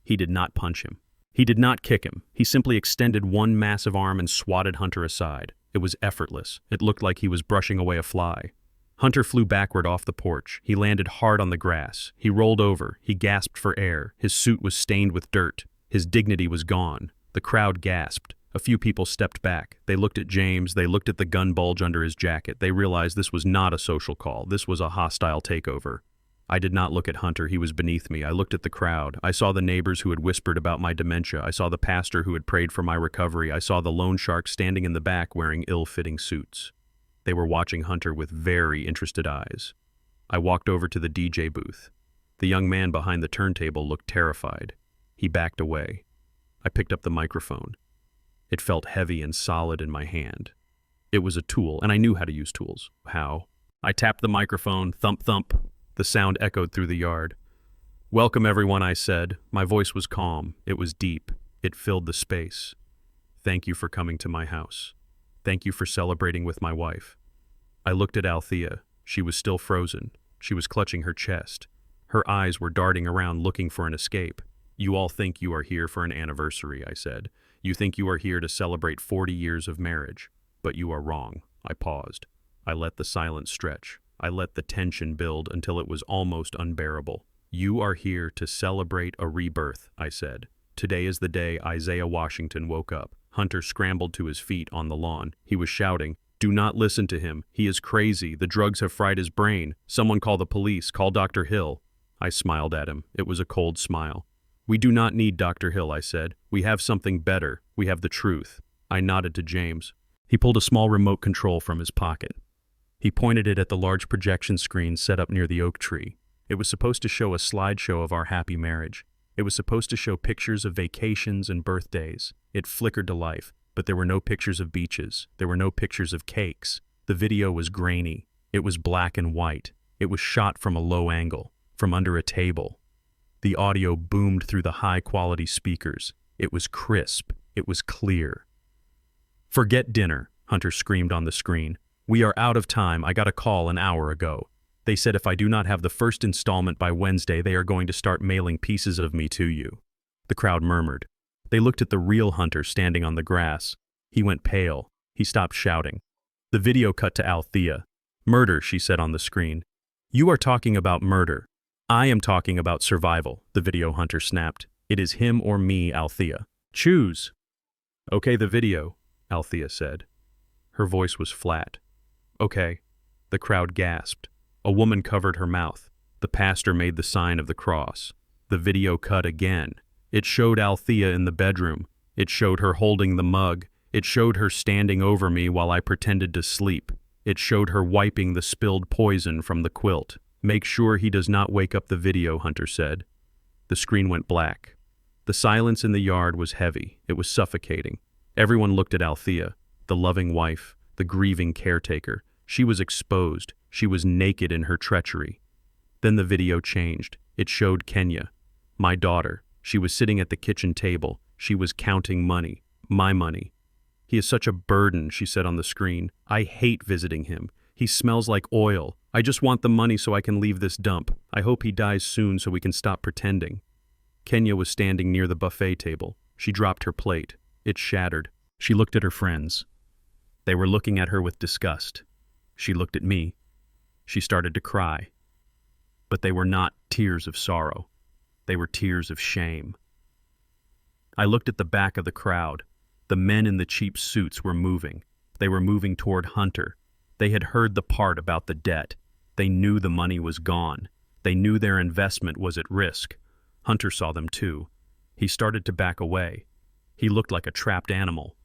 He did not punch him. He did not kick him. He simply extended one massive arm and swatted Hunter aside. It was effortless. It looked like he was brushing away a fly. Hunter flew backward off the porch. He landed hard on the grass. He rolled over. He gasped for air. His suit was stained with dirt. His dignity was gone. The crowd gasped. A few people stepped back. They looked at James. They looked at the gun bulge under his jacket. They realized this was not a social call. This was a hostile takeover. I did not look at Hunter. He was beneath me. I looked at the crowd. I saw the neighbors who had whispered about my dementia. I saw the pastor who had prayed for my recovery. I saw the loan shark standing in the back wearing ill-fitting suits. They were watching Hunter with very interested eyes. I walked over to the DJ booth. The young man behind the turntable looked terrified. He backed away. I picked up the microphone. It felt heavy and solid in my hand. It was a tool, and I knew how to use tools. How? I tapped the microphone, thump thump. The sound echoed through the yard. "Welcome, everyone," I said. My voice was calm. It was deep. It filled the space. "Thank you for coming to my house. Thank you for celebrating with my wife." I looked at Althea. She was still frozen. She was clutching her chest. Her eyes were darting around looking for an escape. "You all think you are here for an anniversary," I said. "You think you are here to celebrate 40 years of marriage. But you are wrong." I paused. I let the silence stretch. I let the tension build until it was almost unbearable. "You are here to celebrate a rebirth," I said. "Today is the day Isaiah Washington woke up." Hunter scrambled to his feet on the lawn. He was shouting, "Do not listen to him. He is crazy. The drugs have fried his brain. Someone call the police. Call Dr. Hill." I smiled at him. It was a cold smile. "We do not need Dr. Hill," I said. "We have something better. We have the truth." I nodded to James. He pulled a small remote control from his pocket. He pointed it at the large projection screen set up near the oak tree. It was supposed to show a slideshow of our happy marriage. It was supposed to show pictures of vacations and birthdays. It flickered to life, but there were no pictures of beaches. There were no pictures of cakes. The video was grainy. It was black and white. It was shot from a low angle, from under a table. The audio boomed through the high-quality speakers. It was crisp. It was clear. "Forget dinner," Hunter screamed on the screen. "We are out of time. I got a call an hour ago. They said if I do not have the first installment by Wednesday, they are going to start mailing pieces of me to you." The crowd murmured. They looked at the real Hunter standing on the grass. He went pale. He stopped shouting. The video cut to Althea. "Murder," she said on the screen. "You are talking about murder. I am talking about survival," the video Hunter snapped. "It is him or me, Althea. Choose." "Okay, the video," Althea said. Her voice was flat. "Okay." The crowd gasped. A woman covered her mouth. The pastor made the sign of the cross. The video cut again. It showed Althea in the bedroom. It showed her holding the mug. It showed her standing over me while I pretended to sleep. It showed her wiping the spilled poison from the quilt. "Make sure he does not wake up the video," Hunter said. The screen went black. The silence in the yard was heavy. It was suffocating. Everyone looked at Althea, the loving wife, the grieving caretaker. She was exposed. She was naked in her treachery. Then the video changed. It showed Kenya, my daughter. She was sitting at the kitchen table. She was counting money, my money. "He is such a burden," she said on the screen. "I hate visiting him. He smells like oil. I just want the money so I can leave this dump. I hope he dies soon so we can stop pretending." Kenya was standing near the buffet table. She dropped her plate. It shattered. She looked at her friends. They were looking at her with disgust. She looked at me. She started to cry. But they were not tears of sorrow. They were tears of shame. I looked at the back of the crowd. The men in the cheap suits were moving. They were moving toward Hunter. They had heard the part about the debt. They knew the money was gone. They knew their investment was at risk. Hunter saw them too. He started to back away. He looked like a trapped animal.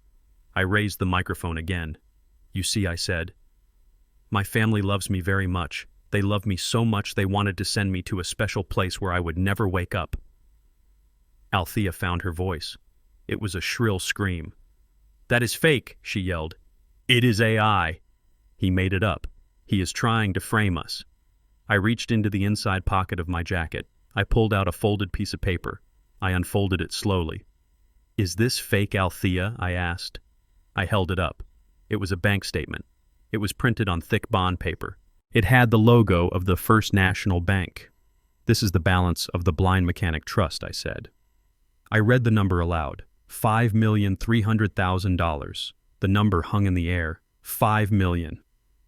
I raised the microphone again. "You see," I said. My family loves me very much. They love me so much they wanted to send me to a special place where I would never wake up. Althea found her voice. It was a shrill scream. "That is fake," she yelled. "It is AI. He made it up. He is trying to frame us." I reached into the inside pocket of my jacket. I pulled out a folded piece of paper. I unfolded it slowly. "Is this fake, Althea?" I asked. I held it up. It was a bank statement. It was printed on thick bond paper. It had the logo of the First National Bank. "This is the balance of the Blind Mechanic Trust," I said. I read the number aloud. $5,300,000. The number hung in the air. 5 million.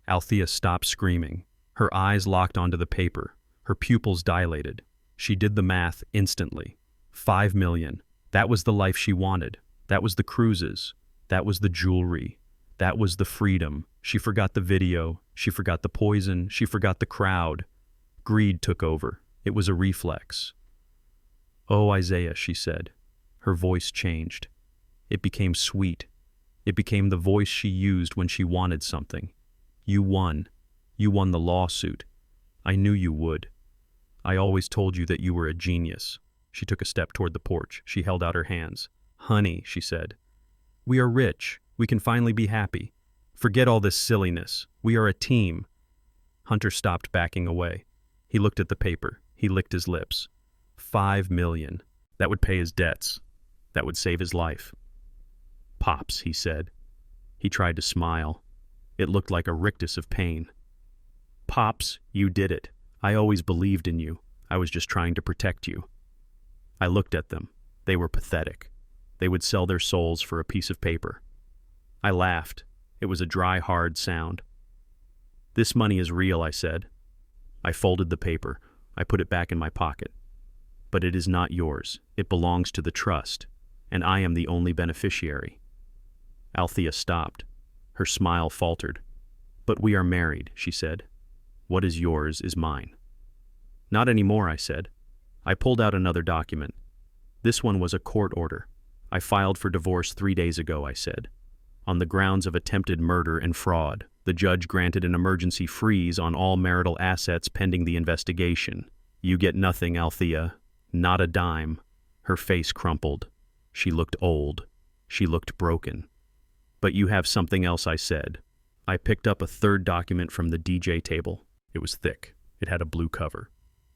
Althea stopped screaming. Her eyes locked onto the paper. Her pupils dilated. She did the math instantly. 5 million. That was the life she wanted. That was the cruises. That was the jewelry. That was the freedom. She forgot the video. She forgot the poison. She forgot the crowd. Greed took over. It was a reflex. "Oh, Isaiah," she said. Her voice changed. It became sweet. It became the voice she used when she wanted something. "You won. You won the lawsuit. I knew you would. I always told you that you were a genius." She took a step toward the porch. She held out her hands. "Honey," she said, "we are rich. We can finally be happy. Forget all this silliness. We are a team." Hunter stopped backing away. He looked at the paper. He licked his lips. 5 million. That would pay his debts. That would save his life. "Pops," he said. He tried to smile. It looked like a rictus of pain. "Pops, you did it. I always believed in you. I was just trying to protect you." I looked at them. They were pathetic. They would sell their souls for a piece of paper. I laughed. It was a dry, hard sound. "This money is real," I said. I folded the paper. I put it back in my pocket. "But it is not yours. It belongs to the trust, and I am the only beneficiary." Althea stopped. Her smile faltered. "But we are married," she said. "What is yours is mine." "Not anymore," I said. I pulled out another document. This one was a court order. "I filed for divorce 3 days ago," I said. "On the grounds of attempted murder and fraud, the judge granted an emergency freeze on all marital assets pending the investigation. You get nothing, Althea. Not a dime." Her face crumpled. She looked old. She looked broken. "But you have something else," I said. I picked up a third document from the DJ table. It was thick. It had a blue cover.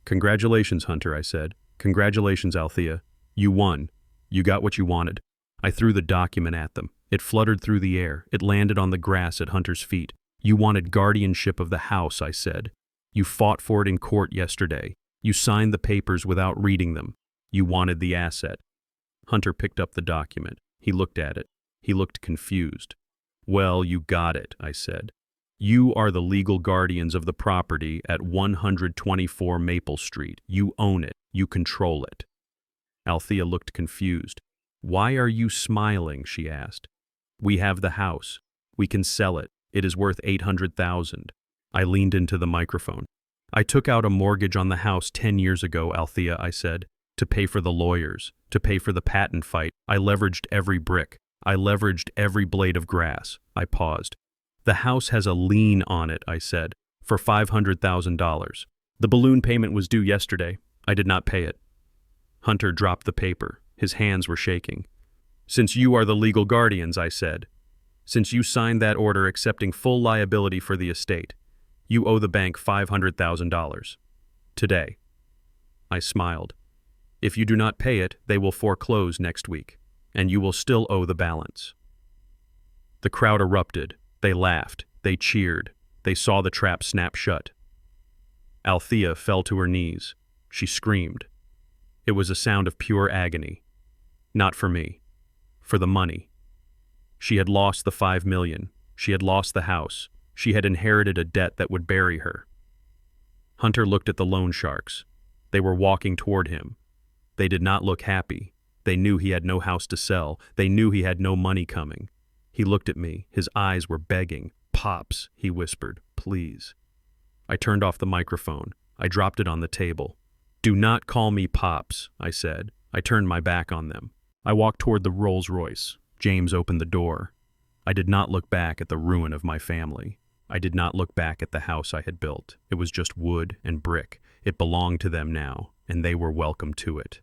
"Congratulations, Hunter," I said. "Congratulations, Althea. You won. You got what you wanted." I threw the document at them. It fluttered through the air. It landed on the grass at Hunter's feet. "You wanted guardianship of the house," I said. "You fought for it in court yesterday. You signed the papers without reading them. You wanted the asset." Hunter picked up the document. He looked at it. He looked confused. "Well, you got it," I said. "You are the legal guardians of the property at 124 Maple Street. You own it. You control it." Althea looked confused. "Why are you smiling?" she asked. "We have the house. We can sell it. It is worth $800,000. I leaned into the microphone. "I took out a mortgage on the house 10 years ago, Althea," I said, "to pay for the lawyers, to pay for the patent fight. I leveraged every brick. I leveraged every blade of grass." I paused. "The house has a lien on it," I said, "for $500,000. The balloon payment was due yesterday. I did not pay it." Hunter dropped the paper. His hands were shaking. "Since you are the legal guardians," I said, "since you signed that order accepting full liability for the estate, you owe the bank $500,000. Today." I smiled. "If you do not pay it, they will foreclose next week, and you will still owe the balance." The crowd erupted. They laughed. They cheered. They saw the trap snap shut. Althea fell to her knees. She screamed. It was a sound of pure agony. Not for me. For the money. She had lost the 5 million. She had lost the house. She had inherited a debt that would bury her. Hunter looked at the loan sharks. They were walking toward him. They did not look happy. They knew he had no house to sell. They knew he had no money coming. He looked at me. His eyes were begging. "Pops," he whispered, "please." I turned off the microphone. I dropped it on the table. "Do not call me Pops," I said. I turned my back on them. I walked toward the Rolls-Royce. James opened the door. I did not look back at the ruin of my family. I did not look back at the house I had built. It was just wood and brick. It belonged to them now, and they were welcome to it.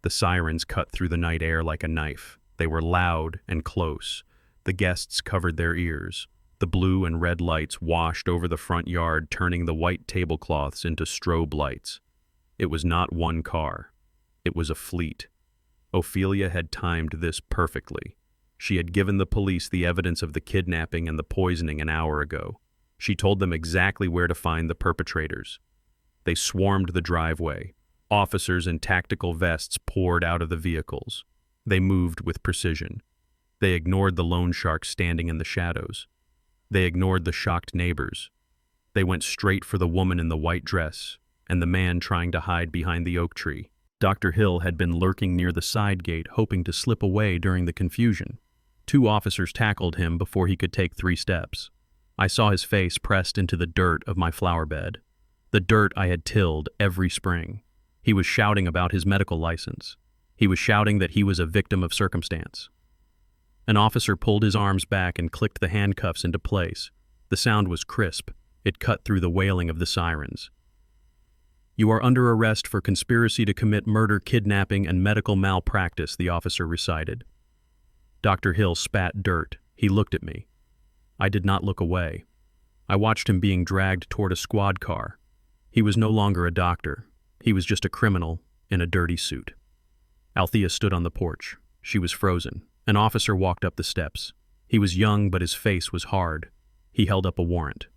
The sirens cut through the night air like a knife. They were loud and close. The guests covered their ears. The blue and red lights washed over the front yard, turning the white tablecloths into strobe lights. It was not one car. It was a fleet. Ophelia had timed this perfectly. She had given the police the evidence of the kidnapping and the poisoning an hour ago. She told them exactly where to find the perpetrators. They swarmed the driveway. Officers in tactical vests poured out of the vehicles. They moved with precision. They ignored the loan shark standing in the shadows. They ignored the shocked neighbors. They went straight for the woman in the white dress and the man trying to hide behind the oak tree. Dr. Hill had been lurking near the side gate, hoping to slip away during the confusion. 2 officers tackled him before he could take 3 steps. I saw his face pressed into the dirt of my flower bed, the dirt I had tilled every spring. He was shouting about his medical license. He was shouting that he was a victim of circumstance. An officer pulled his arms back and clicked the handcuffs into place. The sound was crisp. It cut through the wailing of the sirens. "You are under arrest for conspiracy to commit murder, kidnapping, and medical malpractice," the officer recited. Dr. Hill spat dirt. He looked at me. I did not look away. I watched him being dragged toward a squad car. He was no longer a doctor. He was just a criminal in a dirty suit. Althea stood on the porch. She was frozen. An officer walked up the steps. He was young, but his face was hard. He held up a warrant.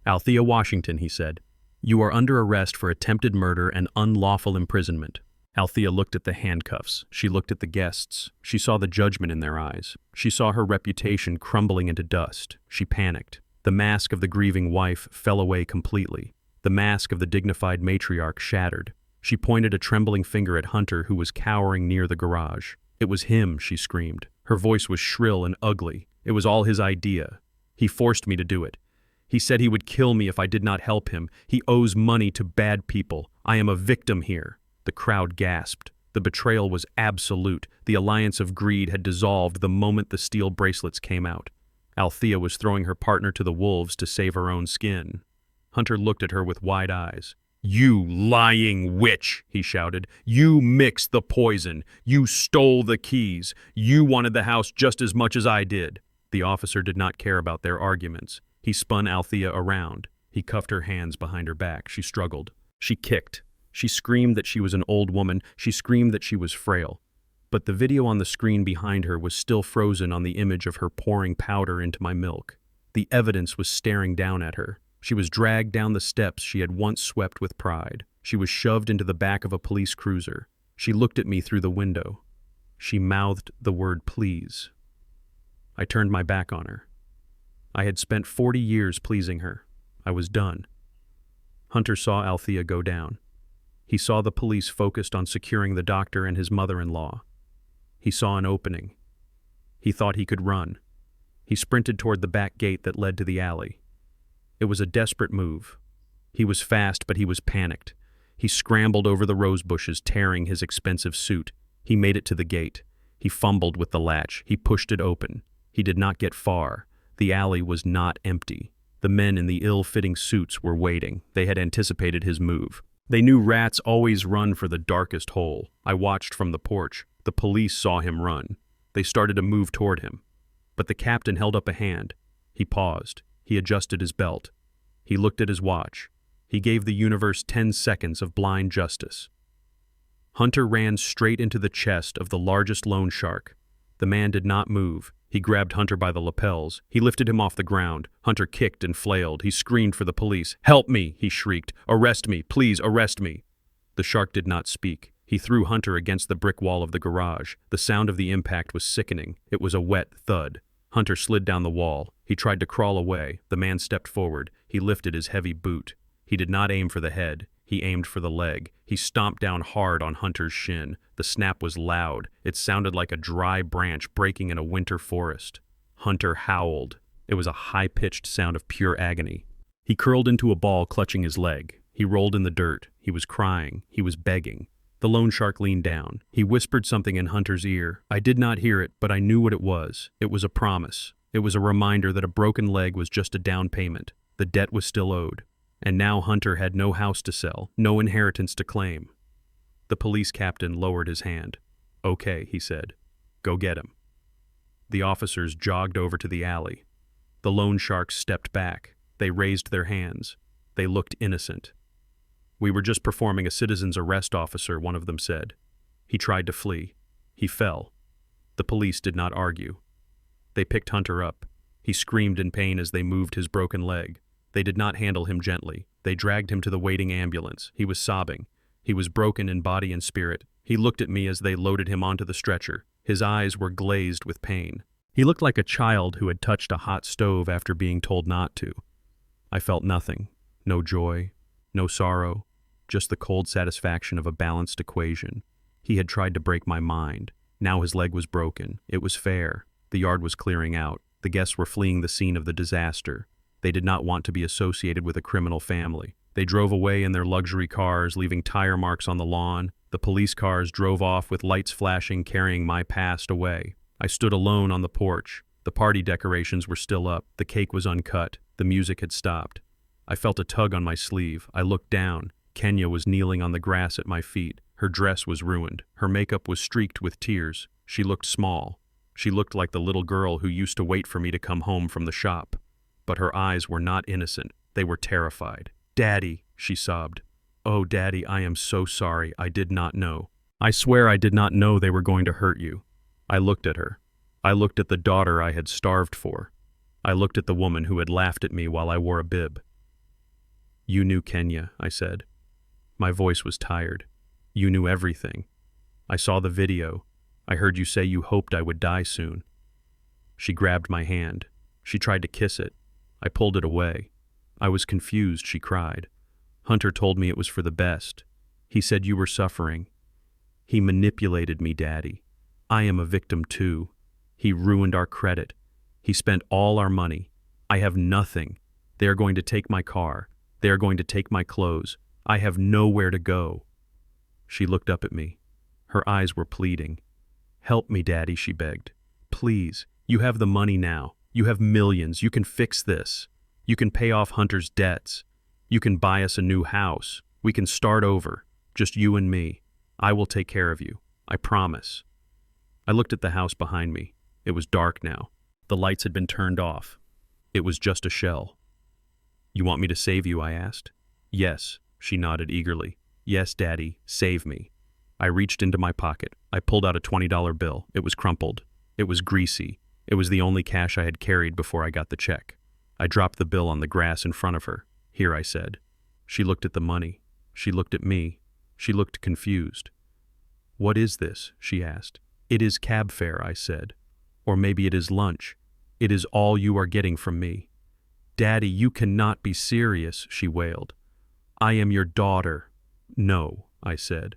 "Althea Washington," he said, "you are under arrest for attempted murder and unlawful imprisonment." Althea looked at the handcuffs. She looked at the guests. She saw the judgment in their eyes. She saw her reputation crumbling into dust. She panicked. The mask of the grieving wife fell away completely. The mask of the dignified matriarch shattered. She pointed a trembling finger at Hunter, who was cowering near the garage. "It was him," she screamed. Her voice was shrill and ugly. "It was all his idea. He forced me to do it. He said he would kill me if I did not help him. He owes money to bad people. I am a victim here." The crowd gasped. The betrayal was absolute. The alliance of greed had dissolved the moment the steel bracelets came out. Althea was throwing her partner to the wolves to save her own skin. Hunter looked at her with wide eyes. "You lying witch," he shouted. "You mixed the poison. You stole the keys. You wanted the house just as much as I did." The officer did not care about their arguments. He spun Althea around. He cuffed her hands behind her back. She struggled. She kicked. She screamed that she was an old woman. She screamed that she was frail. But the video on the screen behind her was still frozen on the image of her pouring powder into my milk. The evidence was staring down at her. She was dragged down the steps she had once swept with pride. She was shoved into the back of a police cruiser. She looked at me through the window. She mouthed the word please. I turned my back on her. I had spent 40 years pleasing her. I was done. Hunter saw Althea go down. He saw the police focused on securing the doctor and his mother-in-law. He saw an opening. He thought he could run. He sprinted toward the back gate that led to the alley. It was a desperate move. He was fast, but he was panicked. He scrambled over the rose bushes, tearing his expensive suit. He made it to the gate. He fumbled with the latch. He pushed it open. He did not get far. The alley was not empty. The men in the ill-fitting suits were waiting. They had anticipated his move. They knew rats always run for the darkest hole. I watched from the porch. The police saw him run. They started to move toward him. But the captain held up a hand. He paused. He adjusted his belt. He looked at his watch. He gave the universe 10 seconds of blind justice. Hunter ran straight into the chest of the largest loan shark. The man did not move. He grabbed Hunter by the lapels. He lifted him off the ground. Hunter kicked and flailed. He screamed for the police. "Help me!" he shrieked. "Arrest me! Please arrest me!" The shark did not speak. He threw Hunter against the brick wall of the garage. The sound of the impact was sickening. It was a wet thud. Hunter slid down the wall. He tried to crawl away. The man stepped forward. He lifted his heavy boot. He did not aim for the head. He aimed for the leg. He stomped down hard on Hunter's shin. The snap was loud. It sounded like a dry branch breaking in a winter forest. Hunter howled. It was a high-pitched sound of pure agony. He curled into a ball, clutching his leg. He rolled in the dirt. He was crying. He was begging. The loan shark leaned down. He whispered something in Hunter's ear. I did not hear it, but I knew what it was. It was a promise. It was a reminder that a broken leg was just a down payment. The debt was still owed. And now Hunter had no house to sell, no inheritance to claim. The police captain lowered his hand. "Okay," he said. "Go get him." The officers jogged over to the alley. The loan sharks stepped back. They raised their hands. They looked innocent. "We were just performing a citizen's arrest, officer," one of them said. He tried to flee. He fell. The police did not argue. They picked Hunter up. He screamed in pain as they moved his broken leg. They did not handle him gently. They dragged him to the waiting ambulance. He was sobbing. He was broken in body and spirit. He looked at me as they loaded him onto the stretcher. His eyes were glazed with pain. He looked like a child who had touched a hot stove after being told not to. I felt nothing. No joy, no sorrow, just the cold satisfaction of a balanced equation. He had tried to break my mind. Now his leg was broken. It was fair. The yard was clearing out. The guests were fleeing the scene of the disaster. They did not want to be associated with a criminal family. They drove away in their luxury cars, leaving tire marks on the lawn. The police cars drove off with lights flashing, carrying my past away. I stood alone on the porch. The party decorations were still up. The cake was uncut. The music had stopped. I felt a tug on my sleeve. I looked down. Kenya was kneeling on the grass at my feet. Her dress was ruined. Her makeup was streaked with tears. She looked small. She looked like the little girl who used to wait for me to come home from the shop. But her eyes were not innocent. They were terrified. "Daddy," she sobbed. "Oh, Daddy, I am so sorry. I did not know. I swear I did not know they were going to hurt you." I looked at her. I looked at the daughter I had starved for. I looked at the woman who had laughed at me while I wore a bib. "You knew Kenya," I said. My voice was tired. "You knew everything. I saw the video. I heard you say you hoped I would die soon." She grabbed my hand. She tried to kiss it. I pulled it away. I was confused, she cried. "Hunter told me it was for the best. He said you were suffering. He manipulated me, Daddy. I am a victim too. He ruined our credit. He spent all our money. I have nothing. They are going to take my car. They are going to take my clothes. I have nowhere to go." She looked up at me. Her eyes were pleading. "Help me, Daddy," she begged. "Please, you have the money now. You have millions. You can fix this. You can pay off Hunter's debts. You can buy us a new house. We can start over. Just you and me. I will take care of you. I promise." I looked at the house behind me. It was dark now. The lights had been turned off. It was just a shell. "You want me to save you?" I asked. "Yes," she nodded eagerly. "Yes, Daddy, save me." I reached into my pocket. I pulled out a $20 bill. It was crumpled. It was greasy. It was the only cash I had carried before I got the check. I dropped the bill on the grass in front of her. "Here," I said. She looked at the money. She looked at me. She looked confused. "What is this?" she asked. "It is cab fare," I said. "Or maybe it is lunch. It is all you are getting from me." "Daddy, you cannot be serious," she wailed. "I am your daughter." "No," I said.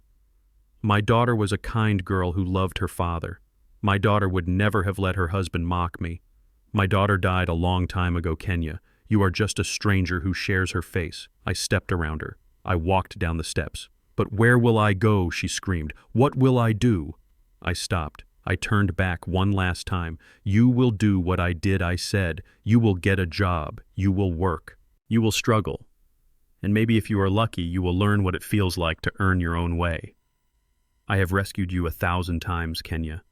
"My daughter was a kind girl who loved her father. My daughter would never have let her husband mock me. My daughter died a long time ago, Kenya. You are just a stranger who shares her face." I stepped around her. I walked down the steps. "But where will I go?" she screamed. "What will I do?" I stopped. I turned back one last time. "You will do what I did," I said. "You will get a job. You will work. You will struggle. And maybe if you are lucky, you will learn what it feels like to earn your own way. I have rescued you 1,000 times, Kenya.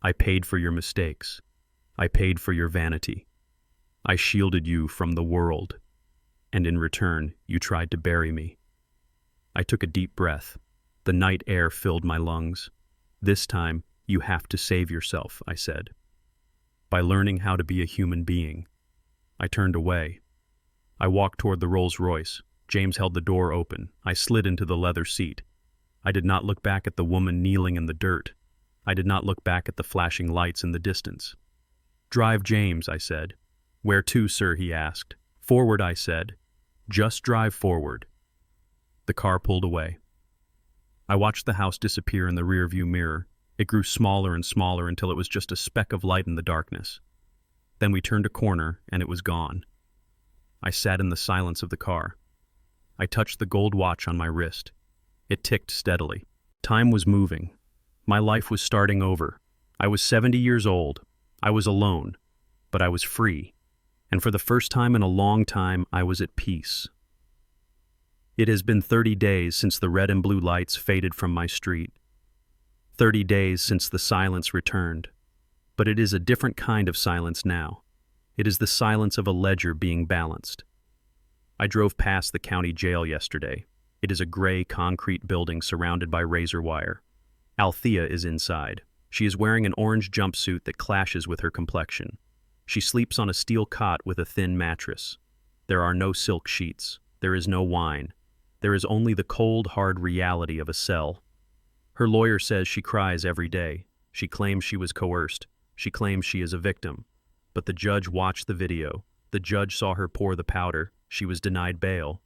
I paid for your mistakes. I paid for your vanity. I shielded you from the world. And in return, you tried to bury me." I took a deep breath. The night air filled my lungs. "This time, you have to save yourself," I said. "By learning how to be a human being." I turned away. I walked toward the Rolls-Royce. James held the door open. I slid into the leather seat. I did not look back at the woman kneeling in the dirt. I did not look back at the flashing lights in the distance. "Drive, James," I said. "Where to, sir?" he asked. "Forward," I said. "Just drive forward." The car pulled away. I watched the house disappear in the rearview mirror. It grew smaller and smaller until it was just a speck of light in the darkness. Then we turned a corner, and it was gone. I sat in the silence of the car. I touched the gold watch on my wrist. It ticked steadily. Time was moving. My life was starting over. I was 70 years old. I was alone. But but I was free, and for the first time in a long time, I was at peace. It has been 30 days since the red and blue lights faded from my street. 30 days since the silence returned. But it is a different kind of silence now. It is the silence of a ledger being balanced. I drove past the county jail yesterday. It is a gray concrete building surrounded by razor wire. Althea is inside. She is wearing an orange jumpsuit that clashes with her complexion. She sleeps on a steel cot with a thin mattress. There are no silk sheets. There is no wine. There is only the cold, hard reality of a cell. Her lawyer says she cries every day. She claims she was coerced. She claims she is a victim. But the judge watched the video. The judge saw her pour the powder. She was denied bail.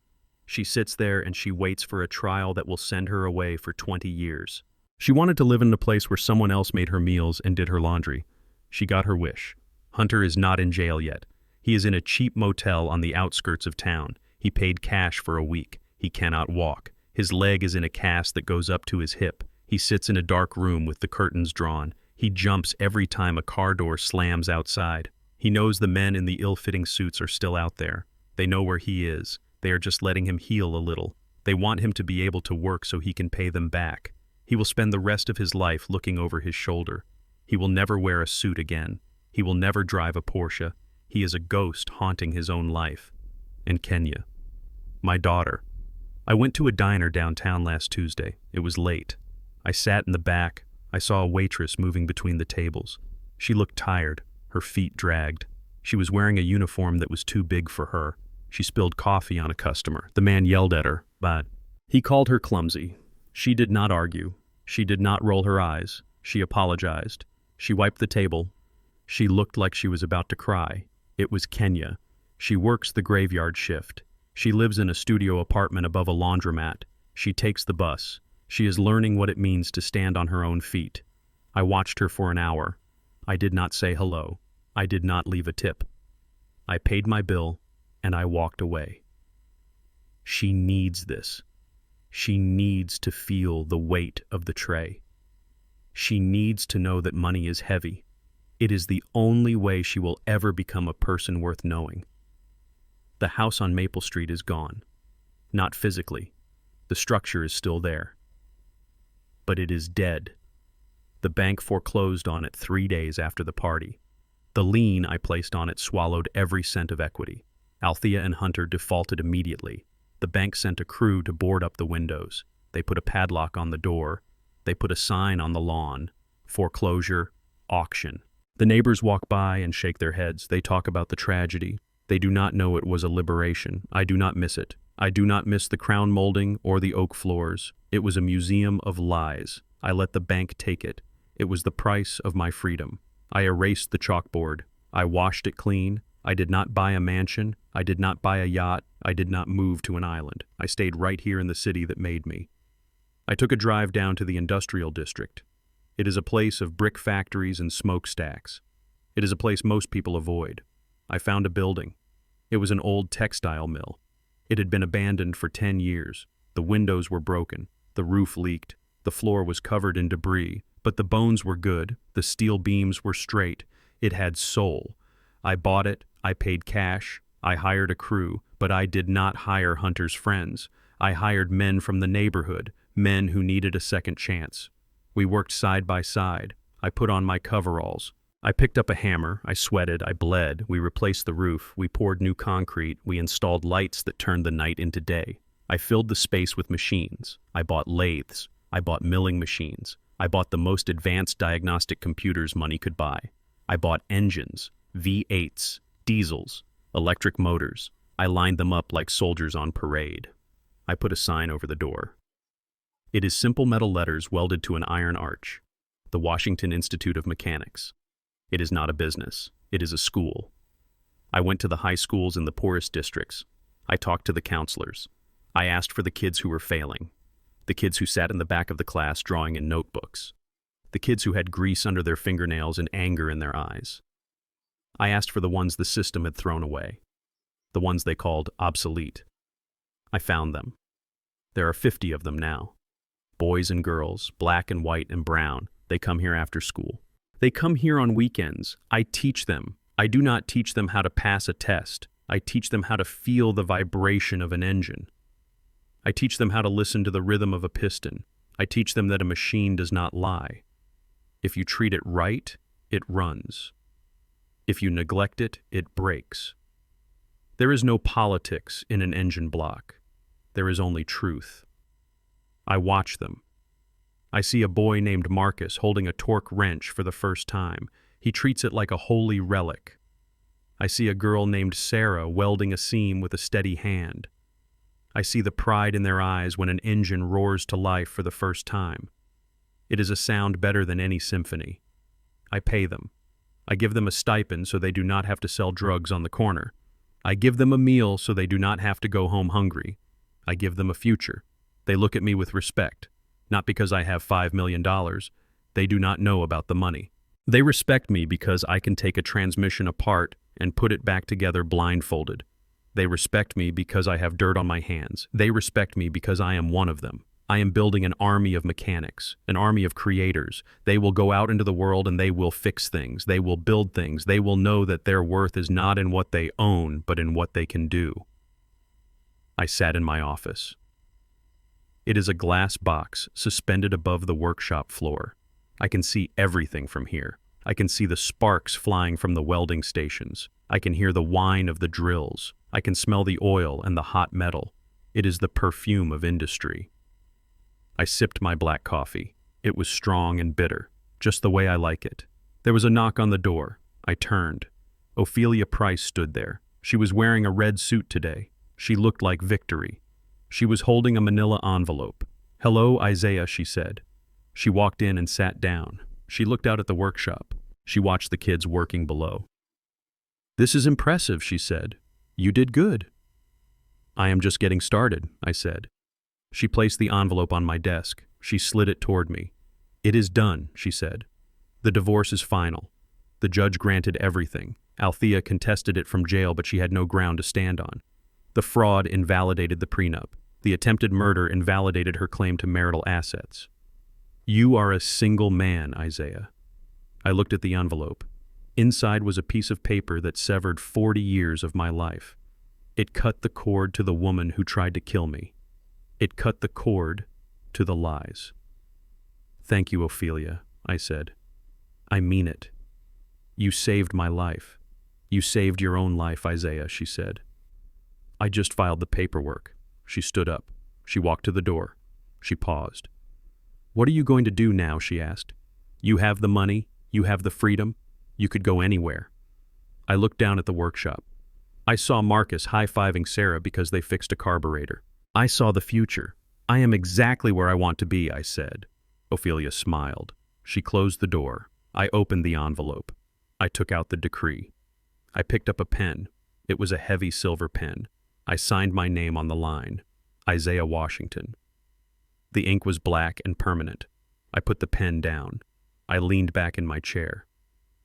She sits there and she waits for a trial that will send her away for 20 years. She wanted to live in a place where someone else made her meals and did her laundry. She got her wish. Hunter is not in jail yet. He is in a cheap motel on the outskirts of town. He paid cash for a week. He cannot walk. His leg is in a cast that goes up to his hip. He sits in a dark room with the curtains drawn. He jumps every time a car door slams outside. He knows the men in the ill-fitting suits are still out there. They know where he is. They are just letting him heal a little. They want him to be able to work so he can pay them back. He will spend the rest of his life looking over his shoulder. He will never wear a suit again. He will never drive a Porsche. He is a ghost haunting his own life. And Kenya, my daughter. I went to a diner downtown last Tuesday. It was late. I sat in the back. I saw a waitress moving between the tables. She looked tired, her feet dragged. She was wearing a uniform that was too big for her. She spilled coffee on a customer. The man yelled at her, but he called her clumsy. She did not argue. She did not roll her eyes. She apologized. She wiped the table. She looked like she was about to cry. It was Kenya. She works the graveyard shift. She lives in a studio apartment above a laundromat. She takes the bus. She is learning what it means to stand on her own feet. I watched her for an hour. I did not say hello. I did not leave a tip. I paid my bill, and I walked away. She needs this. She needs to feel the weight of the tray. She needs to know that money is heavy. It is the only way she will ever become a person worth knowing. The house on Maple Street is gone. Not physically. The structure is still there. But it is dead. The bank foreclosed on it 3 days after the party. The lien I placed on it swallowed every cent of equity. Althea and Hunter defaulted immediately. The bank sent a crew to board up the windows. They put a padlock on the door. They put a sign on the lawn. Foreclosure, auction. The neighbors walk by and shake their heads. They talk about the tragedy. They do not know it was a liberation. I do not miss it. I do not miss the crown molding or the oak floors. It was a museum of lies. I let the bank take it. It was the price of my freedom. I erased the chalkboard. I washed it clean. I did not buy a mansion. I did not buy a yacht. I did not move to an island. I stayed right here in the city that made me. I took a drive down to the industrial district. It is a place of brick factories and smokestacks. It is a place most people avoid. I found a building. It was an old textile mill. It had been abandoned for 10 years. The windows were broken. The roof leaked. The floor was covered in debris. But the bones were good. The steel beams were straight. It had soul. I bought it. I paid cash. I hired a crew. But I did not hire Hunter's friends. I hired men from the neighborhood, men who needed a second chance. We worked side by side. I put on my coveralls. I picked up a hammer. I sweated. I bled. We replaced the roof. We poured new concrete. We installed lights that turned the night into day. I filled the space with machines. I bought lathes. I bought milling machines. I bought the most advanced diagnostic computers money could buy. I bought engines, V8s, diesels, electric motors. I lined them up like soldiers on parade. I put a sign over the door. It is simple metal letters welded to an iron arch. The Washington Institute of Mechanics. It is not a business. It is a school. I went to the high schools in the poorest districts. I talked to the counselors. I asked for the kids who were failing. The kids who sat in the back of the class drawing in notebooks. The kids who had grease under their fingernails and anger in their eyes. I asked for the ones the system had thrown away. The ones they called obsolete. I found them. There are 50 of them now. Boys and girls, black and white and brown. They come here after school. They come here on weekends. I teach them. I do not teach them how to pass a test. I teach them how to feel the vibration of an engine. I teach them how to listen to the rhythm of a piston. I teach them that a machine does not lie. If you treat it right, it runs. If you neglect it, it breaks. There is no politics in an engine block. There is only truth. I watch them. I see a boy named Marcus holding a torque wrench for the first time. He treats it like a holy relic. I see a girl named Sarah welding a seam with a steady hand. I see the pride in their eyes when an engine roars to life for the first time. It is a sound better than any symphony. I pay them. I give them a stipend so they do not have to sell drugs on the corner. I give them a meal so they do not have to go home hungry. I give them a future. They look at me with respect, not because I have $5 million. They do not know about the money. They respect me because I can take a transmission apart and put it back together blindfolded. They respect me because I have dirt on my hands. They respect me because I am one of them. I am building an army of mechanics, an army of creators. They will go out into the world and they will fix things. They will build things. They will know that their worth is not in what they own, but in what they can do. I sat in my office. It is a glass box suspended above the workshop floor. I can see everything from here. I can see the sparks flying from the welding stations. I can hear the whine of the drills. I can smell the oil and the hot metal. It is the perfume of industry. I sipped my black coffee. It was strong and bitter, just the way I like it. There was a knock on the door. I turned. Ophelia Price stood there. She was wearing a red suit today. She looked like victory. She was holding a manila envelope. "Hello, Isaiah," she said. She walked in and sat down. She looked out at the workshop. She watched the kids working below. "This is impressive," she said. "You did good." "I am just getting started," I said. She placed the envelope on my desk. She slid it toward me. "It is done," she said. "The divorce is final. The judge granted everything. Althea contested it from jail, but she had no ground to stand on. The fraud invalidated the prenup. The attempted murder invalidated her claim to marital assets. You are a single man, Isaiah." I looked at the envelope. Inside was a piece of paper that severed 40 years of my life. It cut the cord to the woman who tried to kill me. It cut the cord to the lies. "Thank you, Ophelia," I said. "I mean it. You saved my life. You saved your own life, Isaiah," she said. "I just filed the paperwork." She stood up. She walked to the door. She paused. "What are you going to do now?" she asked. "You have the money. You have the freedom. You could go anywhere." I looked down at the workshop. I saw Marcus high-fiving Sarah because they fixed a carburetor. I saw the future. "I am exactly where I want to be," I said. Ophelia smiled. She closed the door. I opened the envelope. I took out the decree. I picked up a pen. It was a heavy silver pen. I signed my name on the line. Isaiah Washington. The ink was black and permanent. I put the pen down. I leaned back in my chair.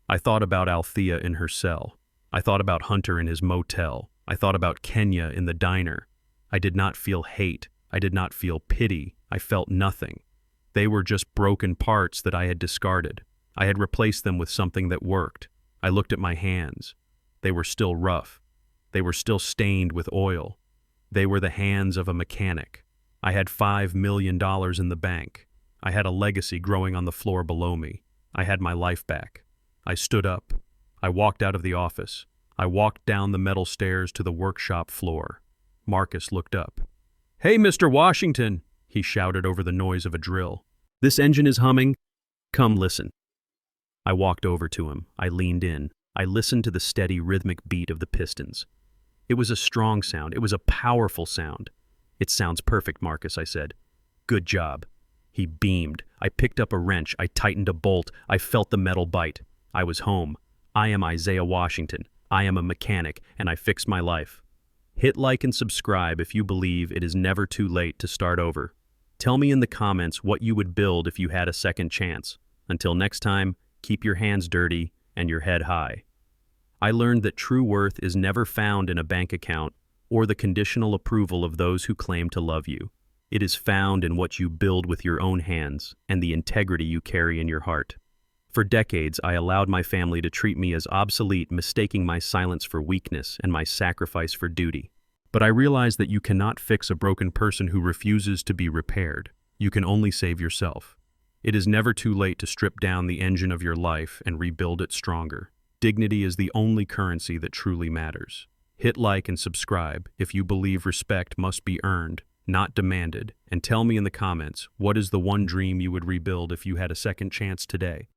I thought about Althea in her cell. I thought about Hunter in his motel. I thought about Kenya in the diner. I did not feel hate. I did not feel pity. I felt nothing. They were just broken parts that I had discarded. I had replaced them with something that worked. I looked at my hands. They were still rough. They were still stained with oil. They were the hands of a mechanic. I had $5 million in the bank. I had a legacy growing on the floor below me. I had my life back. I stood up. I walked out of the office. I walked down the metal stairs to the workshop floor. Marcus looked up. "Hey, Mr. Washington," he shouted over the noise of a drill. "This engine is humming. Come listen." I walked over to him. I leaned in. I listened to the steady rhythmic beat of the pistons. It was a strong sound. It was a powerful sound. "It sounds perfect, Marcus," I said. "Good job." He beamed. I picked up a wrench. I tightened a bolt. I felt the metal bite. I was home. I am Isaiah Washington. I am a mechanic, and I fixed my life. Hit like and subscribe if you believe it is never too late to start over. Tell me in the comments what you would build if you had a second chance. Until next time, keep your hands dirty and your head high. I learned that true worth is never found in a bank account or the conditional approval of those who claim to love you. It is found in what you build with your own hands and the integrity you carry in your heart. For decades, I allowed my family to treat me as obsolete, mistaking my silence for weakness and my sacrifice for duty. But I realized that you cannot fix a broken person who refuses to be repaired. You can only save yourself. It is never too late to strip down the engine of your life and rebuild it stronger. Dignity is the only currency that truly matters. Hit like and subscribe if you believe respect must be earned, not demanded, and tell me in the comments, what is the one dream you would rebuild if you had a second chance today?